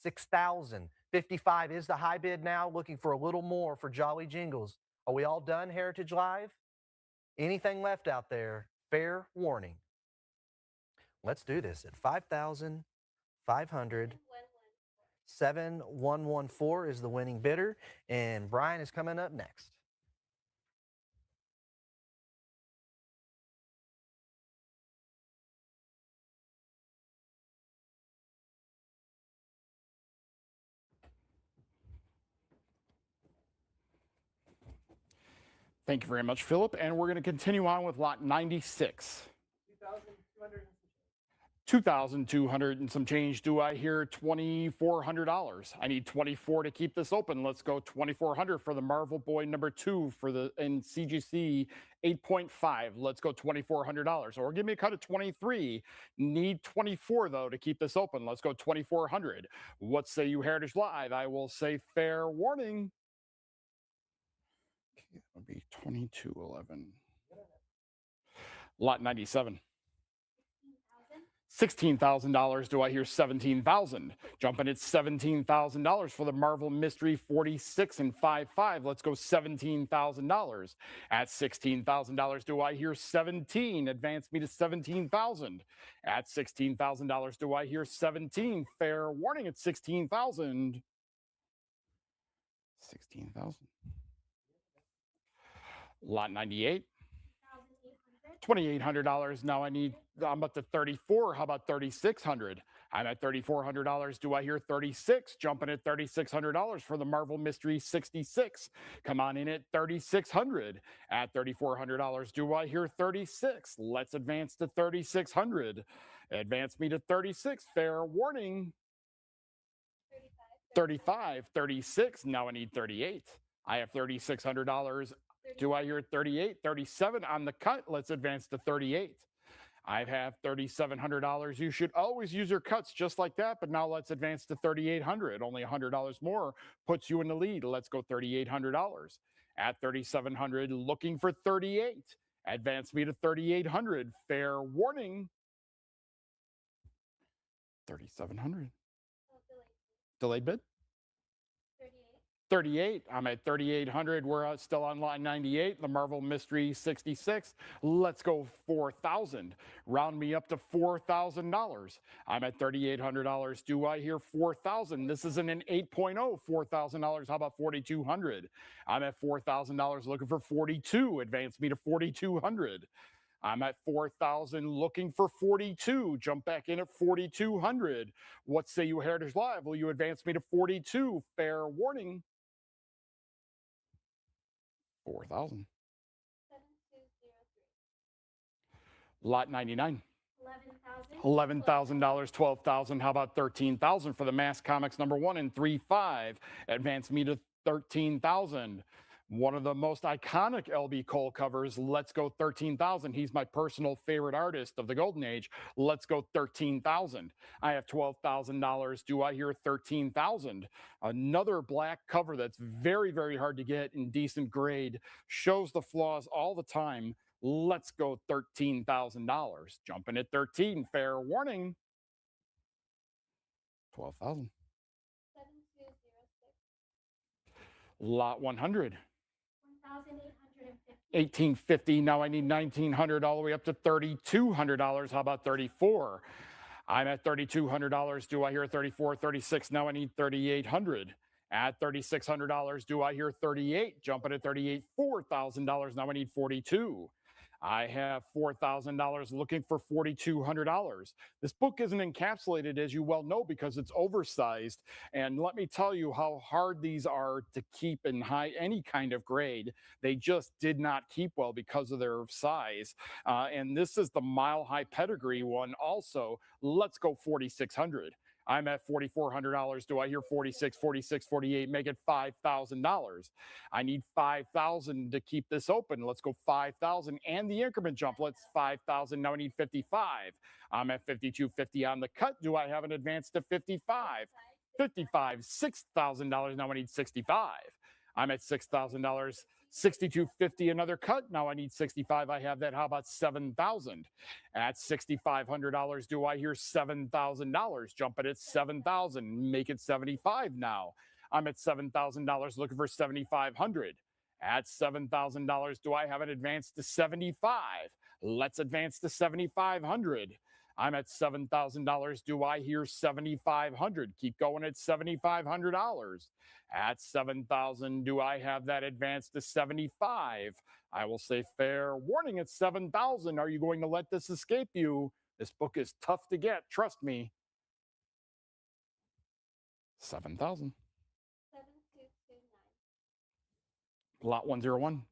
6,000. 55 is the high bid now, looking for a little more for Jolly Jingles. Are we all done, Heritage Live? Anything left out there? Fair warning. Let's do this at 5,500. 7114 is the winning bidder, and Brian is coming up next. Thank you very much, Philip. And we're going to continue on with lot 96. 2,200 and some change. Do I hear $2,400? I need 24 to keep this open. Let's go 2,400 for the Marvel Boy number 2 for the in CGC 8.5. Let's go $2,400. Or give me a cut of 23. Need 24 though to keep this open. Let's go 2,400. What say you, Heritage Live? I will say fair warning. Okay, that'll be 2211. Lot 97. $16,000. Do I hear 17,000? Jumping at $17,000 for the Marvel Mystery 46 and 5.5. Let's go $17,000. At $16,000, do I hear 17? Advance me to 17,000. At $16,000, do I hear 17? Fair warning at 16,000. 16,000. Lot 98. $2,800. Now I'm up to 34. How about 3,600? I'm at $3,400. Do I hear 36? Jumping at $3,600 for the Marvel Mystery 66. Come on in at 3,600. At $3,400, do I hear 36? Let's advance to 3,600. Advance me to 36. Fair warning. 35, 36. Now I need 38. I have $3,600. Do I hear 38, 37 on the cut? Let's advance to 38. I have $3,700. You should always use your cuts just like that, but now let's advance to 3,800. Only $100 more puts you in the lead. Let's go $3,800. At 3,700, looking for 38. Advance me to 3,800. Fair warning. 3,700. Delayed bid? 38. I'm at 3,800. We're still on line 98. The Marvel Mystery 66. Let's go 4,000. Round me up to $4,000. I'm at $3,800. Do I hear 4,000? This isn't an 8.0. $4,000. How about 4,200? I'm at $4,000 looking for 42. Advance me to 4,200. I'm at 4,000, looking for 42. Jump back in at 4,200. What say you, Heritage Live? Will you advance me to 42? Fair warning. 4,000. 7203. Lot 99. $11,000. $11,000, 12,000. How about 13,000 for the Mass Comics #1 and 3.5? Advance me to 13,000. One of the most iconic LB Cole covers. Let's go 13,000. He's my personal favorite artist of the Golden Age. Let's go 13,000. I have $12,000. Do I hear 13,000? Another black cover that's very, very hard to get in decent grade. Shows the flaws all the time. Let's go $13,000. Jumping at 13. Fair warning. 12,000. 7206. Lot 100. 1,850. 1850. Now I need 1900 all the way up to $3,200. How about 34? I'm at $3,200. Do I hear 34? 36. Now I need 3,800. At $3,600. Do I hear 38? Jumping at 38. $4,000. Now I need 42. I have $4,000, looking for $4,200. This book isn't encapsulated, as you well know, because it's oversized. And let me tell you how hard these are to keep in any kind of grade. They just did not keep well because of their size. And this is the Mile High Pedigree one also. Let's go 4,600. I'm at $4,400. Do I hear 46, 46, 48? Make it $5,000. I need 5,000 to keep this open. Let's go 5,000 and the increment jump. Let's 5,000. Now I need 55. I'm at 52.50 on the cut. Do I have an advance to 55? 55, $6,000. Now I need 65. I'm at $6,000. 62.50 another cut. Now I need 65. I have that. How about 7,000? At $6,500, do I hear $7,000? Jump it at 7,000. Make it 75 now. I'm at $7,000, looking for 7,500. At $7,000, do I have an advance to 75? Let's advance to 7,500. I'm at $7,000. Do I hear 7,500? Keep going at $7,500. At 7,000, do I have that advance to 75? I will say fair warning at 7,000. Are you going to let this escape you? This book is tough to get. Trust me. 7,000. 7229. Lot 101.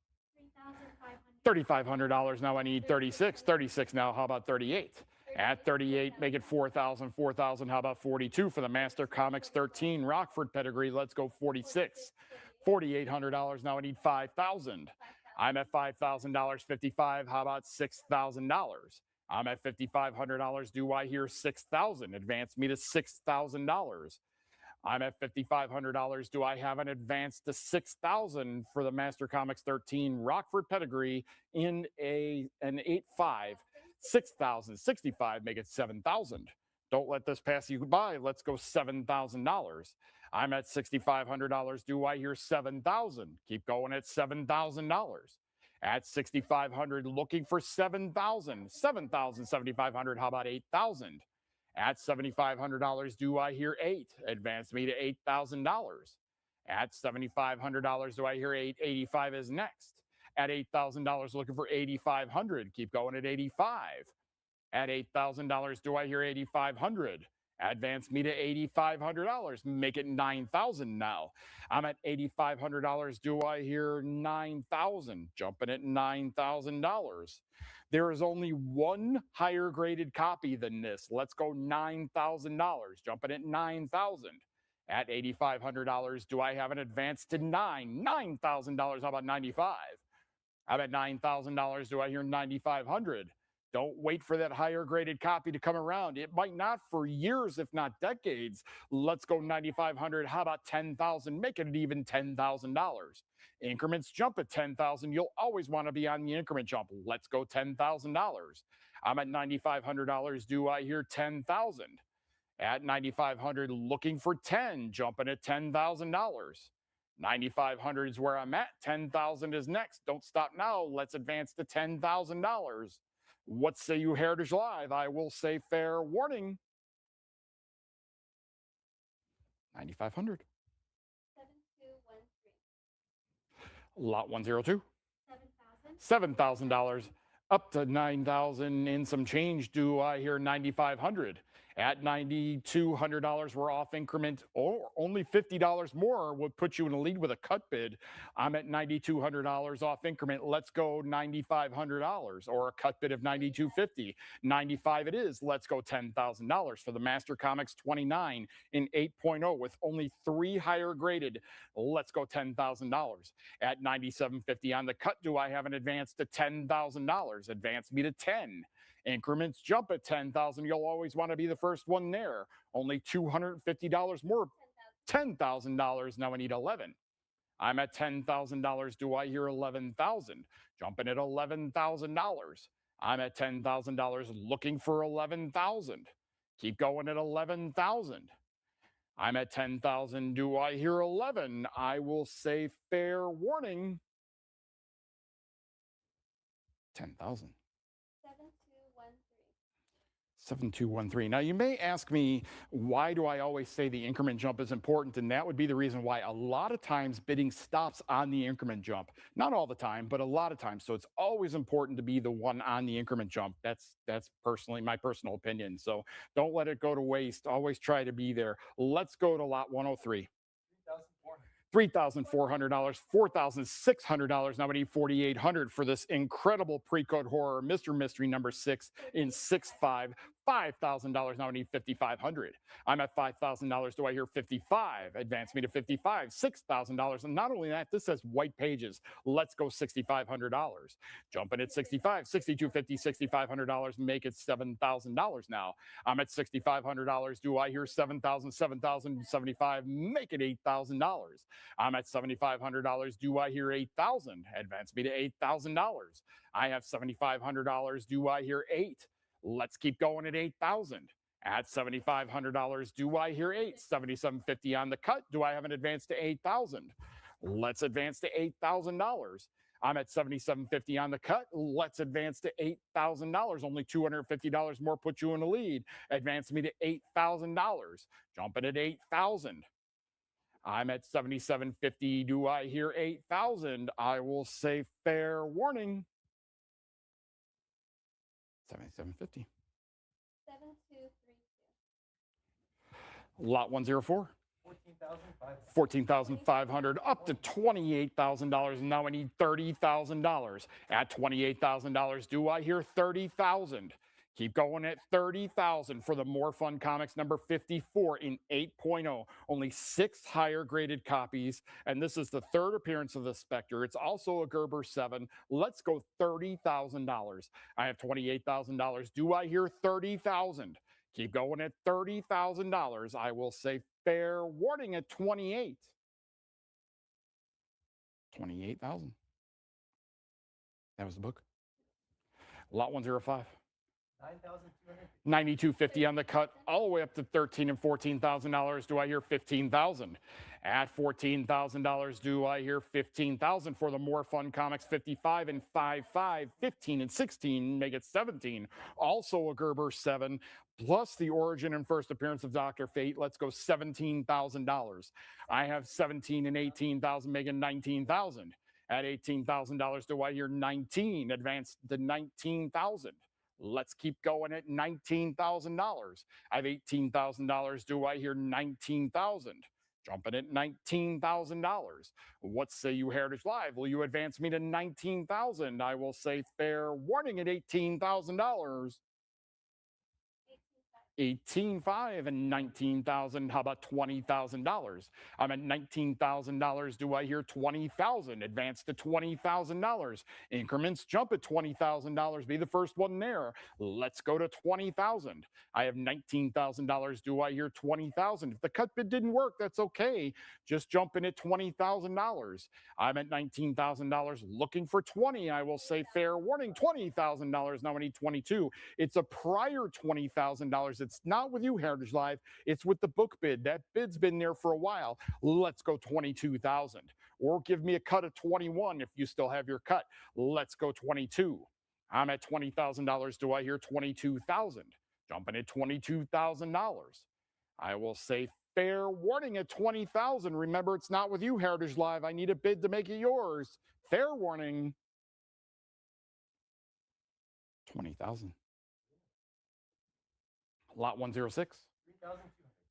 $3,500. $3,500. Now I need 36. 36 now. How about 38? At 38, make it 4,000. 4,000. How about 42 for the Master Comics 13 Rockford pedigree? Let's go 46. $4,800. Now I need 5,000. I'm at $5,000. 55. How about $6,000? I'm at $5,500. Do I hear 6,000? Advance me to $6,000. I'm at $5,500. Do I have an advance to 6,000 for the Master Comics 13 Rockford pedigree in an 8.5? 6,000, 65, make it 7,000. Don't let this pass you by. Let's go $7,000. I'm at $6,500. Do I hear 7,000? Keep going at $7,000. At $6,500, looking for 7,000. 7,000, 7,500. How about 8,000? At $7,500, do I hear 8? Advance me to $8,000. At $7,500, do I hear 8? 85 is next. At $8,000, looking for 8,500. Keep going at 85. At $8,000, do I hear 8,500? Advance me to $8,500. Make it 9,000 now. I'm at $8,500. Do I hear 9,000? Jumping at $9,000. There is only one higher graded copy than this. Let's go $9,000. Jumping at 9,000. At $8,500, do I have an advance to $9,000? How about 95? I'm at $9,000. Do I hear 9,500? Don't wait for that higher graded copy to come around. It might not for years, if not decades. Let's go 9,500. How about 10,000? Make it even $10,000. Increments jump at 10,000. You'll always want to be on the increment jump. Let's go $10,000. I'm at $9,500. Do I hear 10,000? At 9,500, looking for 10, jumping at $10,000. 9,500 is where I'm at. 10,000 is next. Don't stop now. Let's advance to $10,000. What say you, Heritage Live? I will say fair warning. 9,500. 7213. Lot 102. $7,000. $7,000. Up to 9,000 in some change. Do I hear 9,500? At $9,200, we're off increment, or only $50 more would put you in a lead with a cut bid. I'm at $9,200 off increment. Let's go $9,500 or a cut bid of $9,250. 95 it is. Let's go $10,000 for the Master Comics 29 in 8.0 with only 3 higher graded. Let's go $10,000. At $97.50 on the cut, do I have an advance to $10,000? Advance me to 10. Increments jump at 10,000. You'll always want to be the first one there. Only $250 more. $10,000. Now I need 11. I'm at $10,000. Do I hear 11,000? Jumping at $11,000. I'm at $10,000 looking for 11,000. Keep going at 11,000. I'm at 10,000. Do I hear 11? I will say fair warning. 10,000. 7213. Now, you may ask me, why do I always say the increment jump is important? And that would be the reason why a lot of times bidding stops on the increment jump. Not all the time, but a lot of times. So it's always important to be the one on the increment jump. That's personally my personal opinion. So don't let it go to waste. Always try to be there. Let's go to lot 103. $3,400, $4,600. Now we need $4,800 for this incredible pre-code horror Mr. Mystery number 6 in 6.5. $5,000. Now I need $5,500. I'm at $5,000. Do I hear 55? Advance me to 55. $6,000. And not only that, this says white pages. Let's go $6,500. Jumping at 65, $6,250, $6,500. Make it $7,000 now. I'm at $6,500. Do I hear 7,000, 7,000, 75? Make it $8,000. I'm at $7,500. Do I hear 8,000? Advance me to $8,000. I have $7,500. Do I hear 8? Let's keep going at 8,000. At $7,500, do I hear 8? $7,750 on the cut. Do I have an advance to 8,000? Let's advance to $8,000. I'm at $7,750 on the cut. Let's advance to $8,000. Only $250 more put you in the lead. Advance me to $8,000. Jumping at 8,000. I'm at $7,750. Do I hear 8,000? I will say fair warning. $7,750. 7232. Lot 104. 14,500. 14,500 up to $28,000. And now I need $30,000. At $28,000, do I hear 30,000? Keep going at 30,000 for the More Fun Comics number 54 in 8.0. Only 6 higher graded copies. And this is the 3rd appearance of the Spectre. It's also a Gerber 7. Let's go $30,000. I have $28,000. Do I hear 30,000? Keep going at $30,000. I will say fair warning at 28. 28,000. That was the book. Lot 105. 9,250. $9,250 on the cut, all the way up to $13,000 and $14,000. Do I hear 15,000? At $14,000, do I hear 15,000 for the More Fun Comics 55 and 5.5, 15 and 16, make it 17. Also a Gerber 7, plus the origin and first appearance of Dr. Fate. Let's go $17,000. I have 17 and 18,000, making 19,000. At $18,000, do I hear 19? Advance to 19,000. Let's keep going at $19,000. I have $18,000. Do I hear 19,000? Jumping at $19,000. What say you, Heritage Live? Will you advance me to 19,000? I will say fair warning at $18,000. 18.5 and 19,000. How about $20,000? I'm at $19,000. Do I hear 20,000? Advance to $20,000. Increments jump at $20,000. Be the first one there. Let's go to 20,000. I have $19,000. Do I hear 20,000? If the cut bid didn't work, that's okay. Just jump in at $20,000. I'm at $19,000 looking for 20. I will say fair warning, $20,000. Now I need 22. It's a prior $20,000. It's not with you, Heritage Live. It's with the book bid. That bid's been there for a while. Let's go 22,000. Or give me a cut of 21 if you still have your cut. Let's go 22. I'm at $20,000. Do I hear 22,000? Jumping at $22,000. I will say fair warning at 20,000. Remember, it's not with you, Heritage Live. I need a bid to make it yours. Fair warning. 20,000. Lot 106.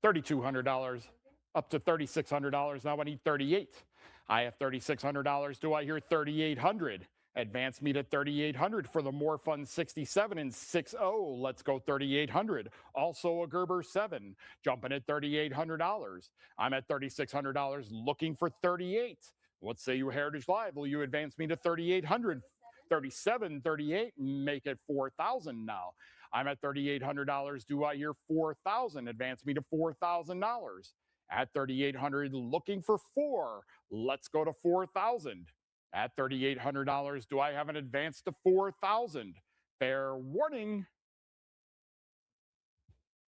3,200. $3,200 up to $3,600. Now I need 38. I have $3,600. Do I hear 3,800? Advance me to 3,800 for the more fun 67 and 60. Let's go 3,800. Also a Gerber 7, jumping at $3,800. I'm at $3,600 looking for 38. What say you, Heritage Live? Will you advance me to 3,800? 37, 38, make it 4,000 now. I'm at $3,800. Do I hear 4,000? Advance me to $4,000. At 3,800, looking for 4. Let's go to 4,000. At $3,800, do I have an advance to 4,000? Fair warning.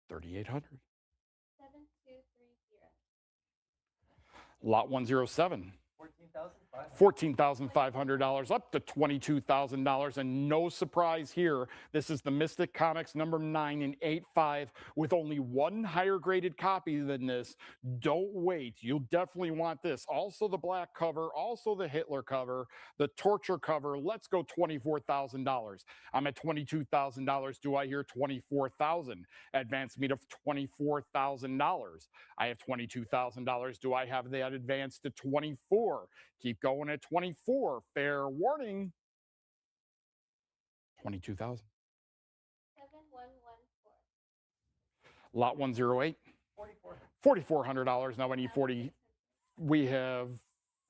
3,800. 7230. Lot 107. $14,500. $14,500 up to $22,000. And no surprise here, this is the Mystic Comics number 9 in 8.5 with only one higher graded copy than this. Don't wait. You'll definitely want this. Also the black cover, also the Hitler cover, the torture cover. Let's go $24,000. I'm at $22,000. Do I hear 24,000? Advance me to $24,000. I have $22,000. Do I have that advance to 24? Keep going at 24. Fair warning. 22,000. 7114. Lot 108. $4,400. Now I need 40. We have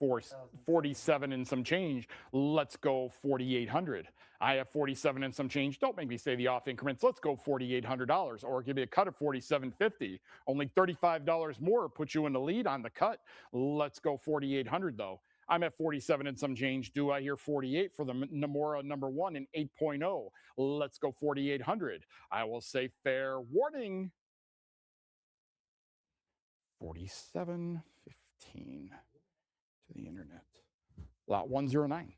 47 and some change. Let's go 4,800. I have 47 and some change. Don't make me say the off increments. Let's go $4,800 or give me a cut of $4,750. Only $35 more puts you in the lead on the cut. Let's go 4,800 though. I'm at 47 and some change. Do I hear 48 for the Namora number 1 in 8.0? Let's go 4,800. I will say fair warning. 4715 to the internet. Lot 109.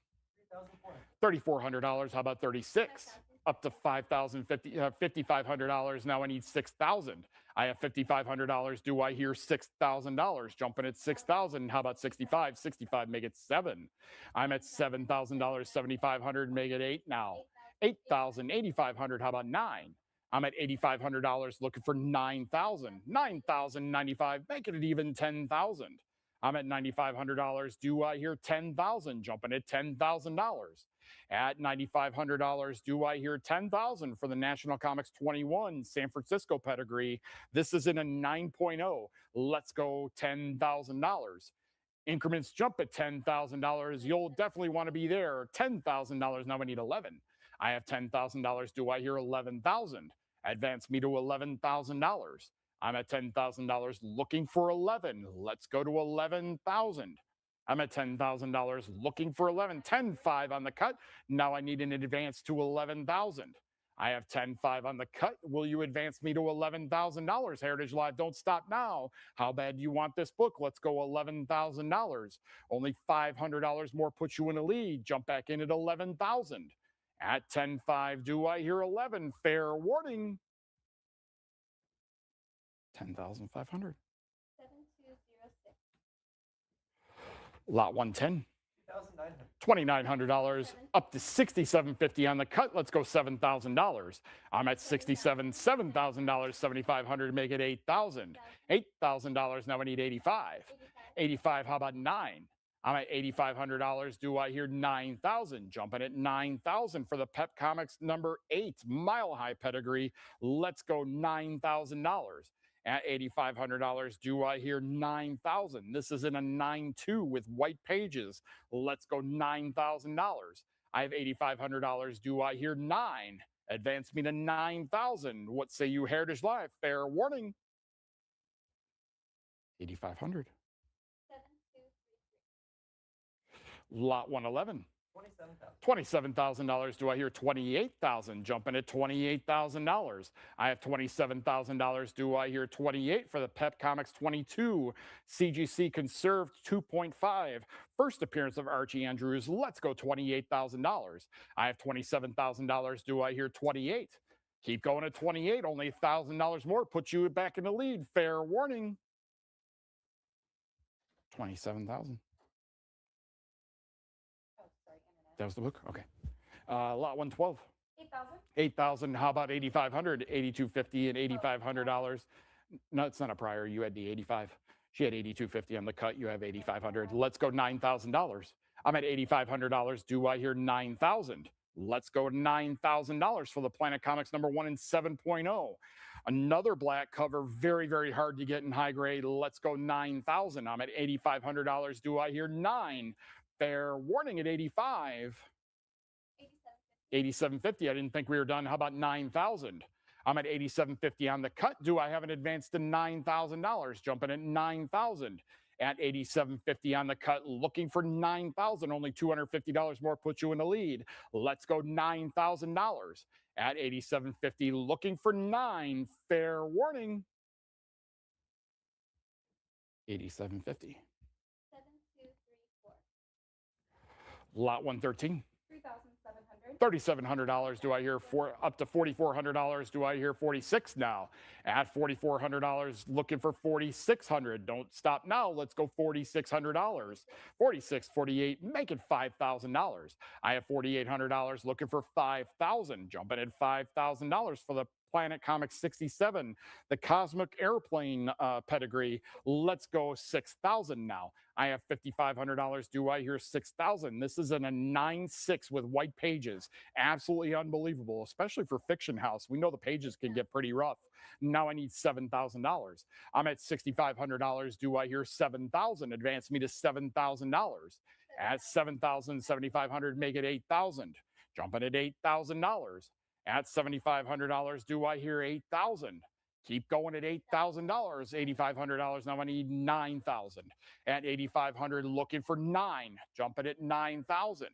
$3,400. How about 36? Up to $5,500. Now I need 6,000. I have $5,500. Do I hear $6,000? Jumping at 6,000. How about 65? 65, make it 7. I'm at $7,000. 7,500, make it 8 now. 8,000. 8,500. How about 9? I'm at $8,500 looking for 9,000. 9,095, making it even 10,000. I'm at $9,500. Do I hear 10,000? Jumping at $10,000. At $9,500, do I hear 10,000 for the National Comics 21 San Francisco pedigree? This is in a 9.0. Let's go $10,000. Increments jump at $10,000. You'll definitely want to be there. $10,000. Now I need 11. I have $10,000. Do I hear 11,000? Advance me to $11,000. I'm at $10,000 looking for 11. Let's go to 11,000. I'm at $10,000 looking for 11. 10.5 on the cut. Now I need an advance to 11,000. I have 10.5 on the cut. Will you advance me to $11,000? Heritage Live, don't stop now. How bad do you want this book? Let's go $11,000. Only $500 more puts you in a lead. Jump back in at 11,000. At 10.5, do I hear 11? Fair warning. 10,500. 7206. Lot 110. $2,900. $2,900 up to $6,750 on the cut. Let's go $7,000. I'm at $67,000, $7,000, 7,500 to make it 8,000. $8,000. Now I need 85. 85. How about 9? I'm at $8,500. Do I hear 9,000? Jumping at 9,000 for the Pep Comics number 8 Mile High pedigree. Let's go $9,000. At $8,500, do I hear 9,000? This is in a 9.2 with white pages. Let's go $9,000. I have $8,500. Do I hear 9? Advance me to 9,000. What say you, Heritage Live? Fair warning. 8,500. 7233. Lot 111. $27,000. $27,000. Do I hear 28,000? Jumping at $28,000. I have $27,000. Do I hear 28 for the Pep Comics 22 CGC Conserved 2.5? First appearance of Archie Andrews. Let's go $28,000. I have $27,000. Do I hear 28? Keep going at 28. Only $1,000 more puts you back in the lead. Fair warning. 27,000. Oh, sorry, internet. That was the book? Okay. Lot 112. 8,000. 8,000. How about 8,500? 8,250 and $8,500. No, it's not a prior. You had the 85. She had 8,250 on the cut. You have 8,500. Let's go $9,000. I'm at $8,500. Do I hear 9,000? Let's go $9,000 for the Planet Comics #1 in 7.0. Another black cover, very, very hard to get in high grade. Let's go 9,000. I'm at $8,500. Do I hear 9? Fair warning at 85. 8750. I didn't think we were done. How about 9,000? I'm at 8750 on the cut. Do I have an advance to $9,000? Jumping at 9,000 at 8750 on the cut. Looking for 9,000. Only $250 more puts you in the lead. Let's go $9,000 at 8750. Looking for 9. Fair warning. 8750. 7234. Lot 113. 3,700. $3,700. Do I hear up to $4,400? Do I hear 46 now? At $4,400, looking for 4,600. Don't stop now. Let's go $4,600. 46, 48. Make it $5,000. I have $4,800. Looking for 5,000. Jumping at $5,000 for the Planet Comics 67, the Cosmic Airplane pedigree. Let's go 6,000 now. I have $5,500. Do I hear 6,000? This is in a 9.6 with white pages. Absolutely unbelievable, especially for Fiction House. We know the pages can get pretty rough. Now I need $7,000. I'm at $6,500. Do I hear 7,000? Advance me to $7,000. At 7,000, 7,500, make it 8,000. Jumping at $8,000. At $7,500, do I hear 8,000? Keep going at $8,000. $8,500. Now I need 9,000. At $8,500, looking for 9. Jumping at 9,000.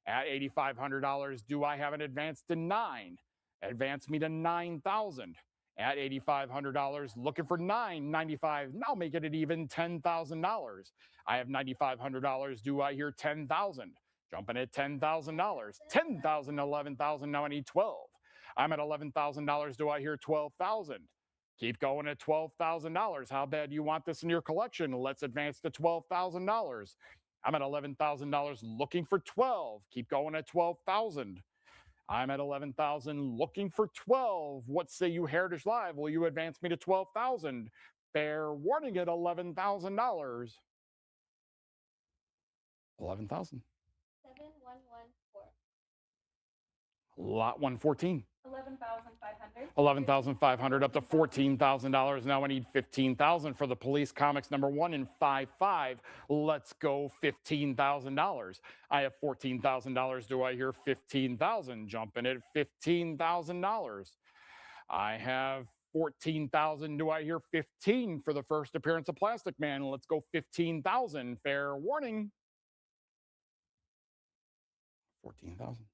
At $8,500, do I have an advance to 9? Advance me to 9,000. At $8,500, looking for 9.95. Now make it at even $10,000. I have $9,500. Do I hear 10,000? Jumping at $10,000. 10,000, 11,000. Now I need 12. I'm at $11,000. Do I hear 12,000? Keep going at $12,000. How bad do you want this in your collection? Let's advance to $12,000. I'm at $11,000 looking for 12. Keep going at 12,000. I'm at 11,000 looking for 12. What say you, Heritage Live? Will you advance me to 12,000? Fair warning at $11,000. 11,000. 7114. Lot 114. 11,500. 11,500 up to $14,000. Now I need 15,000 for the Police Comics #1 in 5.5. Let's go $15,000. I have $14,000. Do I hear 15,000? Jumping at $15,000. I have 14,000. Do I hear 15 for the first appearance of Plastic Man? Let's go 15,000. Fair warning. 14,000.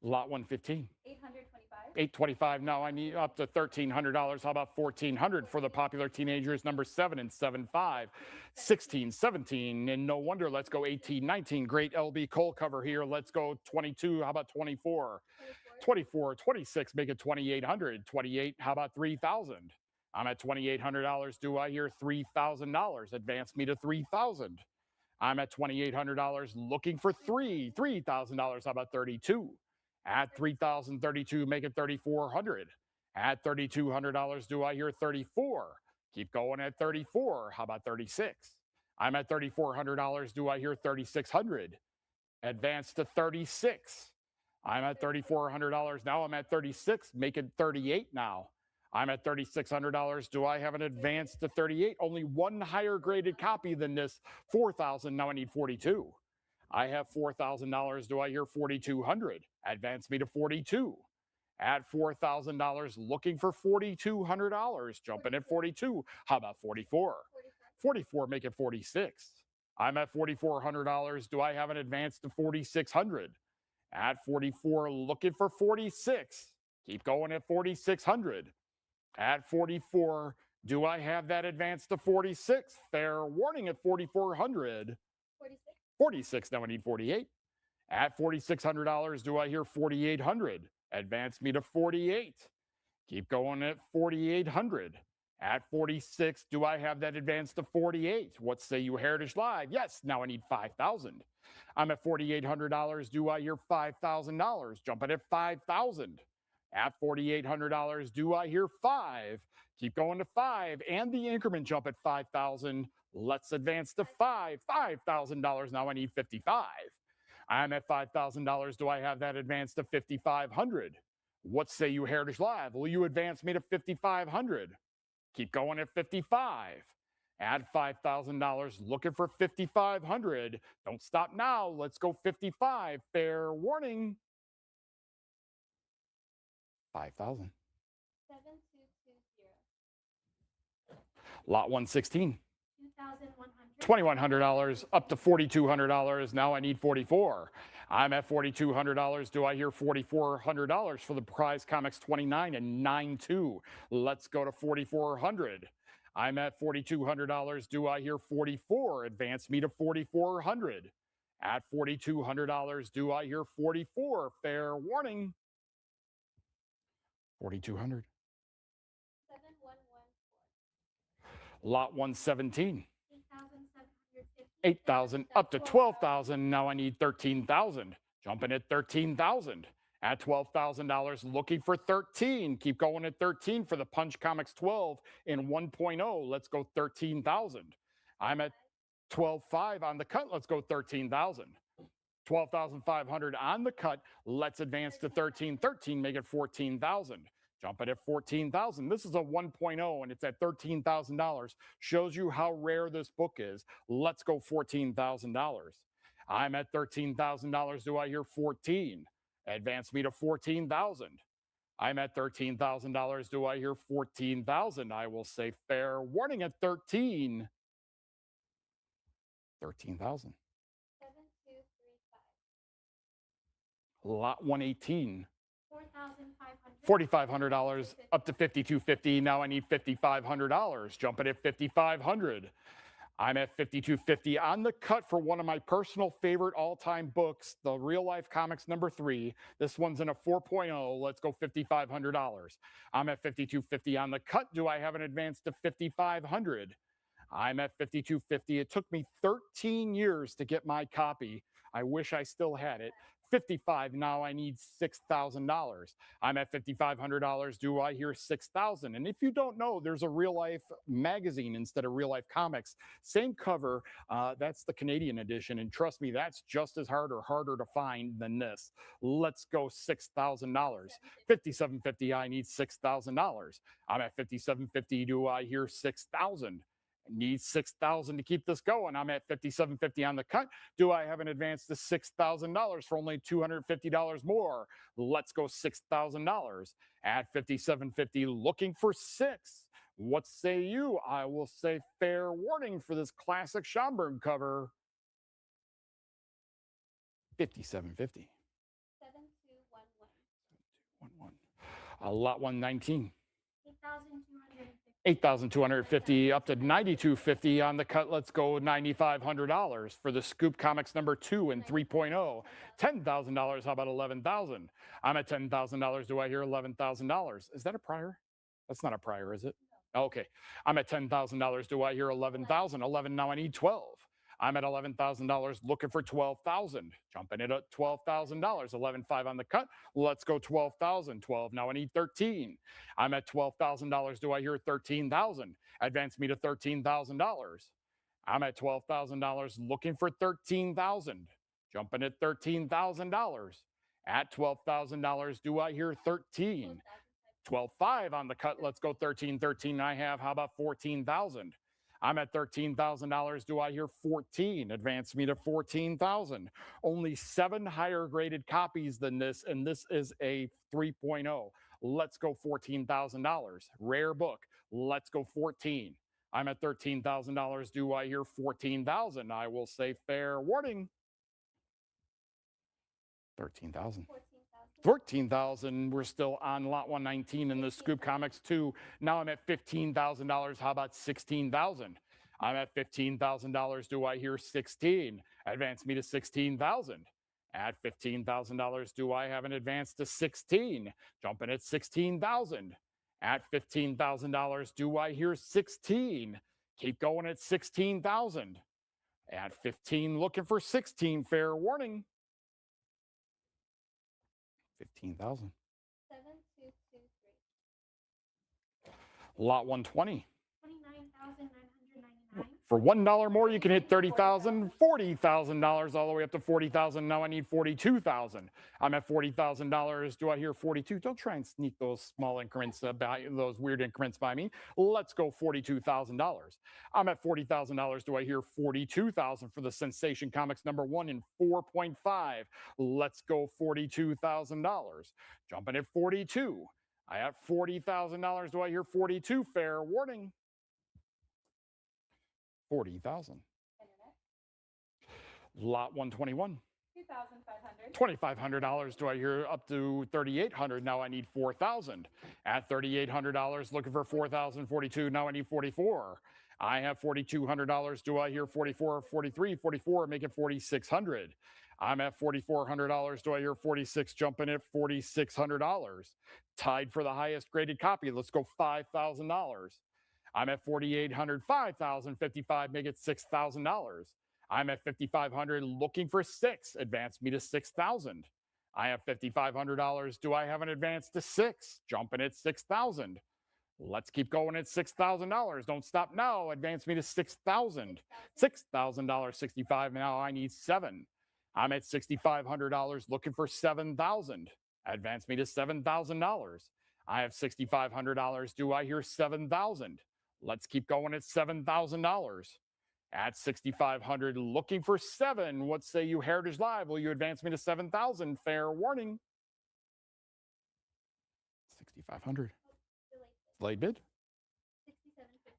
Lot 115. 825. 825. Now I need up to $1,300. How about 1,400 for the Popular Teenagers #7 in 7.5. 16, 17, and no wonder. Let's go 18, 19. Great LB Cole cover here. Let's go 22. How about 24? 24, 26. Make it 2,800. 28. How about 3,000? I'm at $2,800. Do I hear $3,000? Advance me to 3,000. I'm at $2,800 looking for $3,000. How about 32? At 3,032, make it 3,400. At $3,200, do I hear 34? Keep going at 34. How about 36? I'm at $3,400. Do I hear 3,600? Advance to 36. I'm at $3,400 now. I'm at 36. Make it 38 now. I'm at $3,600. Do I have an advance to 38? Only one higher graded copy than this. 4,000. Now I need 42. I have $4,000. Do I hear 4,200? Advance me to 42. At $4,000, looking for $4,200. Jumping at 42. How about 44? 44, make it 46. I'm at $4,400. Do I have an advance to 4,600? At 44, looking for 46. Keep going at 4,600. At 44, do I have that advance to 46? Fair warning at 4,400. 46. 46, now I need 48. At $4,600, do I hear 4,800? Advance me to 48. Keep going at 4,800. At 46, do I have that advance to 48? What say you, Heritage Live? Yes, now I need 5,000. I'm at $4,800. Do I hear $5,000? Jumping at 5,000. At $4,800, do I hear 5? Keep going to 5 and the increment jump at 5,000. Let's advance to 5. $5,000. Now I need 55. I'm at $5,000. Do I have that advance to 5,500? What say you, Heritage Live? Will you advance me to 5,500? Keep going at 55. Add $5,000, looking for 5,500. Don't stop now. Let's go 55. Fair warning. 5,000. 7220. Lot 116. 2,100. $2,100 up to $4,200. Now I need 44. I'm at $4,200. Do I hear $4,400 for the prize comics 29 and 9-2? Let's go to 4,400. I'm at $4,200. Do I hear 44? Advance me to 4,400. At $4,200. Do I hear 44? Fair warning. 4,200. 7114. Lot 117. 8,750. 8,000 up to 12,000. Now I need 13,000. Jumping at 13,000. At $12,000, looking for 13. Keep going at 13 for the Punch Comics 12 in 1.0. Let's go 13,000. I'm at 12.5 on the cut. Let's go 13,000. 12,500 on the cut. Let's advance to 13. Make it 14,000. Jumping at 14,000. This is a 1.0 and it's at $13,000. Shows you how rare this book is. Let's go $14,000. I'm at $13,000. Do I hear 14? Advance me to 14,000. I'm at $13,000. Do I hear 14,000? I will say fair warning at 13. 13,000. 7235. Lot 118. 4,500. $4,500 up to $5,250. Now I need $5,500. Jumping at $5,500. I'm at $5,250 on the cut for one of my personal favorite all-time books, the Real Life Comics #3. This one's in a 4.0. Let's go $5,500. I'm at $5,250 on the cut. Do I have an advance to $5,500? I'm at $5,250. It took me 13 years to get my copy. I wish I still had it. 55. Now I need $6,000. I'm at $5,500. Do I hear 6,000? And if you don't know, there's a Real Life magazine instead of Real Life Comics. Same cover. That's the Canadian edition. And trust me, that's just as hard or harder to find than this. Let's go $6,000. $5,750. I need $6,000. I'm at $5,750. Do I hear 6,000? Need 6,000 to keep this going. I'm at $5,750 on the cut. Do I have an advance to $6,000 for only $250 more? Let's go $6,000 at $5,750. Looking for 6. What say you? I will say fair warning for this classic Schomburg cover. $5,750. 7211. Lot 119. 8,250. $8,250 up to $9,250 on the cut. Let's go $9,500 for the Scoop Comics #2 and 3.0. $10,000. How about $11,000? I'm at $10,000. Do I hear $11,000? Is that a prior? That's not a prior, is it? Okay. I'm at $10,000. Do I hear 11,000? 11. Now I need 12. I'm at $11,000 looking for 12,000. Jumping in at $12,000. 11.5 on the cut. Let's go 12,000. 12. Now I need 13. I'm at $12,000. Do I hear 13,000? Advance me to $13,000. I'm at $12,000 looking for 13,000. Jumping at $13,000. At $12,000, do I hear 13? 12.5 on the cut. Let's go 13. 13 I have. How about 14,000? I'm at $13,000. Do I hear 14? Advance me to 14,000. Only 7 higher graded copies than this, and this is a 3.0. Let's go $14,000. Rare book. Let's go 14. I'm at $13,000. Do I hear 14,000? I will say fair warning. 13,000. 14,000. We're still on lot 119 in the Scoop Comics 2. Now I'm at $15,000. How about 16,000? I'm at $15,000. Do I hear 16? Advance me to 16,000. At $15,000, do I have an advance to 16? Jumping at 16,000. At $15,000, do I hear 16? Keep going at 16,000. At 15, looking for 16. Fair warning. 15,000. 7223. Lot 120. 29,999. For $1 more, you can hit 30,000, $40,000, all the way up to 40,000. Now I need 42,000. I'm at $40,000. Do I hear 42? Don't try and sneak those small increments by those weird increments by me. Let's go $42,000. I'm at $40,000. Do I hear 42,000 for the Sensation Comics #1 in 4.5? Let's go $42,000. Jumping at 42. I have $40,000. Do I hear 42? Fair warning. 40,000. Lot 121. 2,500. $2,500. Do I hear up to 3,800? Now I need 4,000. At $3,800, looking for 4,042. Now I need 44. I have $4,200. Do I hear 44, 43, 44? Make it 4,600. I'm at $4,400. Do I hear 46? Jumping at $4,600. Tied for the highest graded copy. Let's go $5,000. I'm at 4,800, 5,000, 55, make it $6,000. I'm at 5,500, looking for 6. Advance me to 6,000. I have $5,500. Do I have an advance to 6? Jumping at 6,000. Let's keep going at $6,000. Don't stop now. Advance me to 6,000. $6,000, 65. Now I need 7. I'm at $6,500, looking for 7,000. Advance me to $7,000. I have $6,500. Do I hear 7,000? Let's keep going at $7,000. At $6,500, looking for 7. What say you, Heritage Live? Will you advance me to 7,000? Fair warning. 6,500. Delayed bid.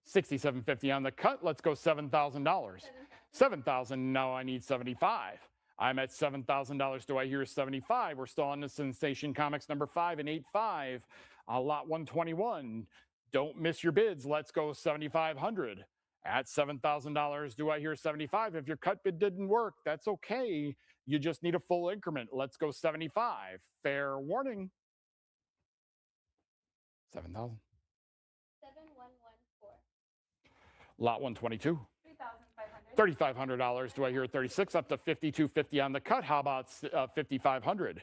67.50 on the cut. Let's go $7,000. 7,000. Now I need 75. I'm at $7,000. Do I hear 75? We're still on the Sensation Comics #5 and 8.5. Lot 121. Don't miss your bids. Let's go 7,500. At $7,000, do I hear 75? If your cut bid didn't work, that's okay. You just need a full increment. Let's go 75. Fair warning. 7,000. 7114. Lot 122. 3,500. $3,500. Do I hear 36? Up to $5,250 on the cut. How about $5,500?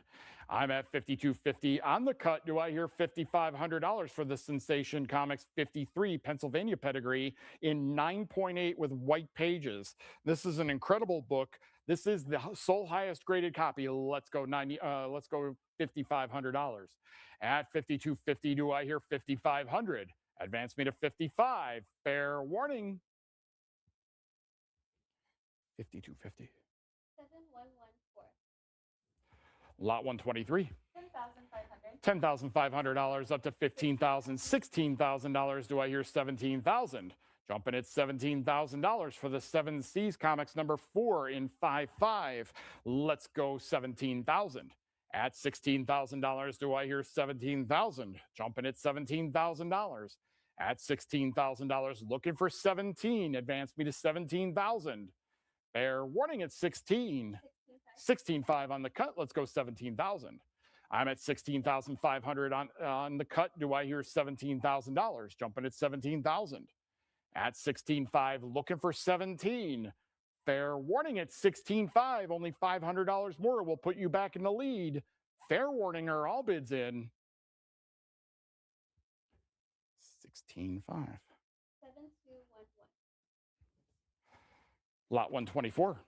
I'm at $5,250 on the cut. Do I hear $5,500 for the Sensation Comics 53 Pennsylvania pedigree in 9.8 with white pages? This is an incredible book. This is the sole highest graded copy. Let's go $5,500. At $5,250, do I hear $5,500? Advance me to 55. Fair warning. 5,250. 7114. Lot 123. $10,500. $10,500 up to $15,000, $16,000. Do I hear 17,000? Jumping at $17,000 for the 7 Seas Comics #4 in 5.5. Let's go 17,000. At $16,000, do I hear 17,000? Jumping at $17,000. At $16,000, looking for 17. Advance me to 17,000. Fair warning at 16. 16.5 on the cut. Let's go 17,000. I'm at 16,500 on the cut. Do I hear $17,000? Jumping at 17,000. At 16.5, looking for 17. Fair warning at 16.5. Only $500 more will put you back in the lead. Fair warning, are all bids in? 16.5. 7211. Lot 124.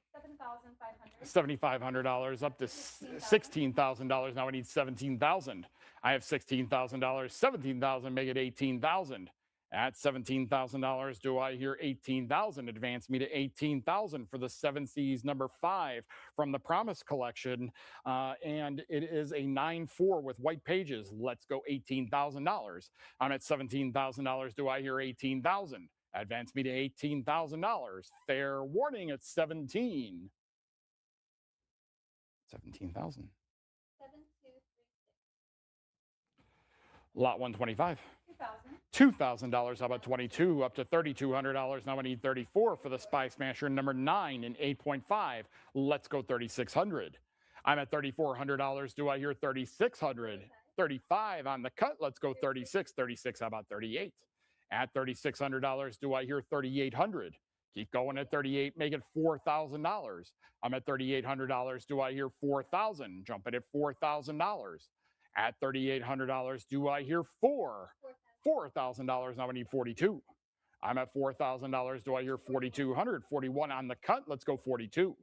$7,500. $7,500 up to $16,000. Now I need 17,000. I have $16,000. 17,000, make it 18,000. At $17,000, do I hear 18,000? Advance me to 18,000 for the 7 Seas #5 from the Promise Collection. And it is a 9.4 with white pages. Let's go $18,000. I'm at $17,000. Do I hear 18,000? Advance me to $18,000. Fair warning at 17. 17,000. 7236. Lot 125. $2,000. $2,000. How about 22? Up to $3,200. Now I need 34 for the Spy Smasher #9 in 8.5. Let's go 3,600. I'm at $3,400. Do I hear 3,600? 35 on the cut. Let's go 36. 36, how about 38? At $3,600, do I hear 3,800? Keep going at 38, make it $4,000. I'm at $3,800. Do I hear 4,000? Jump it at $4,000. At $3,800, do I hear $4,000? Now I need 42. I'm at $4,000. Do I hear 4,200? 41 on the cut. Let's go 42.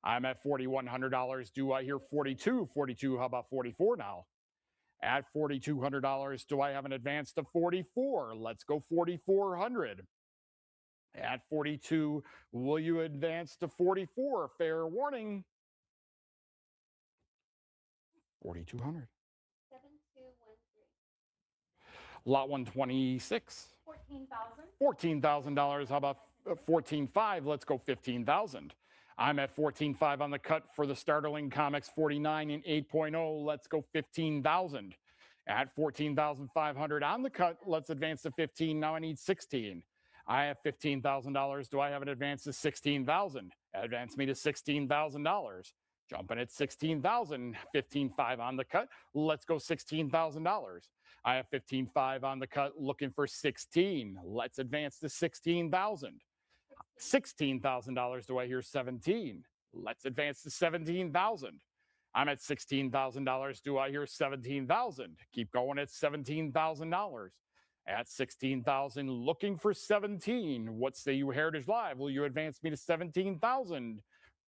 I'm at $4,100. Do I hear 42? 42. How about 44 now? At $4,200, do I have an advance to 44? Let's go 4,400. At 42, will you advance to 44? Fair warning. 4,200. 7213. Lot 126. 14,000. $14,000. How about 14.5? Let's go 15,000. I'm at 14.5 on the cut for the Startling Comics 49 and 8.0. Let's go 15,000. At 14,500 on the cut, let's advance to 15. Now I need 16. I have $15,000. Do I have an advance to 16,000? Advance me to $16,000. Jumping at 16,000. 15.5 on the cut. Let's go $16,000. I have 15.5 on the cut, looking for 16. Let's advance to 16,000. $16,000. Do I hear 17? Let's advance to 17,000. I'm at $16,000. Do I hear 17,000? Keep going at $17,000. At 16,000, looking for 17. What say you, Heritage Live? Will you advance me to 17,000?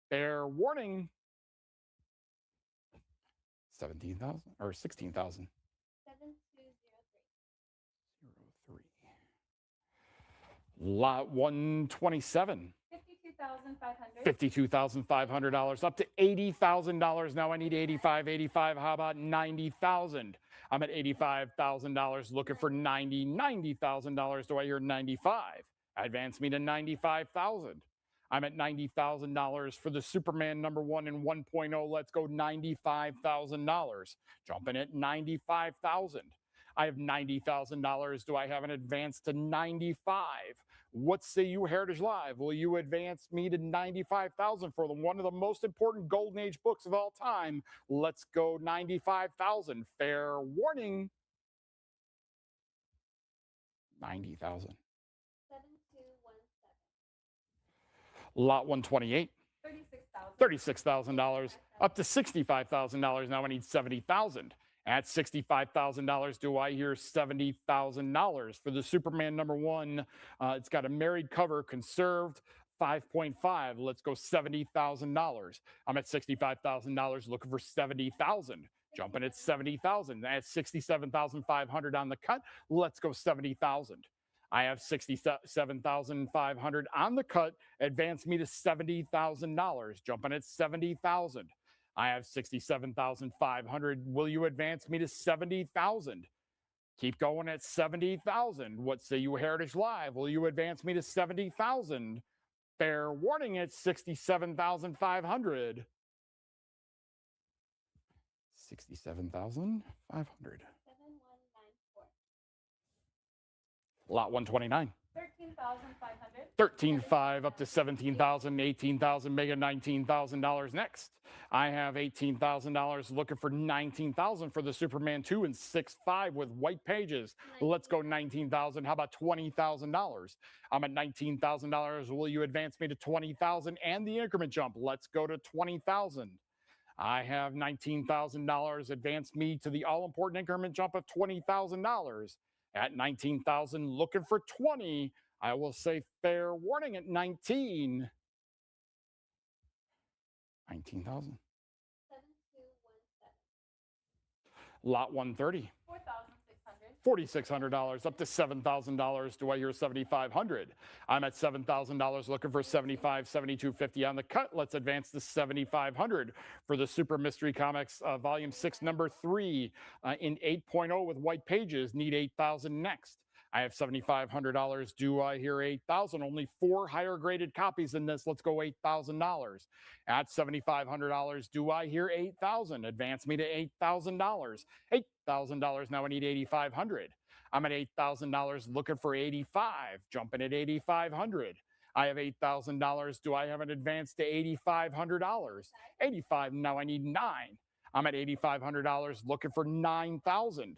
Fair warning. 17,000 or 16,000? 7203. 03. Lot 127. $52,500. $52,500 up to $80,000. Now I need 85. 85. How about 90,000? I'm at $85,000 looking for 90. $90,000. Do I hear 95? Advance me to 95,000. I'm at $90,000 for the Superman #1 and 1.0. Let's go $95,000. Jumping at 95,000. I have $90,000. Do I have an advance to 95? What say you, Heritage Live? Will you advance me to 95,000 for one of the most important Golden Age books of all time? Let's go 95,000. Fair warning. 90,000. 7217. Lot 128. $36,000 up to $65,000. Now I need 70,000. At $65,000, do I hear $70,000 for the Superman #1? It's got a married cover, conserved 5.5. Let's go $70,000. I'm at $65,000 looking for 70,000. Jumping at 70,000. At 67,500 on the cut. Let's go 70,000. I have 67,500 on the cut. Advance me to $70,000. Jumping at 70,000. I have 67,500. Will you advance me to 70,000? Keep going at 70,000. What say you, Heritage Live? Will you advance me to 70,000? Fair warning at 67,500. 67,500. 7194. Lot 129. 13,500. 13.5 up to 17,000, 18,000, mega $19,000 next. I have $18,000 looking for 19,000 for the Superman 2 and 6.5 with white pages. Let's go 19,000. How about $20,000? I'm at $19,000. Will you advance me to 20,000 and the increment jump? Let's go to 20,000. I have $19,000. Advance me to the all important increment jump of $20,000. At 19,000, looking for 20. I will say fair warning at 19. 19,000. 7217. Lot 130. $4,600. $4,600 up to $7,000. Do I hear 7,500? I'm at $7,000 looking for 75, 72.50 on the cut. Let's advance to 7,500 for the Super Mystery Comics Volume 6, #3 in 8.0 with white pages. Need 8,000 next. I have $7,500. Do I hear 8,000? Only 4 higher graded copies in this. Let's go $8,000. At $7,500, do I hear 8,000? Advance me to $8,000. $8,000. Now I need 8,500. I'm at $8,000 looking for 85. Jumping at 8,500. I have $8,000. Do I have an advance to $8,500? 85. Now I need 9. I'm at $8,500 looking for 9,000.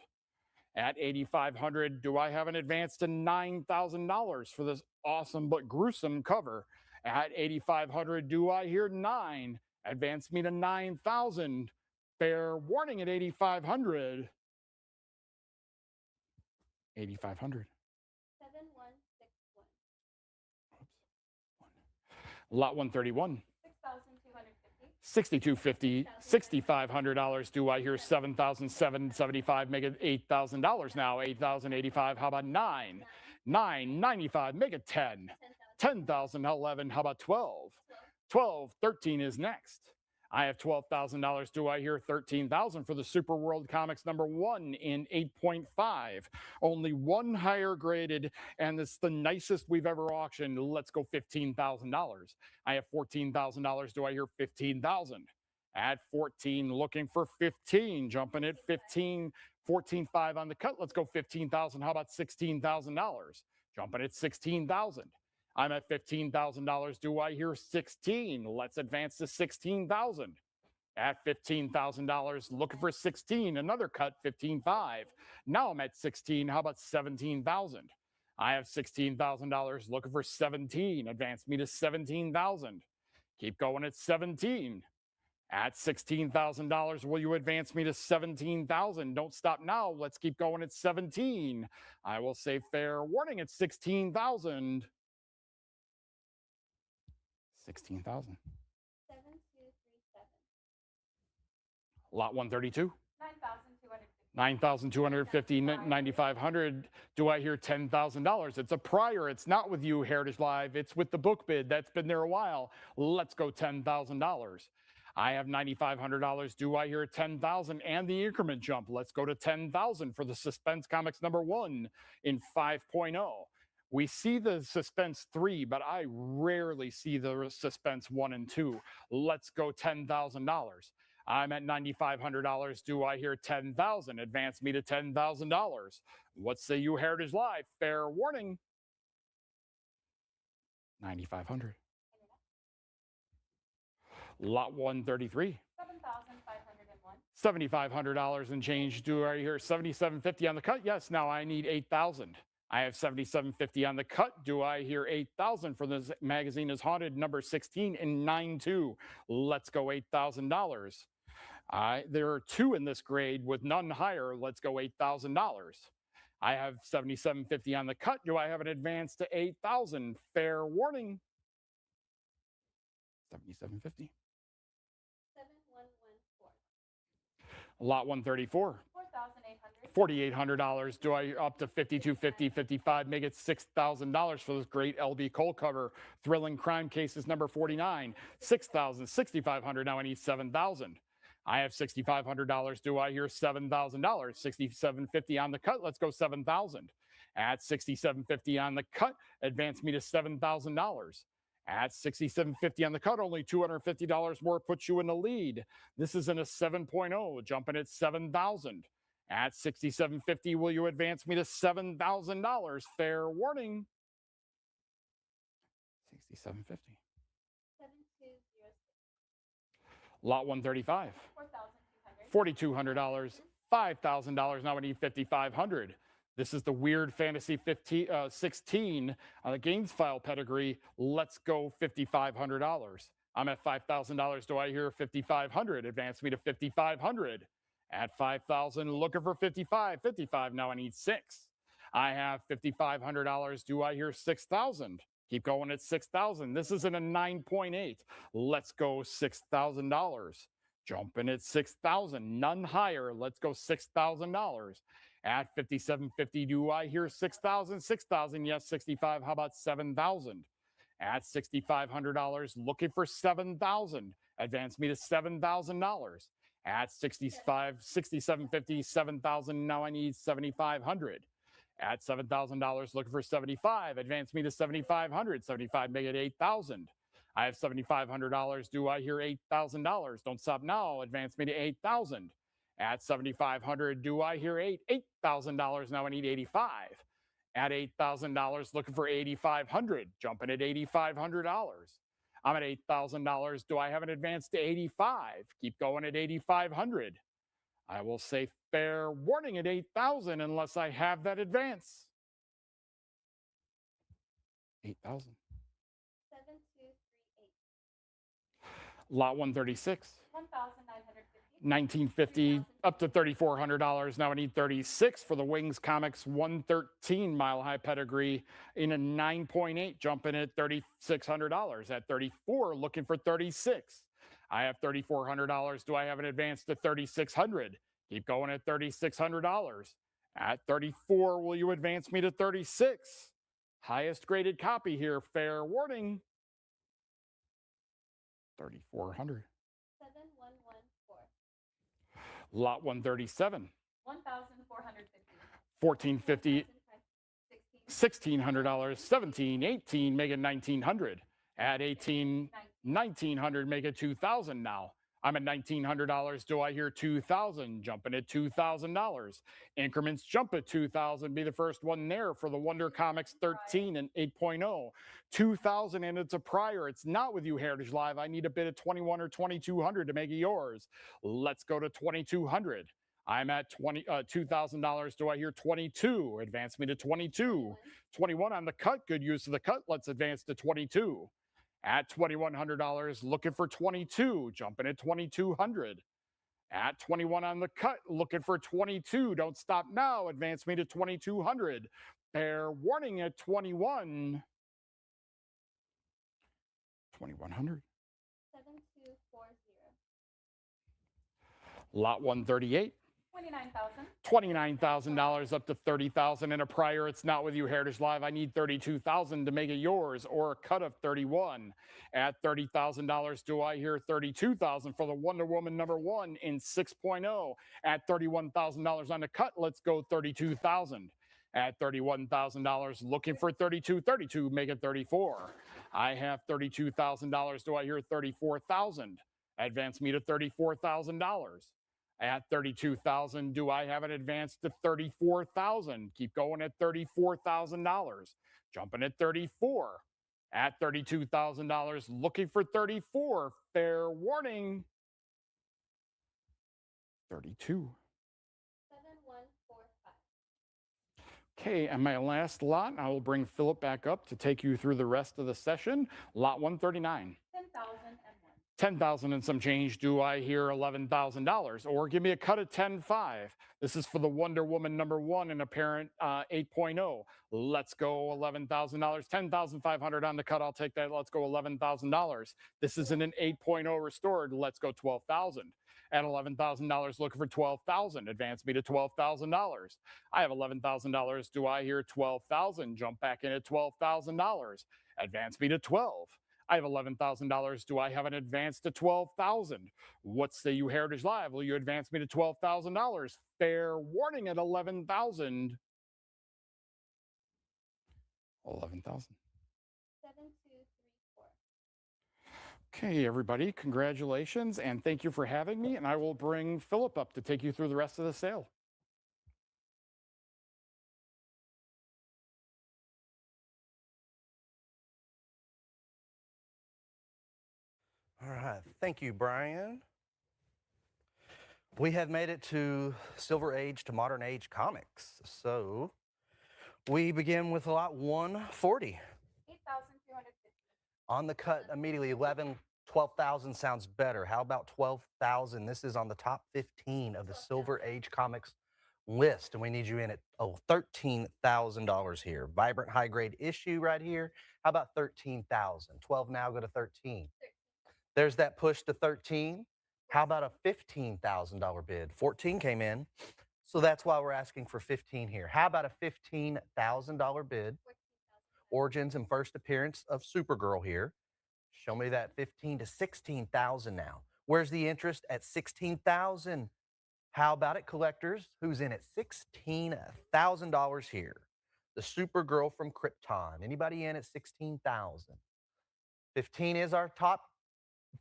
At 8,500, do I have an advance to $9,000 for this awesome but gruesome cover? At 8,500, do I hear 9? Advance me to 9,000. Fair warning at 8,500. 8,500. 7161. Lot 131. 6250. 6250, $6,500. Do I hear 7,775? Make it $8,000 now. 8,085. How about 9? 995. Make it 10. 10,000. 11. How about 12? 12. 13 is next. I have $12,000. Do I hear 13,000 for the Super World Comics #1 in 8.5? Only one higher graded, and it's the nicest we've ever auctioned. Let's go $15,000. I have $14,000. Do I hear 15,000? At 14, looking for 15, jumping at 15, 14.5 on the cut. Let's go 15,000. How about $16,000? Jumping at 16,000. I'm at $15,000. Do I hear 16? Let's advance to 16,000. At $15,000, looking for 16. Another cut, 15.5. Now I'm at 16. How about 17,000? I have $16,000. Looking for 17. Advance me to 17,000. Keep going at 17. At $16,000, will you advance me to 17,000? Don't stop now. Let's keep going at 17. I will say fair warning at 16,000. 16,000. 7237. Lot 132. 9250. 9,250, 9,500. Do I hear $10,000? It's a prior. It's not with you, Heritage Live. It's with the book bid. That's been there a while. Let's go $10,000. I have $9,500. Do I hear 10,000 and the increment jump? Let's go to 10,000 for the Suspense Comics #1 in 5.0. We see the Suspense 3, but I rarely see the Suspense 1 and 2. Let's go $10,000. I'm at $9,500. Do I hear 10,000? Advance me to $10,000. What say you, Heritage Live? Fair warning. 9,500. Lot 133. 7501. $7,500 and change. Do I hear 77.50 on the cut? Yes. Now I need 8,000. I have 77.50 on the cut. Do I hear 8,000 for this magazine is haunted #16 in 9.2? Let's go $8,000. There are 2 in this grade with none higher. Let's go $8,000. I have 77.50 on the cut. Do I have an advance to 8,000? Fair warning. 77.50. 7114. Lot 134. 4800. $4,800. Do I up to 52.50, 55? Make it $6,000 for this great LB Cole cover. Thrilling Crime Cases #49. 6,000, 6,500. Now I need 7,000. I have $6,500. Do I hear $7,000? 67.50 on the cut. Let's go 7,000. At 67.50 on the cut, advance me to $7,000. At 67.50 on the cut, only $250 more puts you in the lead. This is in a 7.0, jumping at 7,000. At 67.50, will you advance me to $7,000? Fair warning. 67.50. 7206. Lot 135. 4200. $4,200. $5,000. Now I need 5,500. This is the Weird Fantasy 16 on the Games File pedigree. Let's go $5,500. I'm at $5,000. Do I hear 5,500? Advance me to 5,500. At 5,000, looking for 55. 55. Now I need 6. I have $5,500. Do I hear 6,000? Keep going at 6,000. This is in a 9.8. Let's go $6,000. Jumping at 6,000. None higher. Let's go $6,000. At 57.50, do I hear 6,000? 6,000, yes, 65. How about 7,000? At $6,500, looking for 7,000. Advance me to $7,000. At 67.50, 7,000. Now I need 7,500. At $7,000, looking for 75. Advance me to 7,500. 75, make it 8,000. I have $7,500. Do I hear $8,000? Don't stop now. Advance me to 8,000. At $7,500, do I hear $8,000? Now I need 85. At $8,000, looking for 8,500. Jumping at $8,500. I'm at $8,000. Do I have an advance to 85? Keep going at 8,500. I will say fair warning at 8,000 unless I have that advance. 8,000. 7238. Lot 136. 1,950. 1950 up to $3,400. Now I need 36 for the Wings Comics 113 Mile High Pedigree in a 9.8, jumping at $3,600. At 34, looking for 36. I have $3,400. Do I have an advance to 3,600? Keep going at $3,600. At 34, will you advance me to 36? Highest graded copy here. Fair warning. 3,400. 7114. Lot 137. 1,450. 1450, $1,600, 1718, make it 1900. At 18, 1900, make it 2000 now. I'm at $1,900. Do I hear 2,000? Jumping at $2,000. Increments jump at 2,000. Be the first one there for the Wonder Comics 13 and 8.0. 2,000 and it's a prior. It's not with you, Heritage Live. I need a bid of 21 or 2,200 to make it yours. Let's go to 2,200. I'm at $2,000. Do I hear 22? Advance me to 22. 21 on the cut. Good use of the cut. Let's advance to 22. At $2,100, looking for 22, jumping at 2,200. At 21 on the cut, looking for 22. Don't stop now. Advance me to 2,200. Fair warning at 21. 2,100. 7240. Lot 138. 29,000. $29,000 up to $30,000 in a prior. It's not with you, Heritage Live. I need $32,000 to make it yours, or a cut of 31. At $30,000, do I hear 32,000 for the Wonder Woman #1 in 6.0? At $31,000 on the cut, let's go 32,000. At $31,000, looking for 32, 32, make it 34. I have $32,000. Do I hear 34,000? Advance me to $34,000. At 32,000, do I have an advance to 34,000? Keep going at $34,000. Jumping at 34. At $32,000, looking for 34. Fair warning. 32. 7145. Okay, and my last lot, I will bring Phillip back up to take you through the rest of the session. Lot 139. 10,001. 10,000 and some change. Do I hear $11,000? Or give me a cut of 10.5. This is for the Wonder Woman #1 in apparent 8.0. Let's go $11,000. 10,500 on the cut. I'll take that. Let's go $11,000. This is in an 8.0 restored. Let's go 12,000. At $11,000, looking for 12,000. Advance me to $12,000. I have $11,000. Do I hear 12,000? Jump back in at $12,000. Advance me to 12. I have $11,000. Do I have an advance to 12,000? What say you, Heritage Live? Will you advance me to $12,000? Fair warning at 11,000. 11,000. 7234. Okay, everybody, congratulations and thank you for having me. And I will bring Phillip up to take you through the rest of the sale. All right, thank you, Brian. We have made it to Silver Age to Modern Age comics. So we begin with lot 140. 8,250. On the cut immediately, 12,000 sounds better. How about 12,000? This is on the top 15 of the Silver Age comics list, and we need you in at $13,000 here. Vibrant high grade issue right here. How about 13,000? 12 now, go to 13. There's that push to 13. How about a $15,000 bid? 14 came in, so that's why we're asking for 15 here. How about a $15,000 bid? 14,000. Origins and first appearance of Supergirl here. Show me that 15 to 16,000 now. Where's the interest at 16,000? How about it, collectors? Who's in at $16,000 here? The Supergirl from Krypton. Anybody in at 16,000? 15 is our top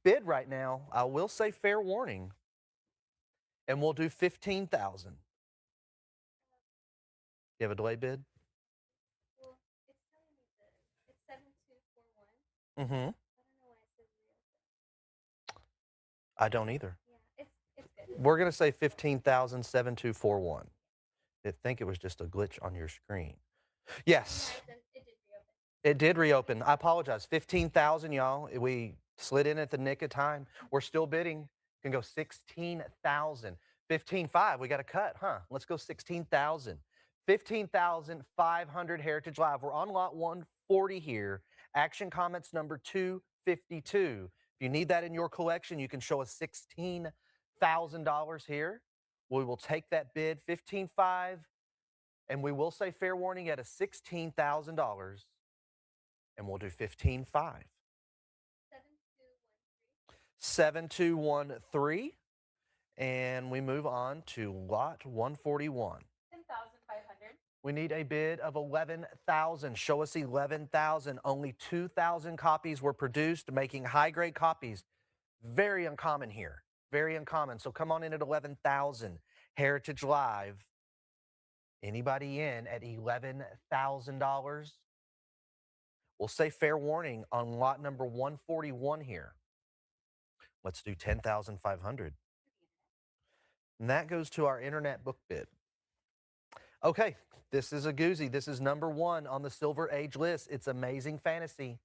bid right now. I will say fair warning. And we'll do 15,000. You have a delay bid? Well, it's telling me it's 7241. Mm-hmm. I don't know why it I don't either. Yeah, it's good. We're going to say 15,07241. I think it was just a glitch on your screen. Yes, Yeah, it did reopen. it did reopen. I apologize. 15,000, y'all. We slid in at the nick of time. We're still bidding. Can go 16,000. 15.5. We got a cut, huh? Let's go 16,000. 15,500 Heritage Live. We're on lot 140 here. Action Comments number 252. If you need that in your collection, you can show us $16,000 here. We will take that bid, 15.5, and we will say fair warning at a $16,000, and we'll do 15.5. 7213, and we move on to lot 141. 10,500. We need a bid of 11,000. Show us 11,000. Only 2,000 copies were produced, making high-grade copies very uncommon here. Very uncommon. So come on in at 11,000. Heritage Live. Anybody in at $11,000? We'll say fair warning on lot number 141 here. Let's do 10,500. And that goes to our internet book bid. Okay, this is a goozy. This is number 1 on the Silver Age list. It's Amazing Fantasy.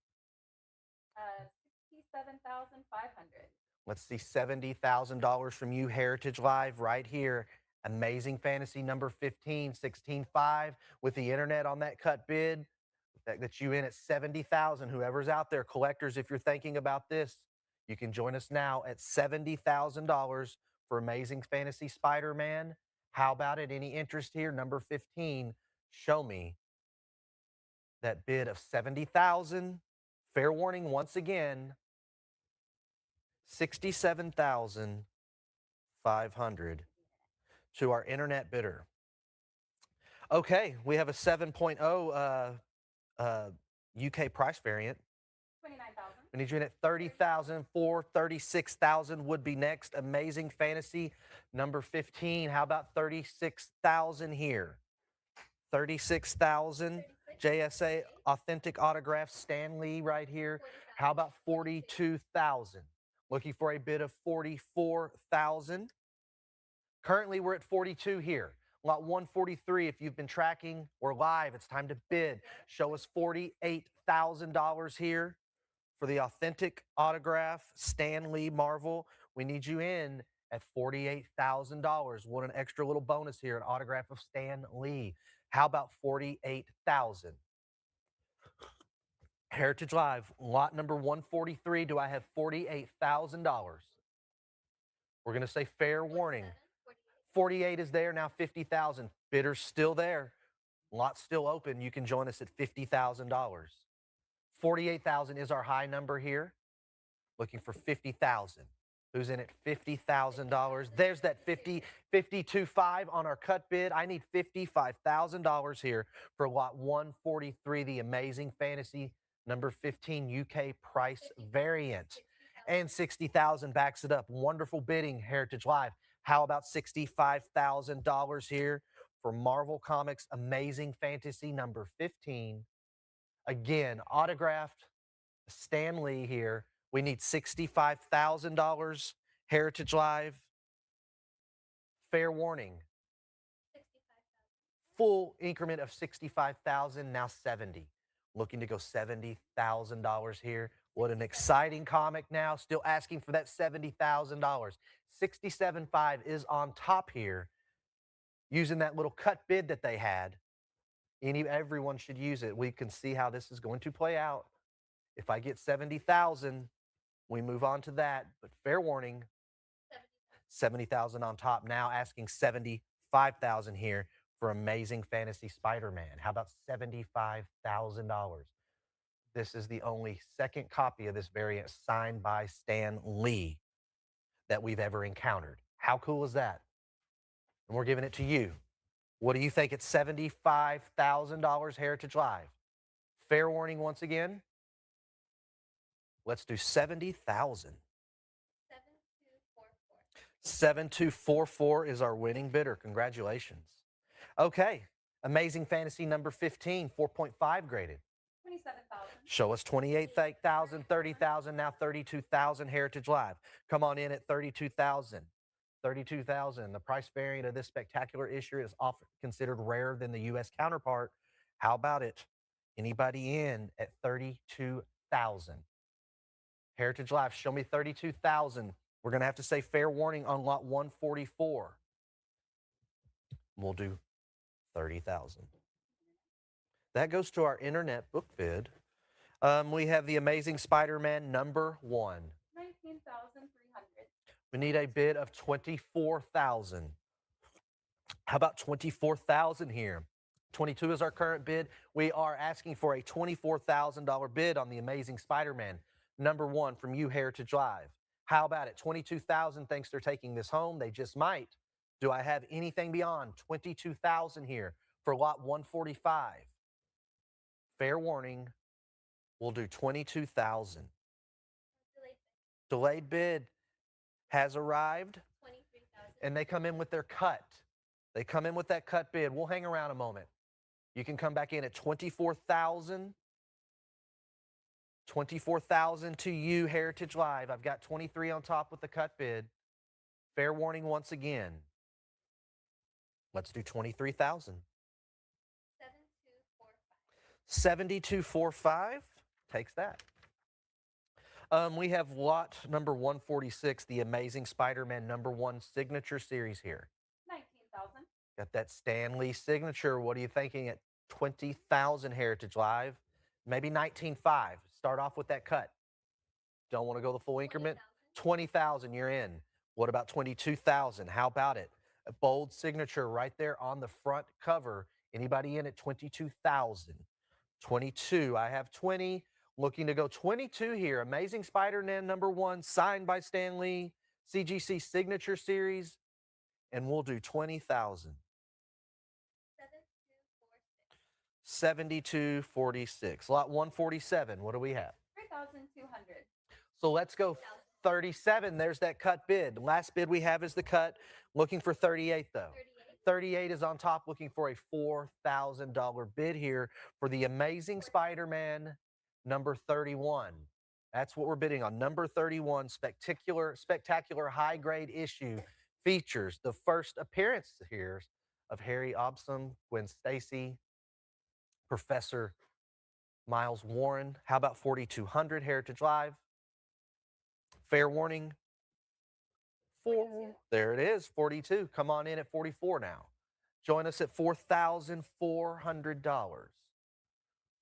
67,500. Let's see $70,000 from you, Heritage Live, right here. Amazing Fantasy number 15, 16.5 with the internet on that cut bid. That gets you in at 70,000. Whoever's out there, collectors, if you're thinking about this, you can join us now at $70,000 for Amazing Fantasy Spider-Man. How about it? Any interest here? Number 15, show me that bid of 70,000. Fair warning once again, 67,500 to our internet bidder. Okay, we have a 7.0 UK price variant. 29,000. We need you in at 30,000. 36,000 would be next. Amazing Fantasy number 15. How about 36,000 here? 36,000. JSA authentic autograph Stan Lee right here. How about 42,000? Looking for a bid of 44,000. Currently, we're at 42 here. Lot 143, if you've been tracking, we're live. It's time to bid. Show us $48,000 here for the authentic autograph Stan Lee Marvel. We need you in at $48,000. What an extra little bonus here, an autograph of Stan Lee. How about 48,000? Heritage Live, lot number 143. Do I have $48,000? We're going to say fair warning. 48 is there, now 50,000. Bidders still there. Lot's still open. You can join us at $50,000. 48,000 is our high number here. Looking for 50,000. Who's in at $50,000? There's that 52.5 on our cut bid. I need $55,000 here for lot 143, the Amazing Fantasy number 15 UK price variant. And 60,000 backs it up. Wonderful bidding, Heritage Live. How about $65,000 here for Marvel Comics Amazing Fantasy number 15? Again, autographed Stan Lee here. We need $65,000. Heritage Live. Fair warning. 65,000. Full increment of 65,000, now 70. Looking to go $70,000 here. What an exciting comic now. Still asking for that $70,000. 67.5 is on top here. Using that little cut bid that they had. Everyone should use it. We can see how this is going to play out. If I get 70,000, we move on to that. But fair warning, 70,000 on top. Now asking 75,000 here for Amazing Fantasy Spider-Man. How about $75,000? This is the only second copy of this variant signed by Stan Lee that we've ever encountered. How cool is that? And we're giving it to you. What do you think? It's $75,000 Heritage Live. Fair warning once again. Let's do 70,000. 7244. 7244 is our winning bidder. Congratulations. Okay. Amazing Fantasy number 15, 4.5 graded. 27,000. Show us 28,000, 30,000, now 32,000 Heritage Live. Come on in at 32,000. 32,000. The price variant of this spectacular issue is often considered rarer than the U.S. counterpart. How about it? Anybody in at 32,000? Heritage Live, show me 32,000. We're going to have to say fair warning on lot 144. We'll do 30,000. That goes to our internet book bid. We have The Amazing Spider-Man #1. 19,300. We need a bid of 24,000. How about 24,000 here? 22 is our current bid. We are asking for a $24,000 bid on The Amazing Spider-Man #1 from you, Heritage Live. How about it? 22,000 thinks they're taking this home. They just might. Do I have anything beyond 22,000 here for lot 145? Fair warning, we'll do 22,000. Delayed bid has arrived, 23,000. and they come in with their cut. They come in with that cut bid. We'll hang around a moment. You can come back in at 24,000. 24,000 to you, Heritage Live. I've got 23 on top with the cut bid. Fair warning once again. Let's do 23,000. 7245 takes that. We have lot number 146, The Amazing Spider-Man #1 signature series here. 19,000. Got that Stan Lee signature. What are you thinking at 20,000, Heritage Live? Maybe 19.5. Start off with that cut. Don't want to go the full increment? 20,000, you're in. What about 22,000? How about it? A bold signature right there on the front cover. Anybody in at 22,000? 22. I have 20. Looking to go 22 here. Amazing Spider-Man #1, signed by Stan Lee, CGC signature series, and we'll do 20,000. 7246. Lot 147. What do we have? 3,200. So let's go 37. There's that cut bid. Last bid we have is the cut. Looking for 38 though. 38 is on top, looking for a $4,000 bid here for The Amazing Spider-Man #31. That's what we're bidding on. #31, spectacular high-grade issue, features the first appearance here of Harry Obsom, Gwen Stacy, Professor Miles Warren. How about 4,200, Heritage Live? Fair warning. 42. There it is, 42. Come on in at 44 now. Join us at $4,400.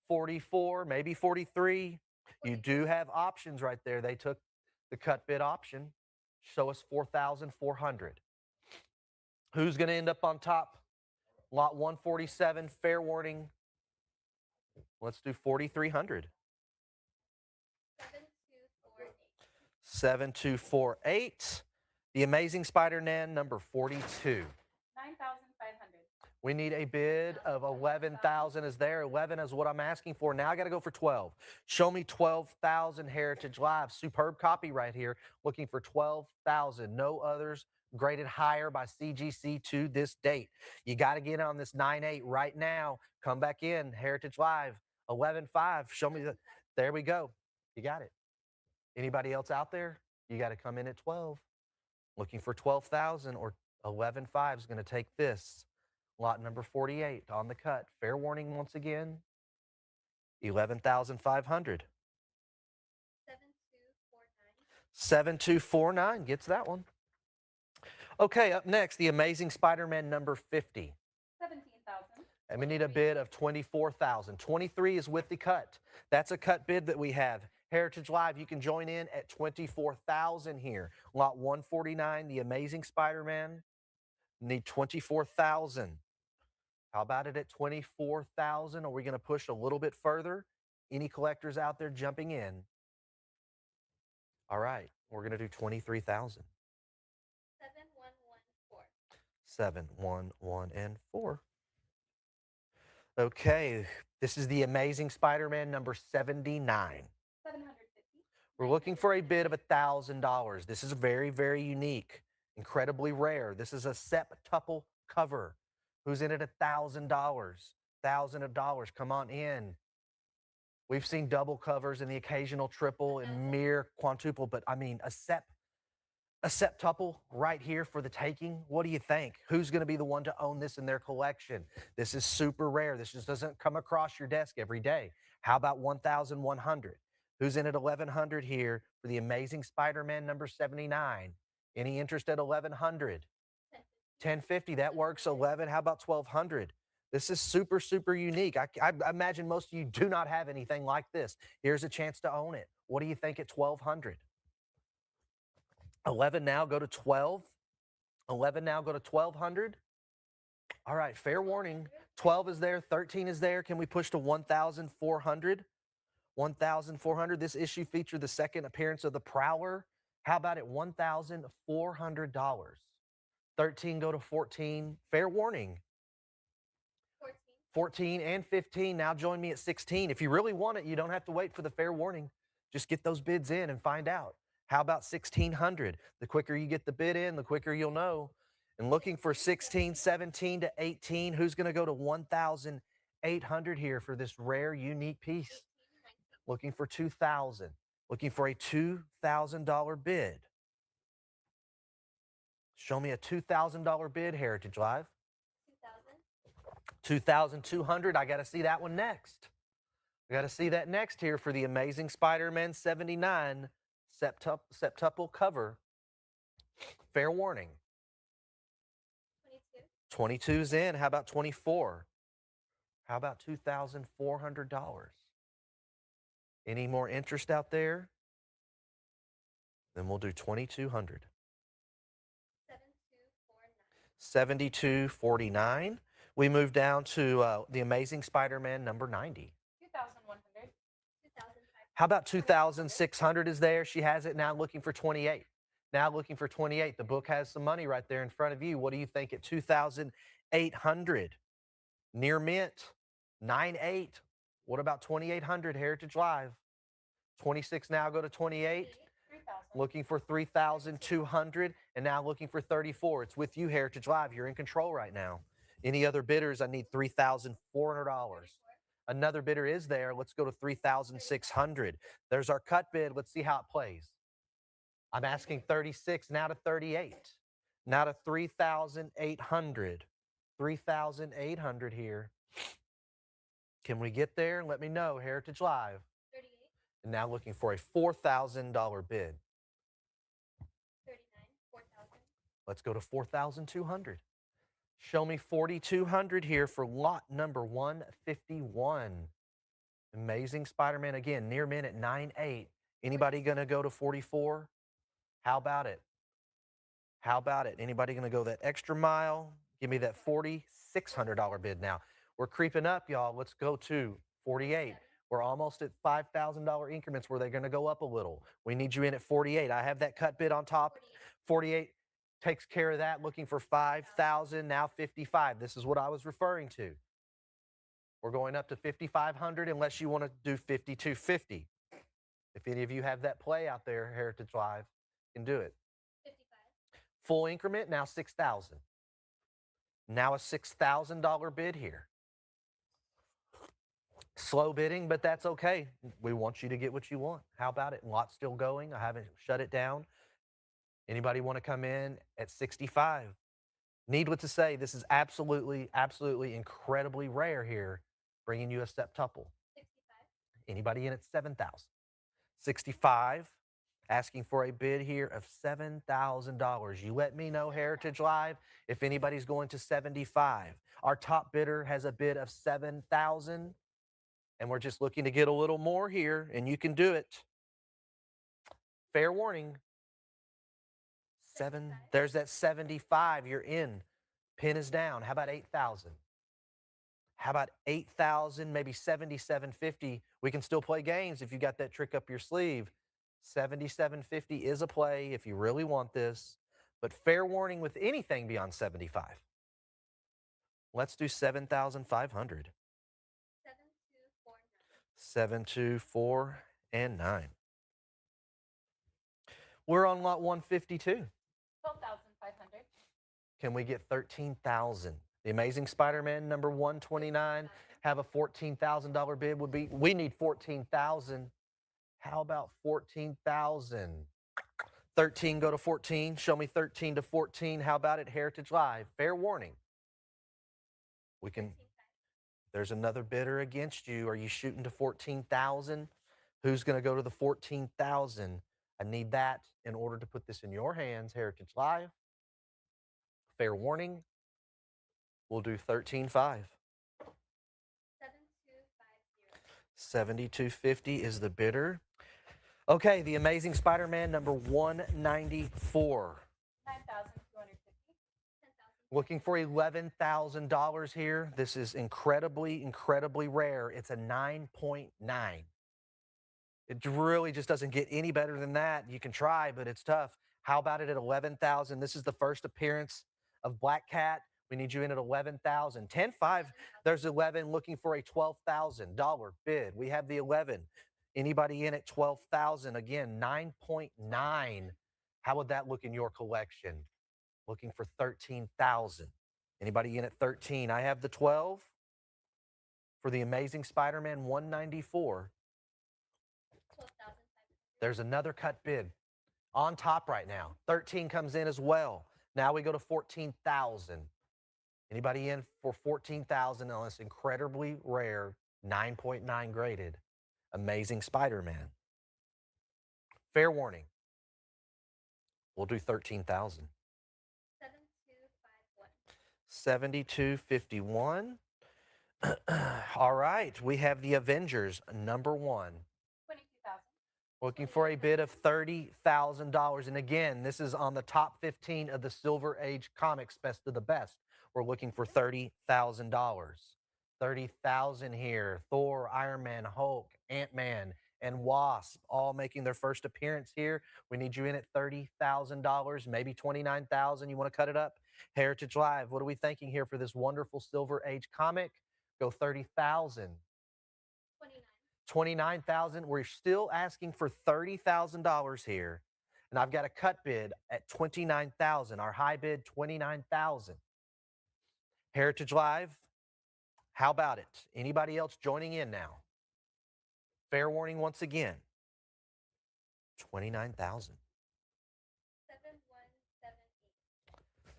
44, maybe 43. You do have options right there. They took the cut bid option. Show us 4,400. Who's going to end up on top? Lot 147, fair warning. Let's do 4,300. 7248. The Amazing Spider-Man #42. 9,500. We need a bid of 11,000 is there. 11 is what I'm asking for. Now I got to go for 12. Show me 12,000, Heritage Live. Superb copy right here. Looking for 12,000. No others graded higher by CGC to this date. You got to get on this 9.8 right now. Come back in, Heritage Live. 11.5. Show me the. There we go. You got it. Anybody else out there? You got to come in at 12. Looking for 12,000 or 11.5 is going to take this. Lot number 48 on the cut. Fair warning once again. 11,500. 7249 gets that one. Okay, up next, The Amazing Spider-Man #50. 17,000. And we need a bid of 24,000. 23 is with the cut. That's a cut bid that we have. Heritage Live, you can join in at 24,000 here. Lot 149, The Amazing Spider-Man. Need 24,000. How about it at 24,000? Are we going to push a little bit further? Any collectors out there jumping in? All right, we're going to do 23,000. 7114. 711 Okay, this is The Amazing Spider-Man #79. 750. We're looking for a bid of $1,000. This is very, very unique, incredibly rare. This is a septuple cover. Who's in at $1,000? $1,000. Come on in. We've seen double covers and the occasional triple and mere quintuple, but I mean, a septuple right here for the taking. What do you think? Who's going to be the one to own this in their collection? This is super rare. This just doesn't come across your desk every day. How about 1,100? Who's in at 1,100 here for the Amazing Spider-Man number 79? Any interest at 1,100? 1050, that works. 11, how about 1,200? This is super, super unique. I imagine most of you do not have anything like this. Here's a chance to own it. What do you think at 1,200? 11 now, go to 12. 11 now, go to 1,200. All right, fair warning. 12 is there, 13 is there. Can we push to 1,400? 1,400. This issue featured the second appearance of the Prowler. How about at $1,400? 13 go to 14. Fair warning. 14 and 15. Now join me at 16. If you really want it, you don't have to wait for the fair warning. Just get those bids in and find out. How about 1,600? The quicker you get the bid in, the quicker you'll know. And looking for 16, 17 to 18. Who's going to go to 1,800 here for this rare, unique piece? Looking for 2,000. Looking for a $2,000 bid. Show me a $2,000 bid, Heritage Live. 2,200. I got to see that one next. I got to see that next here for the Amazing Spider-Man 79 septuple cover. Fair warning. 22's in. How about 24? How about $2,400? Any more interest out there? Then we'll do 2,200. 72.49. We move down to the Amazing Spider-Man number 90. 2,100. How about 2,600 is there? She has it now looking for 28. Now looking for 28. The book has some money right there in front of you. What do you think at 2,800? Near mint, 9.8. What about 2,800, Heritage Live? 26 now, go to 28. 3,000. Looking for 3,200 and now looking for 34. It's with you, Heritage Live. You're in control right now. Any other bidders? I need $3,400. Another bidder is there. Let's go to 3,600. There's our cut bid. Let's see how it plays. I'm asking 36 now to 38. Now to 3,800. 3,800 here. Can we get there? Let me know, Heritage Live. 38. And now looking for a $4,000 bid. 39. 4,000. Let's go to 4,200. Show me 4,200 here for lot number 151. Amazing Spider-Man again, near mint at 9.8. Anybody going to go to 44? How about it? How about it? Anybody going to go that extra mile? Give me that $4,600 bid now. We're creeping up, y'all. Let's go to 48. We're almost at $5,000 increments where they're going to go up a little. We need you in at 48. I have that cut bid on top. 48 takes care of that. Looking for 5,000, now 55. This is what I was referring to. We're going up to 5,500 unless you want to do 5,250. If any of you have that play out there, Heritage Live, you can do it. 55. Full increment, now 6,000. Now a $6,000 bid here. Slow bidding, but that's okay. We want you to get what you want. How about it? Lot's still going. I haven't shut it down. Anybody want to come in at 65? Needless to say, this is absolutely, absolutely incredibly rare here, bringing you a septuple. 65. Anybody in at 7,000? 65, asking for a bid here of $7,000. You let me know, Heritage Live, if anybody's going to 75. Our top bidder has a bid of 7,000, and we're just looking to get a little more here, and you can do it. Fair warning. 7, there's that 75, you're in. Pin is down. How about 8,000? How about 8,000, maybe 7,750? We can still play games if you got that trick up your sleeve. 7,750 is a play if you really want this, but fair warning with anything beyond 75. Let's do 7,500. 7, 2, 4, and 9. We're on lot 152. 12,500. Can we get 13,000? The Amazing Spider-Man number 129 have a $14,000 bid would be, we need 14,000. How about 14,000? 13 go to 14. Show me 13 to 14. How about it, Heritage Live? Fair warning. We can, there's another bidder against you. Are you shooting to 14,000? Who's going to go to the 14,000? I need that in order to put this in your hands, Heritage Live. Fair warning. We'll do 13.5. 7250 is the bidder. Okay, the Amazing Spider-Man number 194. 9,250. 10,000. Looking for $11,000 here. This is incredibly, incredibly rare. It's a 9.9. It really just doesn't get any better than that. You can try, but it's tough. How about it at 11,000? This is the first appearance of Black Cat. We need you in at 11,000. 10.5, there's 11 looking for a $12,000 bid. We have the 11. Anybody in at 12,000? Again, 9.9. How would that look in your collection? Looking for 13,000. Anybody in at 13? I have the 12 for the Amazing Spider-Man 194. 12,500. There's another cut bid on top right now. 13 comes in as well. Now we go to 14,000. Anybody in for 14,000 on this incredibly rare 9.9 graded Amazing Spider-Man? Fair warning. We'll do 13,000. 7251. 7251. All right, we have the Avengers number 1. 22,000. Looking for a bid of $30,000. And again, this is on the top 15 of the Silver Age Comics Best of the Best. We're looking for $30,000. 30,000 here. Thor, Iron Man, Hulk, Ant-Man, and Wasp all making their first appearance here. We need you in at $30,000, maybe $29,000. You want to cut it up? Heritage Live, what are we thinking here for this wonderful Silver Age comic? Go 30,000. 29. 29,000. We're still asking for $30,000 here. And I've got a cut bid at 29,000. Our high bid, 29,000. Heritage Live, how about it? Anybody else joining in now? Fair warning once again. 29,000.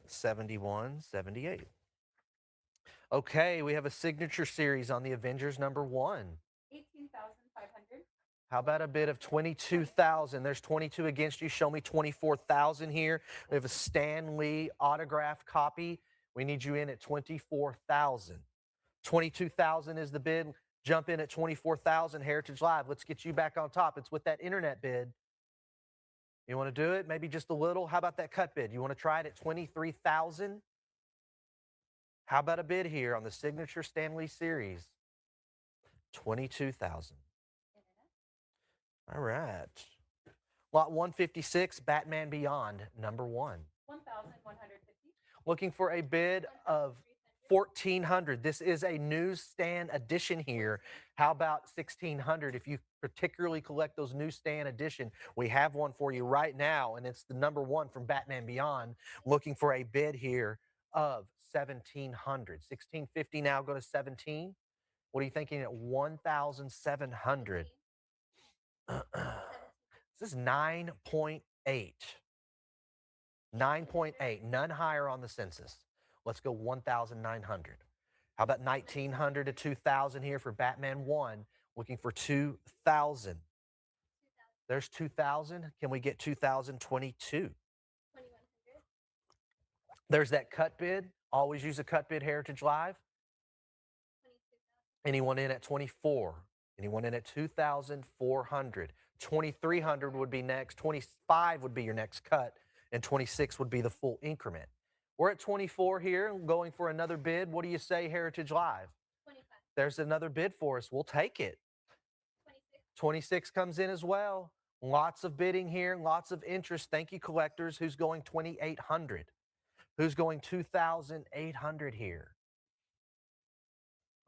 7178. 7178. Okay, we have a signature series on the Avengers number 1. 18,500. How about a bid of 22,000? There's 22 against you. Show me 24,000 here. We have a Stan Lee autographed copy. We need you in at 24,000. 22,000 is the bid. Jump in at 24,000. Heritage Live, let's get you back on top. It's with that internet bid. You want to do it? Maybe just a little? How about that cut bid? You want to try it at 23,000? How about a bid here on the signature Stan Lee series? 22,000. All right. Lot 156, Batman Beyond, number 1. 1,150. Looking for a bid of 1,400. This is a newsstand edition here. How about 1,600? If you particularly collect those newsstand edition, we have one for you right now, and it's the number 1 from Batman Beyond. Looking for a bid here of 1,700. 1,650 now, go to 17. What are you thinking at 1,700? This is 9.8. 9.8, none higher on the census. Let's go 1,900. How about 1,900 to 2,000 here for Batman 1? Looking for 2,000. There's 2,000. Can we get 2,022? 2,100. There's that cut bid. Always use a cut bid, Heritage Live. 22,000. Anyone in at 24? Anyone in at 2,400? 2,300 would be next. 25 would be your next cut. And 26 would be the full increment. We're at 24 here, going for another bid. What do you say, Heritage Live? 25. There's another bid for us. We'll take it. 26. 26 comes in as well. Lots of bidding here, lots of interest. Thank you, collectors. Who's going 2,800? Who's going 2,800 here?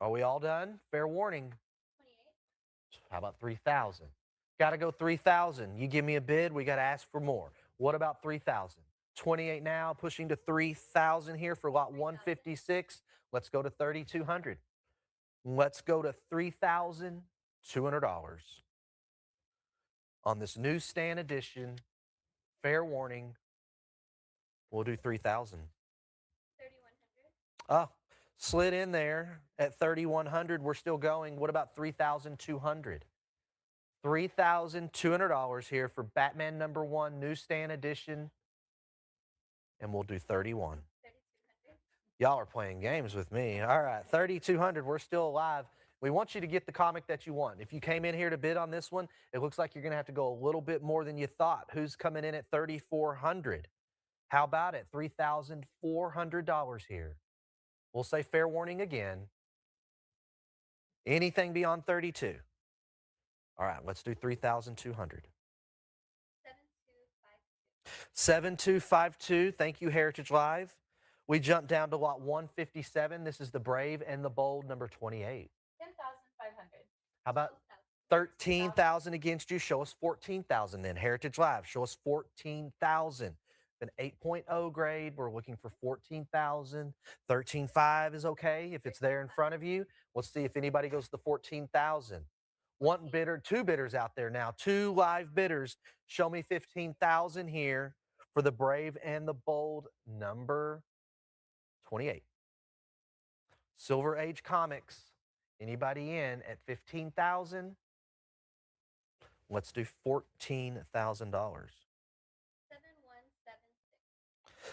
Are we all done? Fair warning. 28. How about 3,000? Got to go 3,000. You give me a bid, we got to ask for more. What about 3,000? 28 now, pushing to 3,000 here for lot 156. Let's go to 3,200. Let's go to $3,200 on this newsstand edition. Fair warning. We'll do 3,000. 3,100. Oh, slid in there at 3,100. We're still going. What about 3,200? $3,200 here for Batman #1 newsstand edition. And we'll do 31. 3,200. Y'all are playing games with me. All right, 3,200. We're still alive. We want you to get the comic that you want. If you came in here to bid on this one, it looks like you're going to have to go a little bit more than you thought. Who's coming in at 3,400? How about it? $3,400 here. We'll say fair warning again. Anything beyond 32. All right, let's do 3,200. 7,252. 7252. Thank you, Heritage Live. We jump down to lot 157. This is the Brave and the Bold, number 28. 10,500. How about 12,000. 13,000 against you? Show us 14,000 then. Heritage Live, show us 14,000. An 8.0 grade, we're looking for 14,000. 13.5 is okay if it's there in front of you. Let's see if anybody goes to the 14,000. One bidder, two bidders out there now, two live bidders. Show me 15,000 here for the Brave and the Bold, number 28. Silver Age Comics. Anybody in at 15,000? Let's do $14,000. 7,176.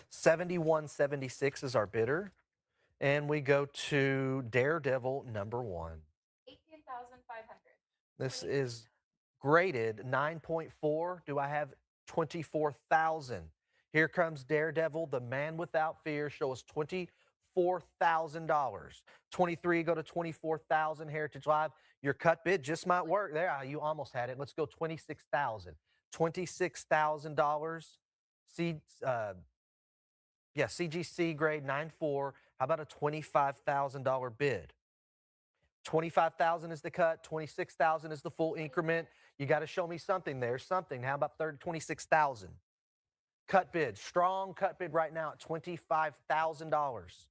7176 is our bidder. And we go to Daredevil #1. 18,500. This is graded 9.4. Do I have 24,000? Here comes Daredevil, the man without fear. Show us $24,000. 23, go to 24,000. Heritage Live. Your cut bid just might work. There, you almost had it. Let's go 26,000. $26,000. CGC grade 9.4. How about a $25,000 bid? 25,000 is the cut. 26,000 is the full increment. You got to show me something there. Something. How about 26,000? Cut bid. Strong cut bid right now at $25,000.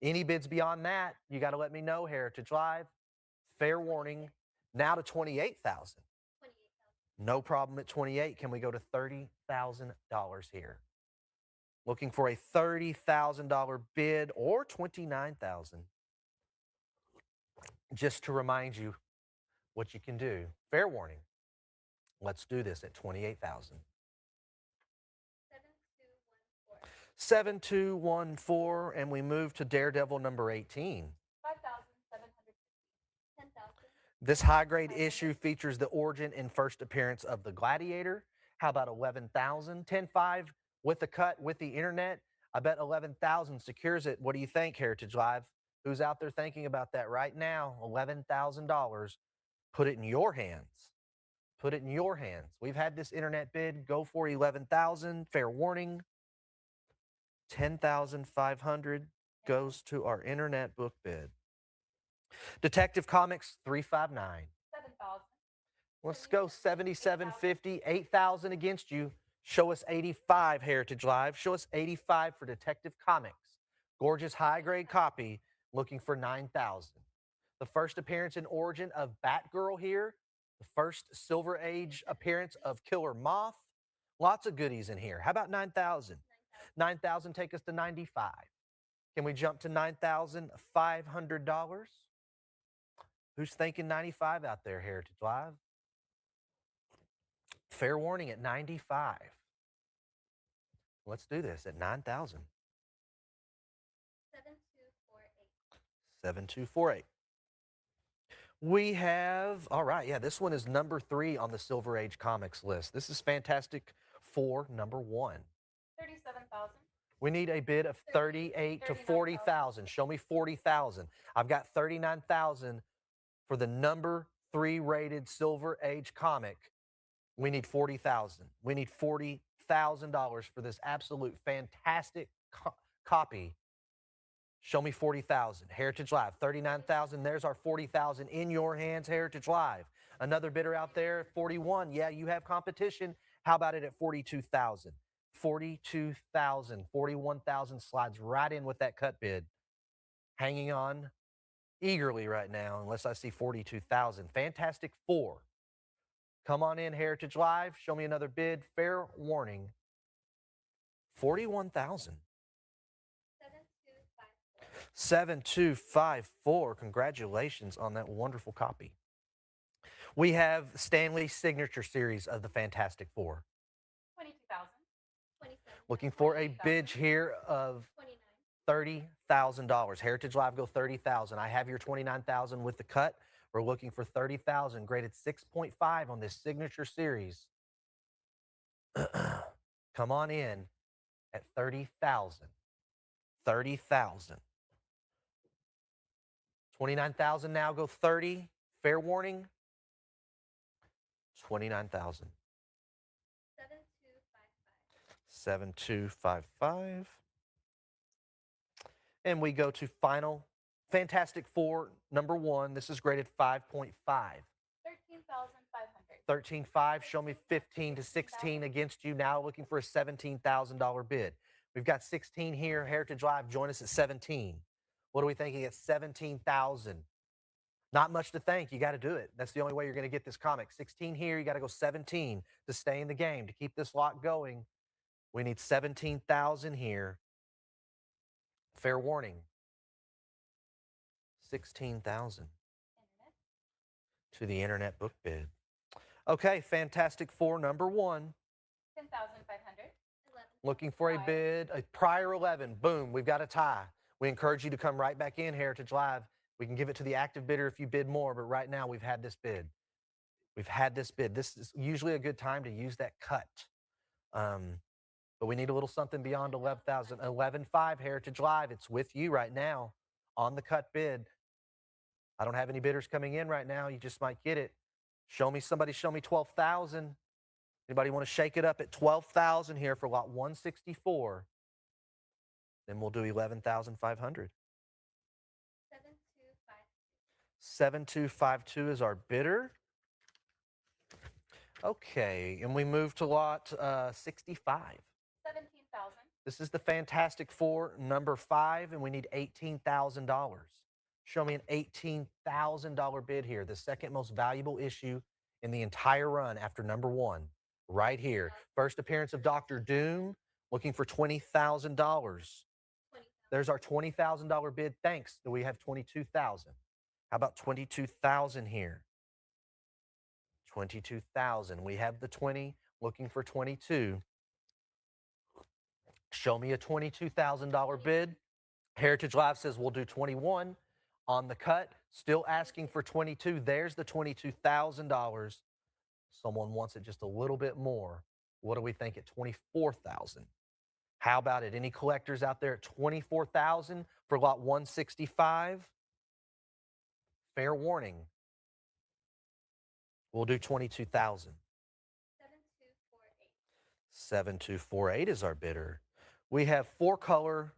Any bids beyond that, you got to let me know. Heritage Live. Fair warning. Now to 28,000. 28,000. No problem at 28. Can we go to $30,000 here? Looking for a $30,000 bid or 29,000. Just to remind you what you can do. Fair warning. Let's do this at 28,000. 7,214. 7214, and we move to Daredevil #18. 5,750. 10,000. This high grade issue features the origin and first appearance of the Gladiator. How about 11,000? 10.5 with the cut with the internet. I bet 11,000 secures it. What do you think, Heritage Live? Who's out there thinking about that right now? $11,000. Put it in your hands. Put it in your hands. We've had this internet bid go for 11,000. Fair warning. 10,500 goes to our internet book bid. Detective Comics 359. 7,000. Let's go 7750. 8,000 against you. Show us 85, Heritage Live. Show us 85 for Detective Comics. Gorgeous high grade copy. Looking for 9,000. The first appearance in origin of Batgirl here. The first Silver Age appearance of Killer Moth. Lots of goodies in here. How about 9,000? 9,000 take us to 95. Can we jump to $9,500? Who's thinking 95 out there, Heritage Live? Fair warning at 95. Let's do this at 9,000. 7,248. 7248. We have, all right, yeah, this one is #3 on the Silver Age Comics list. This is Fantastic Four #1. 37,000. We need a bid of 38 to 40,000. Show me 40,000. I've got 39,000 for the #3 rated Silver Age comic. We need 40,000. We need $40,000 for this absolute fantastic copy. Show me 40,000. Heritage Live, 39,000. There's our 40,000 in your hands, Heritage Live. Another bidder out there, 41. Yeah, you have competition. How about it at 42,000? 42,000. 41,000 slides right in with that cut bid. Hanging on eagerly right now, unless I see 42,000. Fantastic Four. Come on in, Heritage Live. Show me another bid. Fair warning. 41,000. 7254. 7254. Congratulations on that wonderful copy. We have Stanley's signature series of the Fantastic Four. 22,000. 27. Looking for a bid here of 29. $30,000. Heritage Live go 30,000. I have your 29,000 with the cut. We're looking for 30,000, graded 6.5 on this signature series. Come on in at 30,000. 30,000. 29,000 now go 30. Fair warning. 29,000. 7255. 7255. And we go to final Fantastic Four number 1. This is graded 5.5. 13,500. 13.5. Show me 15 to 16 against you. Now looking for a $17,000 bid. We've got 16 here. Heritage Live, join us at 17. What are we thinking at 17,000? Not much to think. You got to do it. That's the only way you're going to get this comic. 16 here. You got to go 17 to stay in the game, to keep this lot going. We need 17,000 here. Fair warning. 16,000 to the internet book bid. Okay, Fantastic Four number 1. 10,500. 11. Looking for a bid, a prior 11. Boom, we've got a tie. We encourage you to come right back in, Heritage Live. We can give it to the active bidder if you bid more, but right now we've had this bid. We've had this bid. This is usually a good time to use that cut. But we need a little something beyond 11,000. 11.5, Heritage Live. It's with you right now on the cut bid. I don't have any bidders coming in right now. You just might get it. Show me somebody, show me 12,000. Anybody want to shake it up at 12,000 here for lot 164? Then we'll do 11,500. 7252 is our bidder. Okay, and we move to lot 65. 17,000. This is the Fantastic Four number 5, and we need $18,000. Show me an $18,000 bid here, the second most valuable issue in the entire run after number 1, right here. First appearance of Dr. Doom, looking for $20,000. 20,000. There's our $20,000 bid. Thanks. Do we have 22,000? How about 22,000 here? 22,000. We have the 20, looking for 22. Show me a $22,000 bid. Heritage Live says we'll do 21 on the cut. Still asking for 22. There's the $22,000. Someone wants it just a little bit more. What do we think at 24,000? How about it? Any collectors out there at 24,000 for lot 165? Fair warning. We'll do 22,000. 7248. 7248 is our bidder. We have 4-color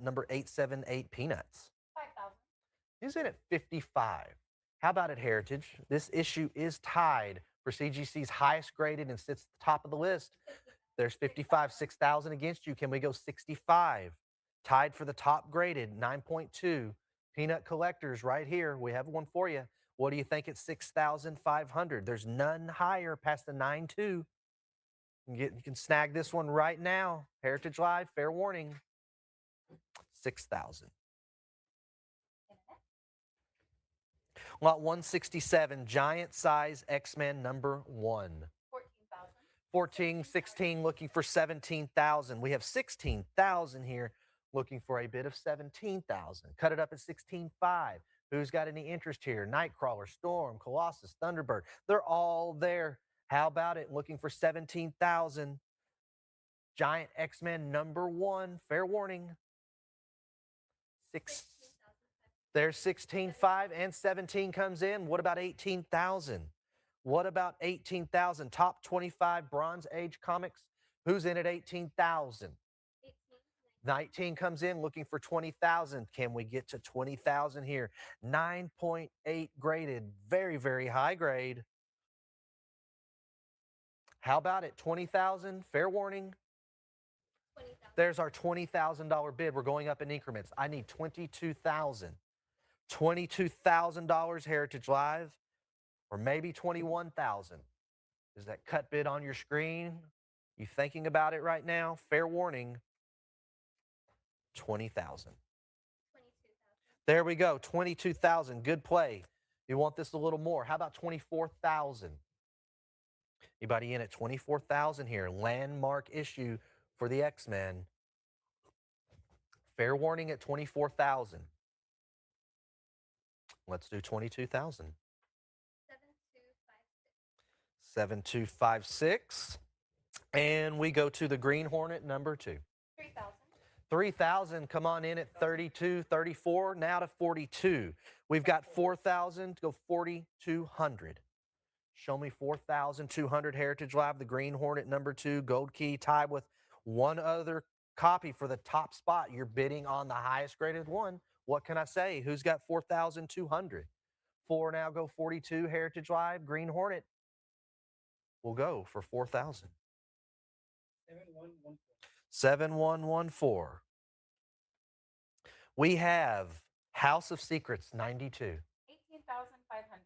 number 878 Peanuts. 5,000. Is it at 55? How about it, Heritage? This issue is tied for CGC's highest graded and sits at the top of the list. There's 55, 6,000 against you. Can we go 65? Tied for the top graded, 9.2. Peanut collectors right here. We have one for you. What do you think at 6,500? There's none higher past the 9.2. You can snag this one right now. Heritage Live, fair warning. 6,000. Lot 167, giant size X-Men number 1. 14,000. 14, 16, looking for 17,000. We have 16,000 here, looking for a bid of 17,000. Cut it up at 16.5. Who's got any interest here? Nightcrawler, Storm, Colossus, Thunderbird. They're all there. How about it? Looking for 17,000. Giant X-Men number 1. Fair warning. There's 16.5 and 17 comes in. What about 18,000? What about 18,000? Top 25 Bronze Age comics. Who's in at 18,000? 19 comes in looking for 20,000. Can we get to 20,000 here? 9.8 graded. Very, very high grade. How about it? 20,000? Fair warning. 20,000. There's our $20,000 bid. We're going up in increments. I need 22,000. $22,000 Heritage Live, or maybe $21,000. Is that cut bid on your screen? You thinking about it right now? Fair warning, $20,000. 22,000. There we go, 22,000. Good play. You want this a little more? How about 24,000? Anybody in at 24,000 here? Landmark issue for the X-Men. Fair warning at 24,000. Let's do 22,000. 7256. 7256. And we go to the Green Hornet number 2. 3,000. 3,000, come on in at 32, 34, now to 42. We've got 4,000 to go 4,200. Show me 4,200 Heritage Live, the Green Hornet number 2, gold key, tied with one other copy for the top spot. You're bidding on the highest graded one. What can I say? Who's got 4,200? 4 now go 42 Heritage Live, Green Hornet will go for 4,000. 7114. We have House of Secrets 92. 18,500.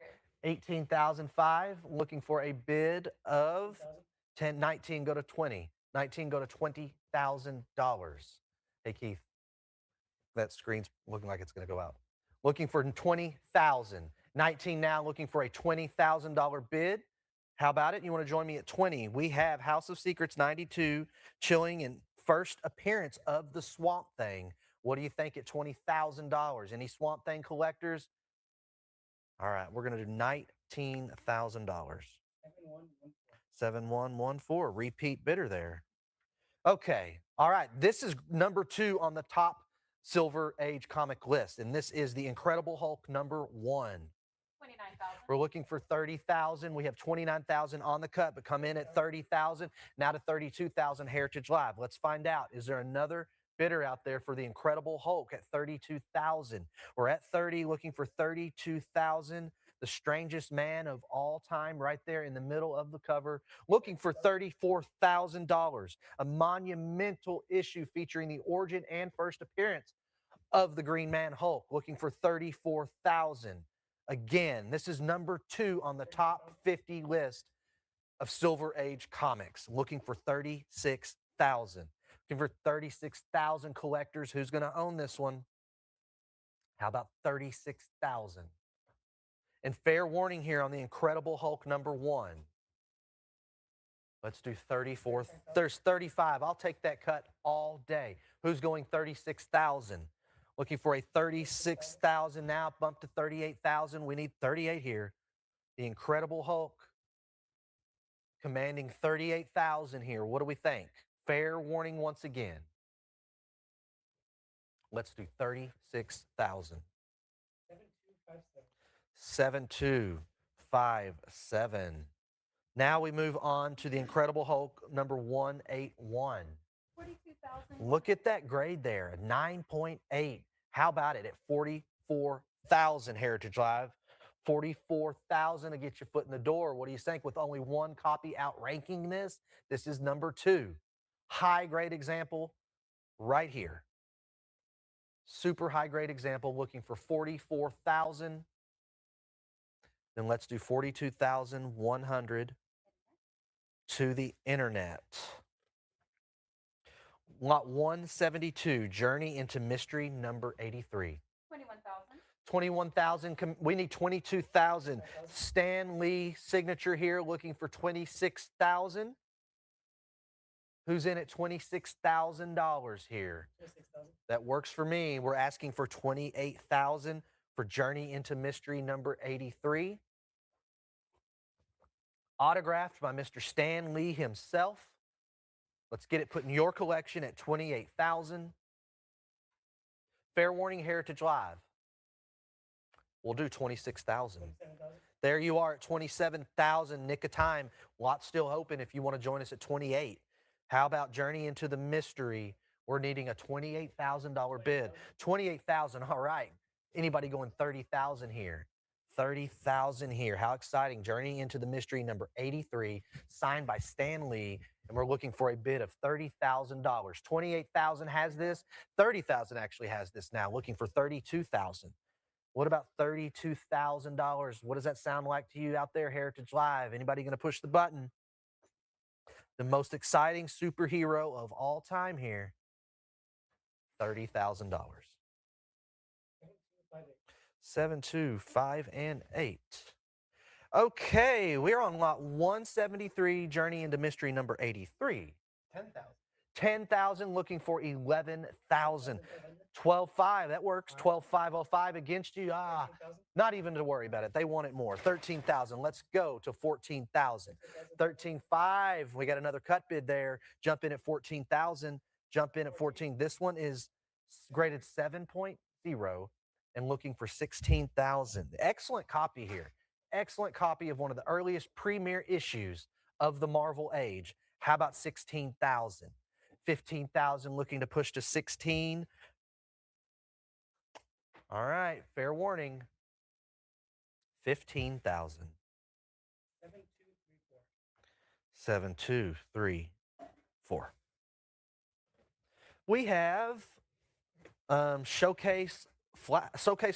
18,005, looking for a bid of 10, 19 go to 20. 19 go to $20,000. Hey Keith, that screen's looking like it's going to go out. Looking for 20,000. 19 now looking for a $20,000 bid. How about it? You want to join me at 20? We have House of Secrets 92 chilling in first appearance of the Swamp Thing. What do you think at $20,000? Any Swamp Thing collectors? All right, we're going to do $19,000. 7114. Repeat bidder there. Okay. All right. This is number 2 on the top Silver Age comic list, and this is the Incredible Hulk number 1. 29,000. We're looking for 30,000. We have 29,000 on the cut, but come in at 30,000. Now to 32,000 Heritage Live. Let's find out. Is there another bidder out there for the Incredible Hulk at 32,000? We're at 30, looking for 32,000. The Strangest Man of all time, right there in the middle of the cover, looking for $34,000. A monumental issue featuring the origin and first appearance of the Green Man Hulk, looking for 34,000. Again, this is number 2 on the top 50 list of Silver Age comics, looking for 36,000. Looking for 36,000 collectors. Who's going to own this one? How about 36,000? And fair warning here on the Incredible Hulk number 1. Let's do 34. There's 35. I'll take that cut all day. Who's going 36,000? Looking for a 36,000 now, bump to 38,000. We need 38 here. The Incredible Hulk commanding 38,000 here. What do we think? Fair warning once again. Let's do 36,000. 7257. Now we move on to the Incredible Hulk number 181. 42,000. Look at that grade there, a 9.8. How about it at 44,000 Heritage Live? 44,000 to get your foot in the door. What do you think with only one copy outranking this? This is number 2. High grade example right here. Super high grade example looking for 44,000. Then let's do 42,100 to the internet. Lot 172, Journey into Mystery number 83. 21,000. 21,000. We need 22,000. Stan Lee signature here looking for 26,000. Who's in at $26,000 here? 26,000. That works for me. We're asking for 28,000 for Journey into Mystery number 83. Autographed by Mr. Stan Lee himself. Let's get it put in your collection at 28,000. Fair warning, Heritage Live. We'll do 26,000. 27,000. There you are at 27,000. Nick of time. Lot still open if you want to join us at 28. How about Journey into the Mystery? We're needing a $28,000 bid. 28,000. All right. Anybody going 30,000 here? 30,000 here. How exciting. Journey into the Mystery number 83, signed by Stan Lee. And we're looking for a bid of $30,000. 28,000 has this. 30,000 actually has this now. Looking for 32,000. What about $32,000? What does that sound like to you out there, Heritage Live? Anybody going to push the button? The most exciting superhero of all time here, $30,000. 7, 2, 5, and 8. Okay, we're on lot 173, journey into mystery number 83. 10,000. 10,000, looking for 11,000. 12,500, that works. 12,505 against you. Not even to worry about it. They want it more. 13,000. Let's go to 14,000. 13,500. We got another cut bid there. Jump in at 14,000. Jump in at 14. This one is graded 7.0 and looking for 16,000. Excellent copy here. Excellent copy of one of the earliest premier issues of the Marvel age. How about 16,000? 15,000, looking to push to 16. All right, fair warning. 15,000. 7, 2, 3, 4. We have showcase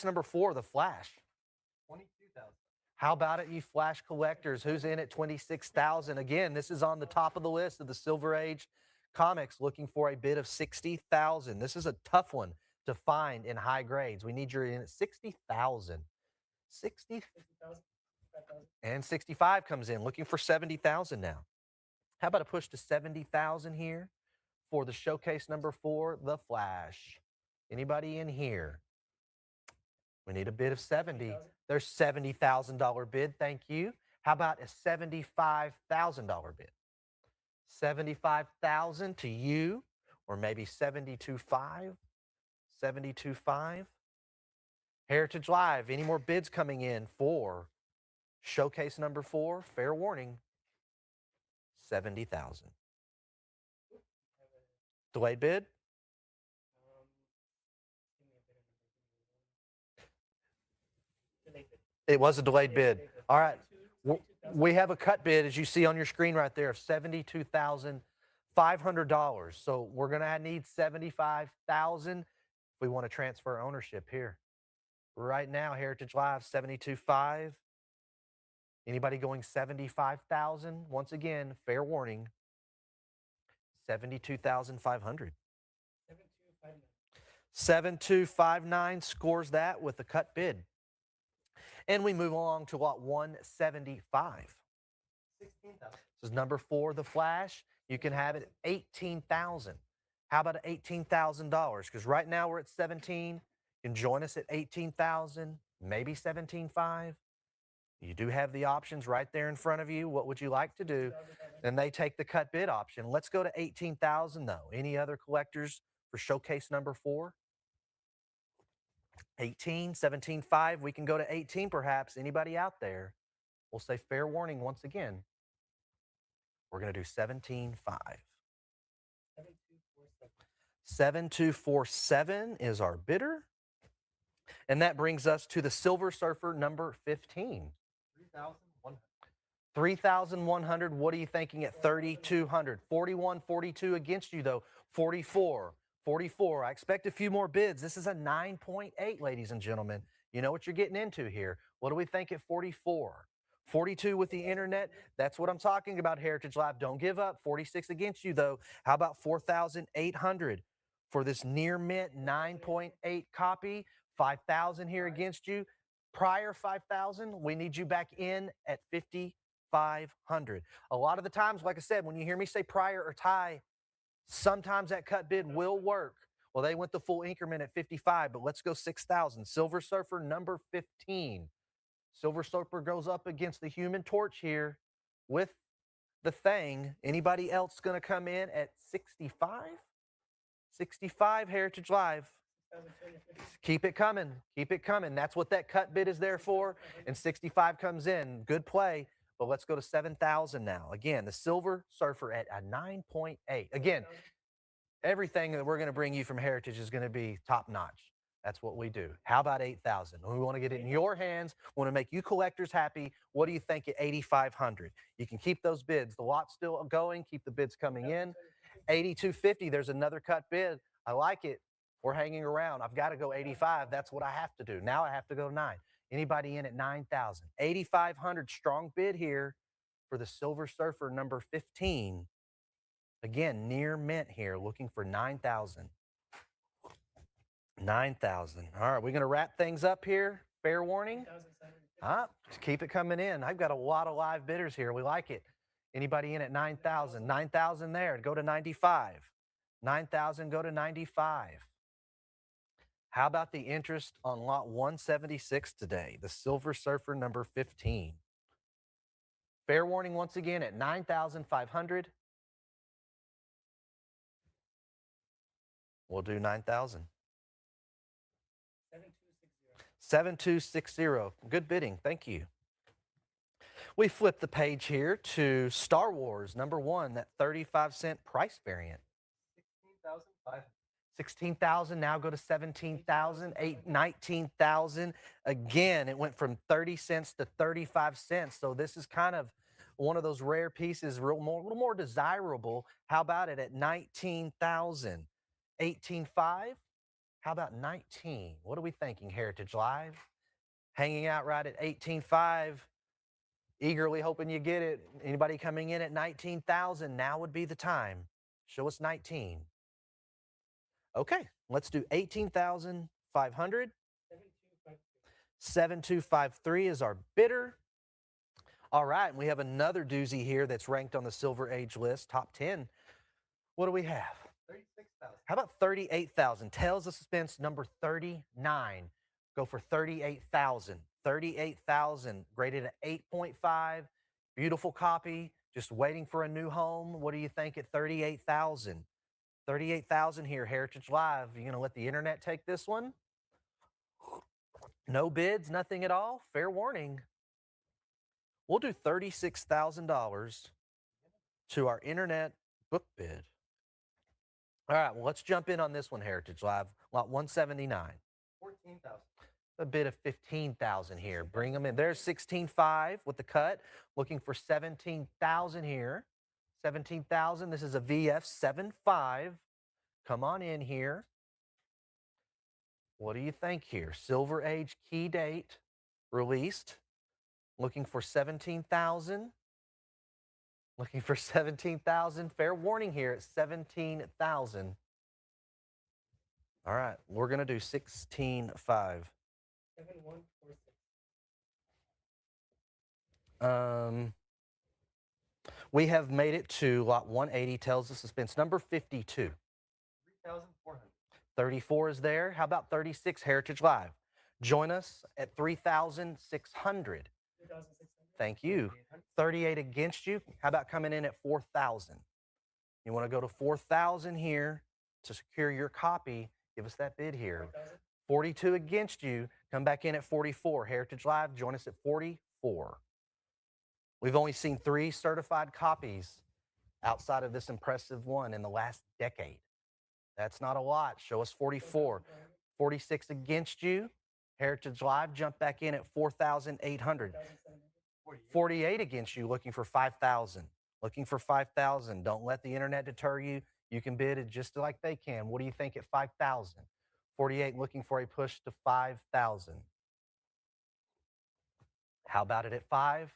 number 4, the Flash. 22,000. How about it, you Flash collectors? Who's in at 26,000? Again, this is on the top of the list of the Silver Age comics, looking for a bid of 60,000. This is a tough one to find in high grades. We need your in at 60,000. 60, and 65 comes in, looking for 70,000 now. How about a push to 70,000 here for the showcase number 4, the Flash? Anybody in here? We need a bid of 70. There's $70,000 bid. Thank you. How about a $75,000 bid? 75,000 to you, or maybe 72.5. 72.5. Heritage Live. Any more bids coming in for showcase number 4? Fair warning. 70,000. Delayed bid. It was a delayed bid. All right. We have a cut bid, as you see on your screen right there, of $72,500. So we're going to need $75,000 if we want to transfer ownership here. Right now, Heritage Live, 72.5. Anybody going 75,000? Once again, fair warning, 72,500. 7259 scores that with a cut bid. And we move along to lot 175. 16,000. This is number 4, the Flash. You can have it at 18,000. How about $18,000? Because right now we're at 17. You can join us at 18,000, maybe 17.5. You do have the options right there in front of you. What would you like to do? And they take the cut bid option. Let's go to 18,000 though. Any other collectors for showcase number 4? 18, 17.5. We can go to 18 perhaps. Anybody out there? We'll say fair warning once again. We're going to do 17.5. 7247 is our bidder. And that brings us to the Silver Surfer number 15. 3,100. 3,100. What are you thinking at 3,200? 41, 42 against you though. 44. 44. I expect a few more bids. This is a 9.8, ladies and gentlemen. You know what you're getting into here. What do we think at 44? 42 with the internet. That's what I'm talking about, Heritage Live. Don't give up. 46 against you, though. How about 4,800 for this near mint 9.8 copy? 5,000 here against you. Prior 5,000, we need you back in at 5,500. A lot of the times, like I said, when you hear me say prior or tie, sometimes that cut bid will work. Well, they went the full increment at 55, but let's go 6,000. Silver Surfer number 15. Silver Surfer goes up against the Human Torch here with the Thing. Anybody else going to come in at 65? 65, Heritage Live. Keep it coming. Keep it coming. That's what that cut bid is there for. And 65 comes in. Good play. But let's go to 7,000 now. Again, the Silver Surfer at a 9.8. Again, everything that we're going to bring you from Heritage is going to be top notch. That's what we do. How about 8,000? We want to get it in your hands. We want to make you collectors happy. What do you think at 8,500? You can keep those bids. The lot's still going. Keep the bids coming in. 8,250. There's another cut bid. I like it. We're hanging around. I've got to go 85. That's what I have to do. Now I have to go 9. Anybody in at 9,000? 8,500 strong bid here for the Silver Surfer number 15. Again, near mint here, looking for 9,000. 9,000. All right, we're going to wrap things up here. Fair warning. Just keep it coming in. I've got a lot of live bidders here. We like it. Anybody in at 9,000? 9,000 there. Go to 95. 9,000, go to 95. How about the interest on lot 176 today? The Silver Surfer number 15. Fair warning once again at 9,500. We'll do 9,000. 7260. Good bidding. Thank you. We flip the page here to Star Wars number 1, that 35-cent price variant. 16,500. 16,000, now go to 17,000, 19,000. Again, it went from 30 cents to 35 cents. So this is kind of one of those rare pieces, a little more desirable. How about it at 19,000? 18.5? How about 19? What are we thinking, Heritage Live? Hanging out right at 18.5. Eagerly hoping you get it. Anybody coming in at 19,000? Now would be the time. Show us 19. Okay, let's do 18,500. 7253 is our bidder. All right, and we have another doozy here that's ranked on the Silver Age list, top 10. What do we have? 36,000. How about 38,000? Tales of Suspense number 39. Go for 38,000. 38,000, graded at 8.5. Beautiful copy, just waiting for a new home. What do you think at 38,000? 38,000 here, Heritage Live. You gonna let the internet take this one? No bids, nothing at all. Fair warning. We'll do $36,000 to our internet book bid. All right, well, let's jump in on this one, Heritage Live. Lot 179. 14,000. A bid of 15,000 here. Bring them in. There's 16.5 with the cut. Looking for 17,000 here. 17,000. This is a VF 7.5. Come on in here. What do you think here? Silver Age key date released. Looking for 17,000. Looking for 17,000. Fair warning here at 17,000. All right, we're going to do 16.5. 7146. We have made it to lot 180, Tales of Suspense, number 52. 3,400. 34 is there. How about 36, Heritage Live? Join us at 3,600. Thank you. 38 against you. How about coming in at 4,000? You want to go to 4,000 here to secure your copy. Give us that bid here. 42 against you. Come back in at 44. Heritage Live, join us at 44. We've only seen 3 certified copies outside of this impressive one in the last decade. That's not a lot. Show us 44. 46 against you. Heritage Live, jump back in at 4,800. 48 against you, looking for 5,000. Looking for 5,000. Don't let the internet deter you. You can bid it just like they can. What do you think at 5,000? 48 looking for a push to 5,000. How about it at 5?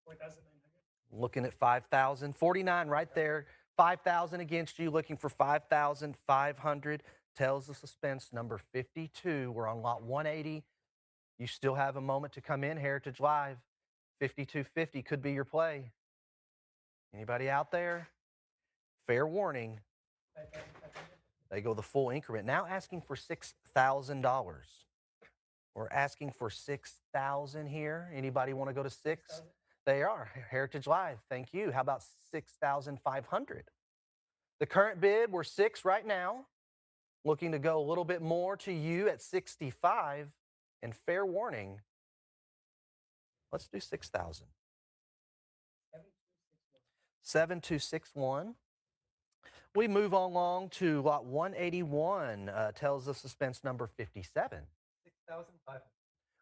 4,900. Looking at 5,000. 49 right there. 5,000 against you, looking for 5,500. Tales of Suspense number 52. We're on lot 180. You still have a moment to come in, Heritage Live. 5250 could be your play. Anybody out there? Fair warning. 5,500. They go the full increment. Now asking for $6,000. We're asking for 6,000 here. Anybody want to go to 6? 6,000. They are. Heritage Live. Thank you. How about 6,500? The current bid, we're 6 right now. Looking to go a little bit more to you at 65. And fair warning, let's do 6,000. 7261. We move along to lot 181, Tales of Suspense number 57. 6,500.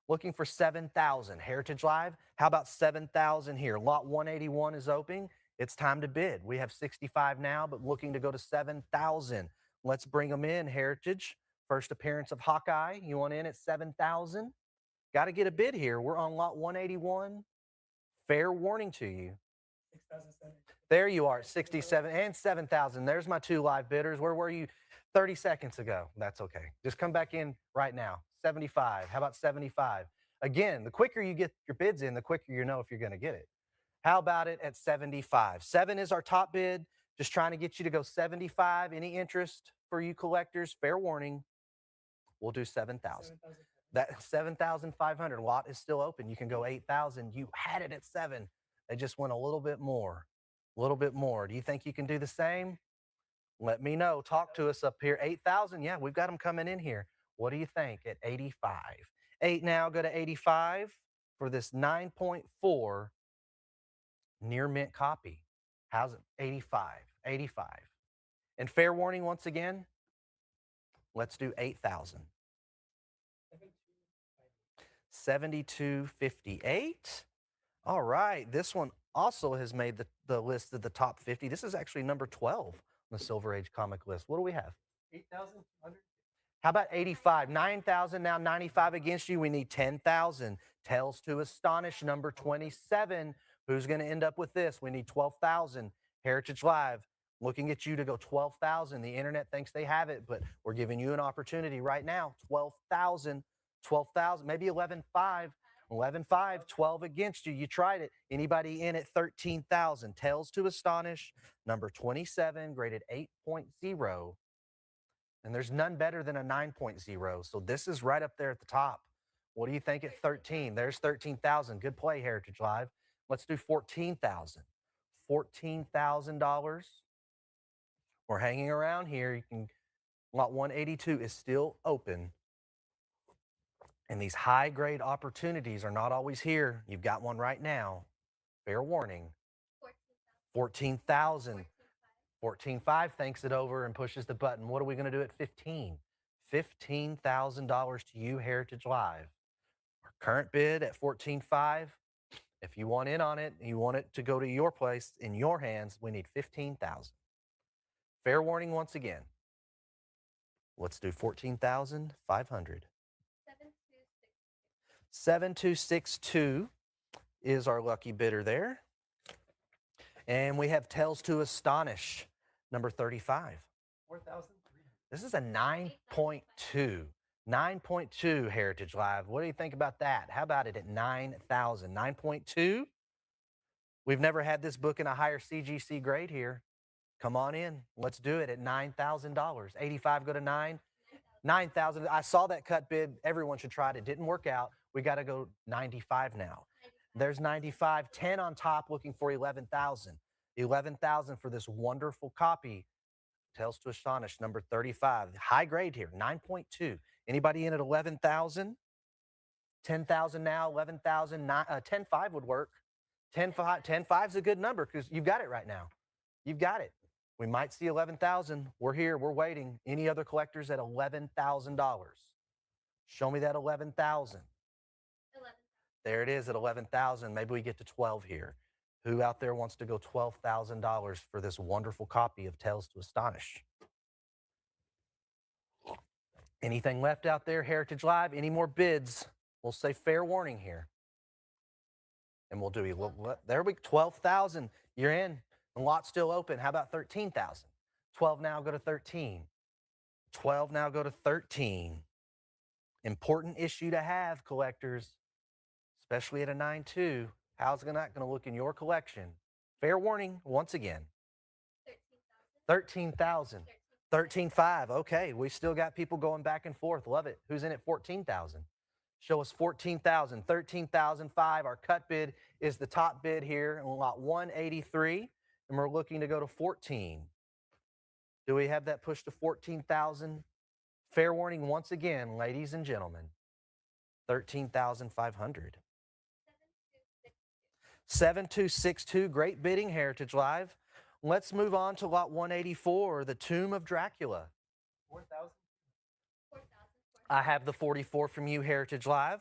Looking for 7,000. Heritage Live, how about 7,000 here? Lot 181 is open. It's time to bid. We have 65 now, but looking to go to 7,000. Let's bring them in, Heritage. First appearance of Hawkeye. You want in at 7,000? Got to get a bid here. We're on lot 181. Fair warning to you. 6,700. There you are at 67 and 7,000. There's my two live bidders. Where were you 30 seconds ago? That's okay. Just come back in right now. 75. How about 75? Again, the quicker you get your bids in, the quicker you know if you're going to get it. How about it at 75? 7 is our top bid. Just trying to get you to go 75. Any interest for you collectors? Fair warning. We'll do 7,000. 7,000. That 7,500 lot is still open. You can go 8,000. You had it at 7. They just went a little bit more. A little bit more. Do you think you can do the same? Let me know. Talk to us up here. 8,000. Yeah, we've got them coming in here. What do you think at 85? 8 now, go to 85 for this 9.4 near mint copy. How's it? 85. 85. And fair warning once again, let's do 8,000. 72.58. All right. This one also has made the list of the top 50. This is actually number 12 on the Silver Age comic list. What do we have? 8,200. How about 85? 9,000 now, 95 against you. We need 10,000. Tales to Astonish, number 27. Who's going to end up with this? We need 12,000. Heritage Live, looking at you to go 12,000. The internet thinks they have it, but we're giving you an opportunity right now. 12,000. 12,000, maybe 11,500. 11,500, 12 against you. You tried it. Anybody in at 13,000? Tales to Astonish, number 27, graded 8.0. And there's none better than a 9.0. So this is right up there at the top. What do you think at 13? There's 13,000. Good play, Heritage Live. Let's do 14,000. $14,000. We're hanging around here. You can, lot 182 is still open. And these high grade opportunities are not always here. You've got one right now. Fair warning. 14,000. 14,500 thinks it over and pushes the button. What are we going to do at 15? $15,000 to you, Heritage Live. Our current bid at 14,500. If you want in on it, you want it to go to your place in your hands, we need 15,000. Fair warning once again. Let's do 14,500. 7262 is our lucky bidder there. And we have Tales to Astonish, number 35. 4,300. This is a 9.2. 9.2 Heritage Live. What do you think about that? How about it at 9,000? 9.2. We've never had this book in a higher CGC grade here. Come on in. Let's do it at $9,000. 85 go to 9. 9,000. I saw that cut bid. Everyone should try it. It didn't work out. We got to go 95 now. There's 95. 10 on top, looking for 11,000. 11,000 for this wonderful copy. Tales to Astonish, number 35. High grade here, 9.2. Anybody in at 11,000? 10,000 now, 11,000. 10.5 would work. 10.5 is a good number because you've got it right now. You've got it. We might see 11,000. We're here. We're waiting. Any other collectors at $11,000? Show me that 11,000. 11. There it is at 11,000. Maybe we get to 12 here. Who out there wants to go $12,000 for this wonderful copy of Tales to Astonish? Anything left out there, Heritage Live? Any more bids? We'll say fair warning here. And we'll do, there we go, 12,000. You're in. The lot's still open. How about 13,000? 12 now, go to 13. 12 now, go to 13. Important issue to have, collectors, especially at a 9.2. How's that going to look in your collection? Fair warning, once again. 13,000. 13,500. Okay, we still got people going back and forth. Love it. Who's in at 14,000? Show us 14,000. 13,500. Our cut bid is the top bid here in lot 183. And we're looking to go to 14. Do we have that push to 14,000? Fair warning once again, ladies and gentlemen. 13,500. 7262, great bidding, Heritage Live. Let's move on to lot 184, the Tomb of Dracula. 4,000. I have the 44 from you, Heritage Live.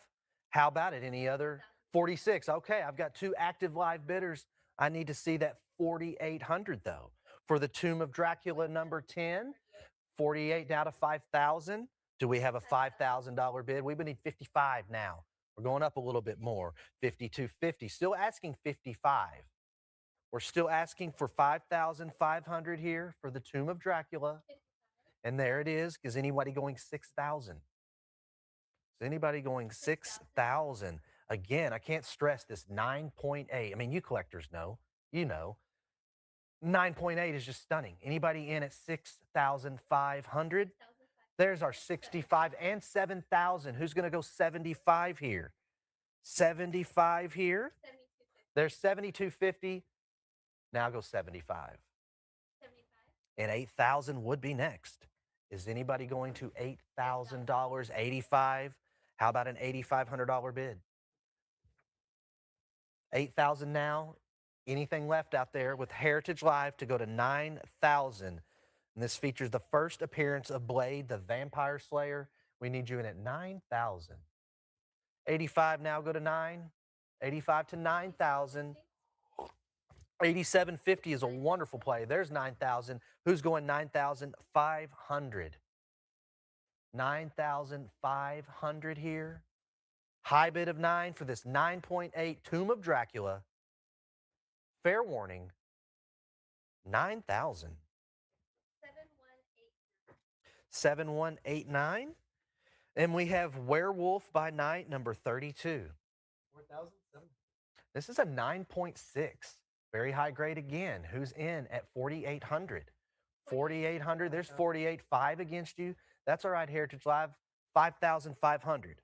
How about it? Any other? 46. Okay, I've got two active live bidders. I need to see that 4,800 though. For the Tomb of Dracula number 10, 48 down to 5,000. Do we have a $5,000 bid? We would need 55 now. We're going up a little bit more. 5250. Still asking 55. We're still asking for 5,500 here for the Tomb of Dracula. And there it is. Is anybody going 6,000? Is anybody going 6,000? Again, I can't stress this 9.8. I mean, you collectors know, you know. 9.8 is just stunning. Anybody in at 6,500? There's our 65 and 7,000. Who's going to go 75 here? 75 here. There's 7250. Now go 75. And 8,000 would be next. Is anybody going to $8,000? 85? How about an $8,500 bid? 8,000 now. Anything left out there with Heritage Live to go to 9,000. And this features the first appearance of Blade, the Vampire Slayer. We need you in at 9,000. 85 now go to 9. 85 to 9,000. 8750 is a wonderful play. There's 9,000. Who's going 9,500? 9,500 here. High bid of 9 for this 9.8 Tomb of Dracula. Fair warning, 9,000. 7189. And we have Werewolf by Night, number 32. 4,007. This is a 9.6. Very high grade again. Who's in at 4,800? 4,800. There's 48.5 against you. That's all right, Heritage Live. 5,500.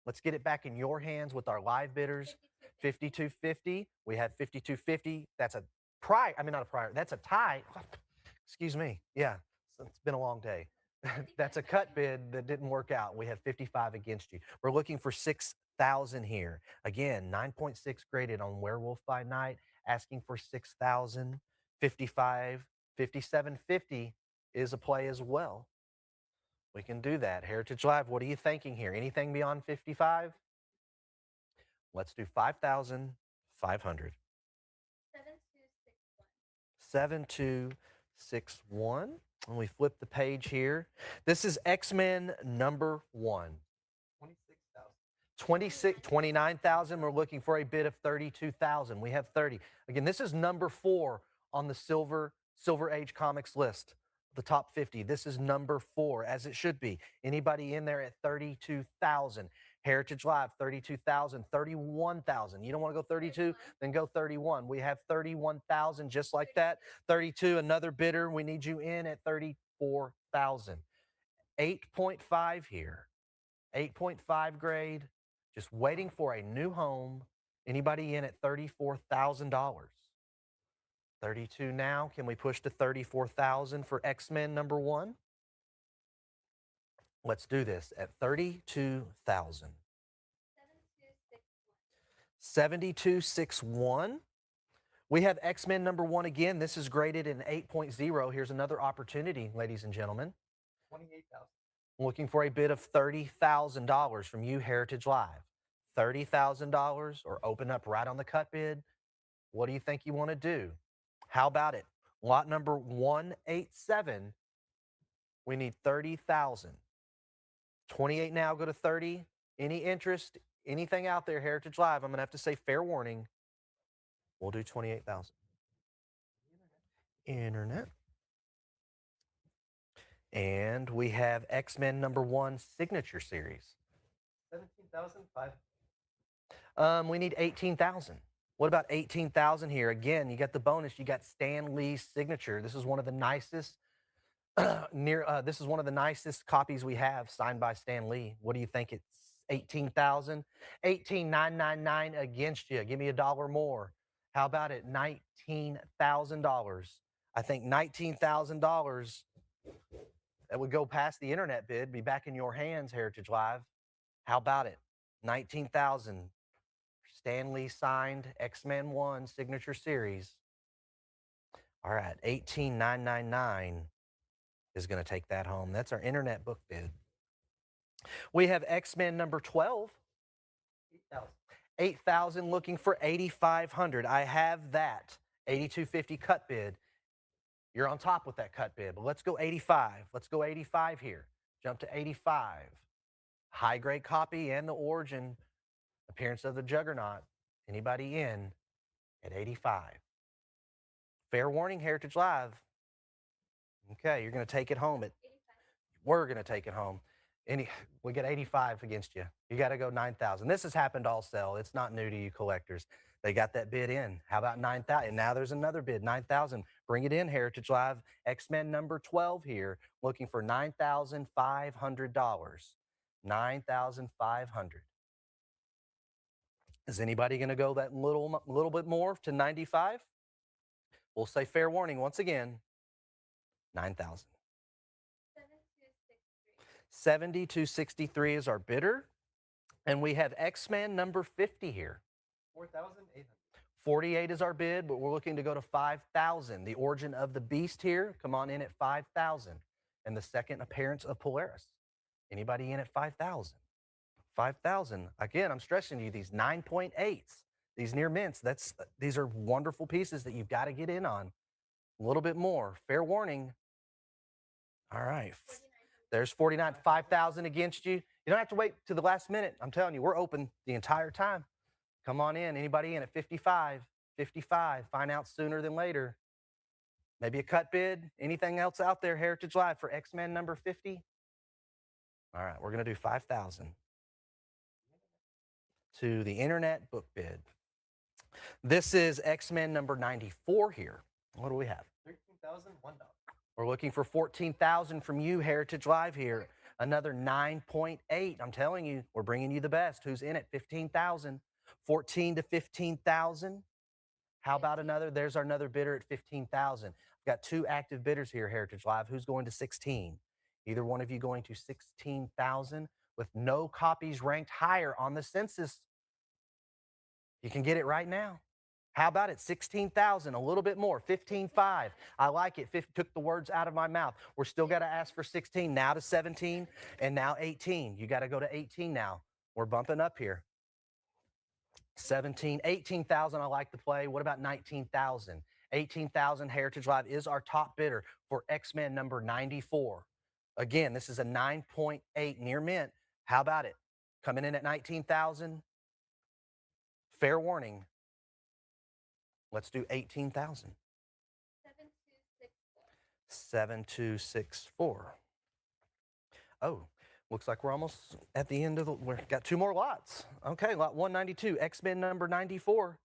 Let's get it back in your hands with our live bidders. 5250. We have 5250. That's a prior. I mean, not a prior. That's a tie. Excuse me. Yeah, it's been a long day. That's a cut bid that didn't work out. We have 55 against you. We're looking for 6,000 here. Again, 9.6 graded on Werewolf by Night. Asking for 6,000. 55. 5750 is a play as well. We can do that. Heritage Live, what are you thinking here? Anything beyond 55? Let's do 5,500. 7261. And we flip the page here. This is X-Men number 1. 26,000. 29,000. We're looking for a bid of 32,000. We have 30. Again, this is number 4 on the Silver Age Comics list. The top 50. This is number 4, as it should be. Anybody in there at 32,000? Heritage Live, 32,000, 31,000. You don't want to go 32? Then go 31. We have 31,000 just like that. 32, another bidder. We need you in at 34,000. 8.5 here. 8.5 grade. Just waiting for a new home. Anybody in at $34,000? 32 now. Can we push to 34,000 for X-Men number 1? Let's do this at 32,000. 7261. We have X-Men number 1 again. This is graded in 8.0. Here's another opportunity, ladies and gentlemen. 28,000. Looking for a bid of $30,000 from you, Heritage Live. $30,000 or open up right on the cut bid. What do you think you want to do? How about it? Lot number 187. We need 30,000. 28 now, go to 30. Any interest, anything out there, Heritage Live, I'm going to have to say fair warning. We'll do 28,000. Internet. And we have X-Men number 1 signature series. 17,500. We need 18,000. What about 18,000 here? Again, you got the bonus. You got Stan Lee's signature. This is one of the nicest this is one of the nicest copies we have signed by Stan Lee. What do you think? It's 18,000. 18,999 against you. Give me $1 more. How about it? $19,000. I think $19,000 that would go past the internet bid, be back in your hands, Heritage Live. How about it? 19,000. Stan Lee signed X-Men 1 signature series. All right, 18,999 is going to take that home. That's our internet book bid. We have X-Men number 12. 8,000. 8,000 looking for 8,500. I have that 8250 cut bid. You're on top with that cut bid, but let's go 85. Let's go 85 here. Jump to 85. High grade copy and the origin appearance of the Juggernaut. Anybody in at 85? Fair warning, Heritage Live. Okay, you're going to take it home. We're going to take it home. We get 85 against you. You got to go 9,000. This has happened all sell. It's not new to you collectors. They got that bid in. How about 9,000? Now there's another bid, 9,000. Bring it in, Heritage Live. X-Men number 12 here, looking for $9,500. $9,500. Is anybody going to go that little bit more to 95? We'll say fair warning once again. 9,000. 7263 is our bidder. And we have X-Men number 50 here. 4,800. 48 is our bid, but we're looking to go to 5,000. The origin of the beast here, come on in at 5,000. And the second appearance of Polaris. Anybody in at 5,000? 5,000. Again, I'm stressing to you, these 9.8s, these near mints, these are wonderful pieces that you've got to get in on. A little bit more. Fair warning. All right. There's 49, 5,000 against you. You don't have to wait to the last minute. I'm telling you, we're open the entire time. Come on in. Anybody in at 55? 55. Find out sooner than later. Maybe a cut bid. Anything else out there, Heritage Live, for X-Men number 50? All right, we're going to do 5,000 to the internet book bid. This is X-Men number 94 here. What do we have? $13,001. We're looking for 14,000 from you, Heritage Live here. Another 9.8. I'm telling you, we're bringing you the best. Who's in it? 15,000. 14 to 15,000. How about another? There's our another bidder at 15,000. I've got two active bidders here, Heritage Live. Who's going to 16? Either one of you going to 16,000 with no copies ranked higher on the census. You can get it right now. How about it? 16,000, a little bit more, 15.5. I like it. 50, took the words out of my mouth. We're still got to ask for 16, now to 17, and now 18. You got to go to 18 now. We're bumping up here. 17, 18,000, I like the play. What about 19,000? 18,000, Heritage Live is our top bidder for X-Men number 94. Again, this is a 9.8 near mint. How about it? Coming in at 19,000. Fair warning. Let's do 18,000. 7264. Oh, looks like we're almost at the end of the, we've got two more lots. Okay, lot 192, X-Men number 94.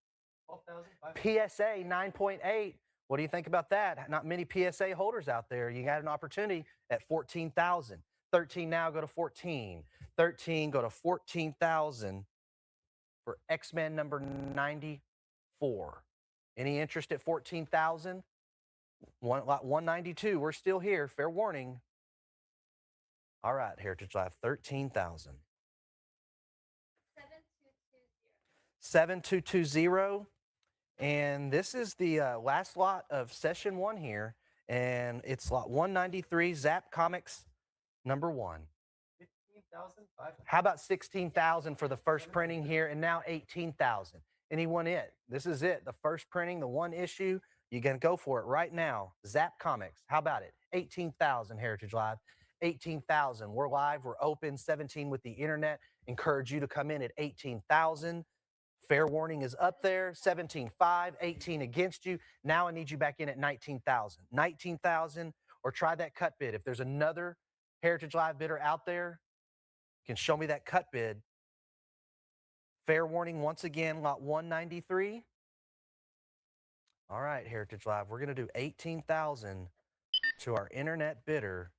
12,500. PSA 9.8. What do you think about that? Not many PSA holders out there. You got an opportunity at 14,000. 13 now, go to 14. 13, go to 14,000 for X-Men number 94. Any interest at 14,000? Lot 192, we're still here. Fair warning. All right, Heritage Live, 13,000. 7220. And this is the last lot of session one here. And it's lot 193, Zap Comics number 1. 15,500. How about 16,000 for the first printing here, and now 18,000? Anyone it? This is it. The first printing, the one issue. You can go for it right now. Zap Comics. How about it? 18,000, Heritage Live. 18,000. We're live. We're open. 17 with the internet. Encourage you to come in at 18,000. Fair warning is up there. 17.5, 18 against you. Now I need you back in at 19,000. 19,000, or try that cut bid. If there's another Heritage Live bidder out there, you can show me that cut bid. Fair warning once again, lot 193. All right, Heritage Live, we're going to do 18,000 to our internet bidder.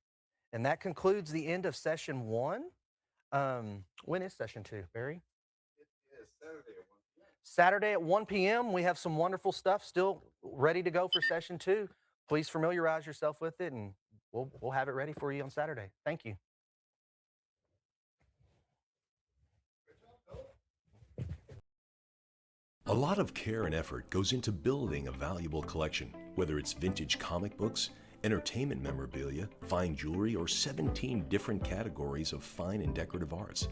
And that concludes the end of session one. When is session two, Barry? It is Saturday at 1 p.m. Saturday at 1 p.m. We have some wonderful stuff still ready to go for session two. Please familiarize yourself with it, and we'll have it ready for you on Saturday. Thank you. A lot of care and effort goes into building a valuable collection, whether it's vintage comic books, entertainment memorabilia, fine jewelry, or 17 different categories of fine and decorative arts.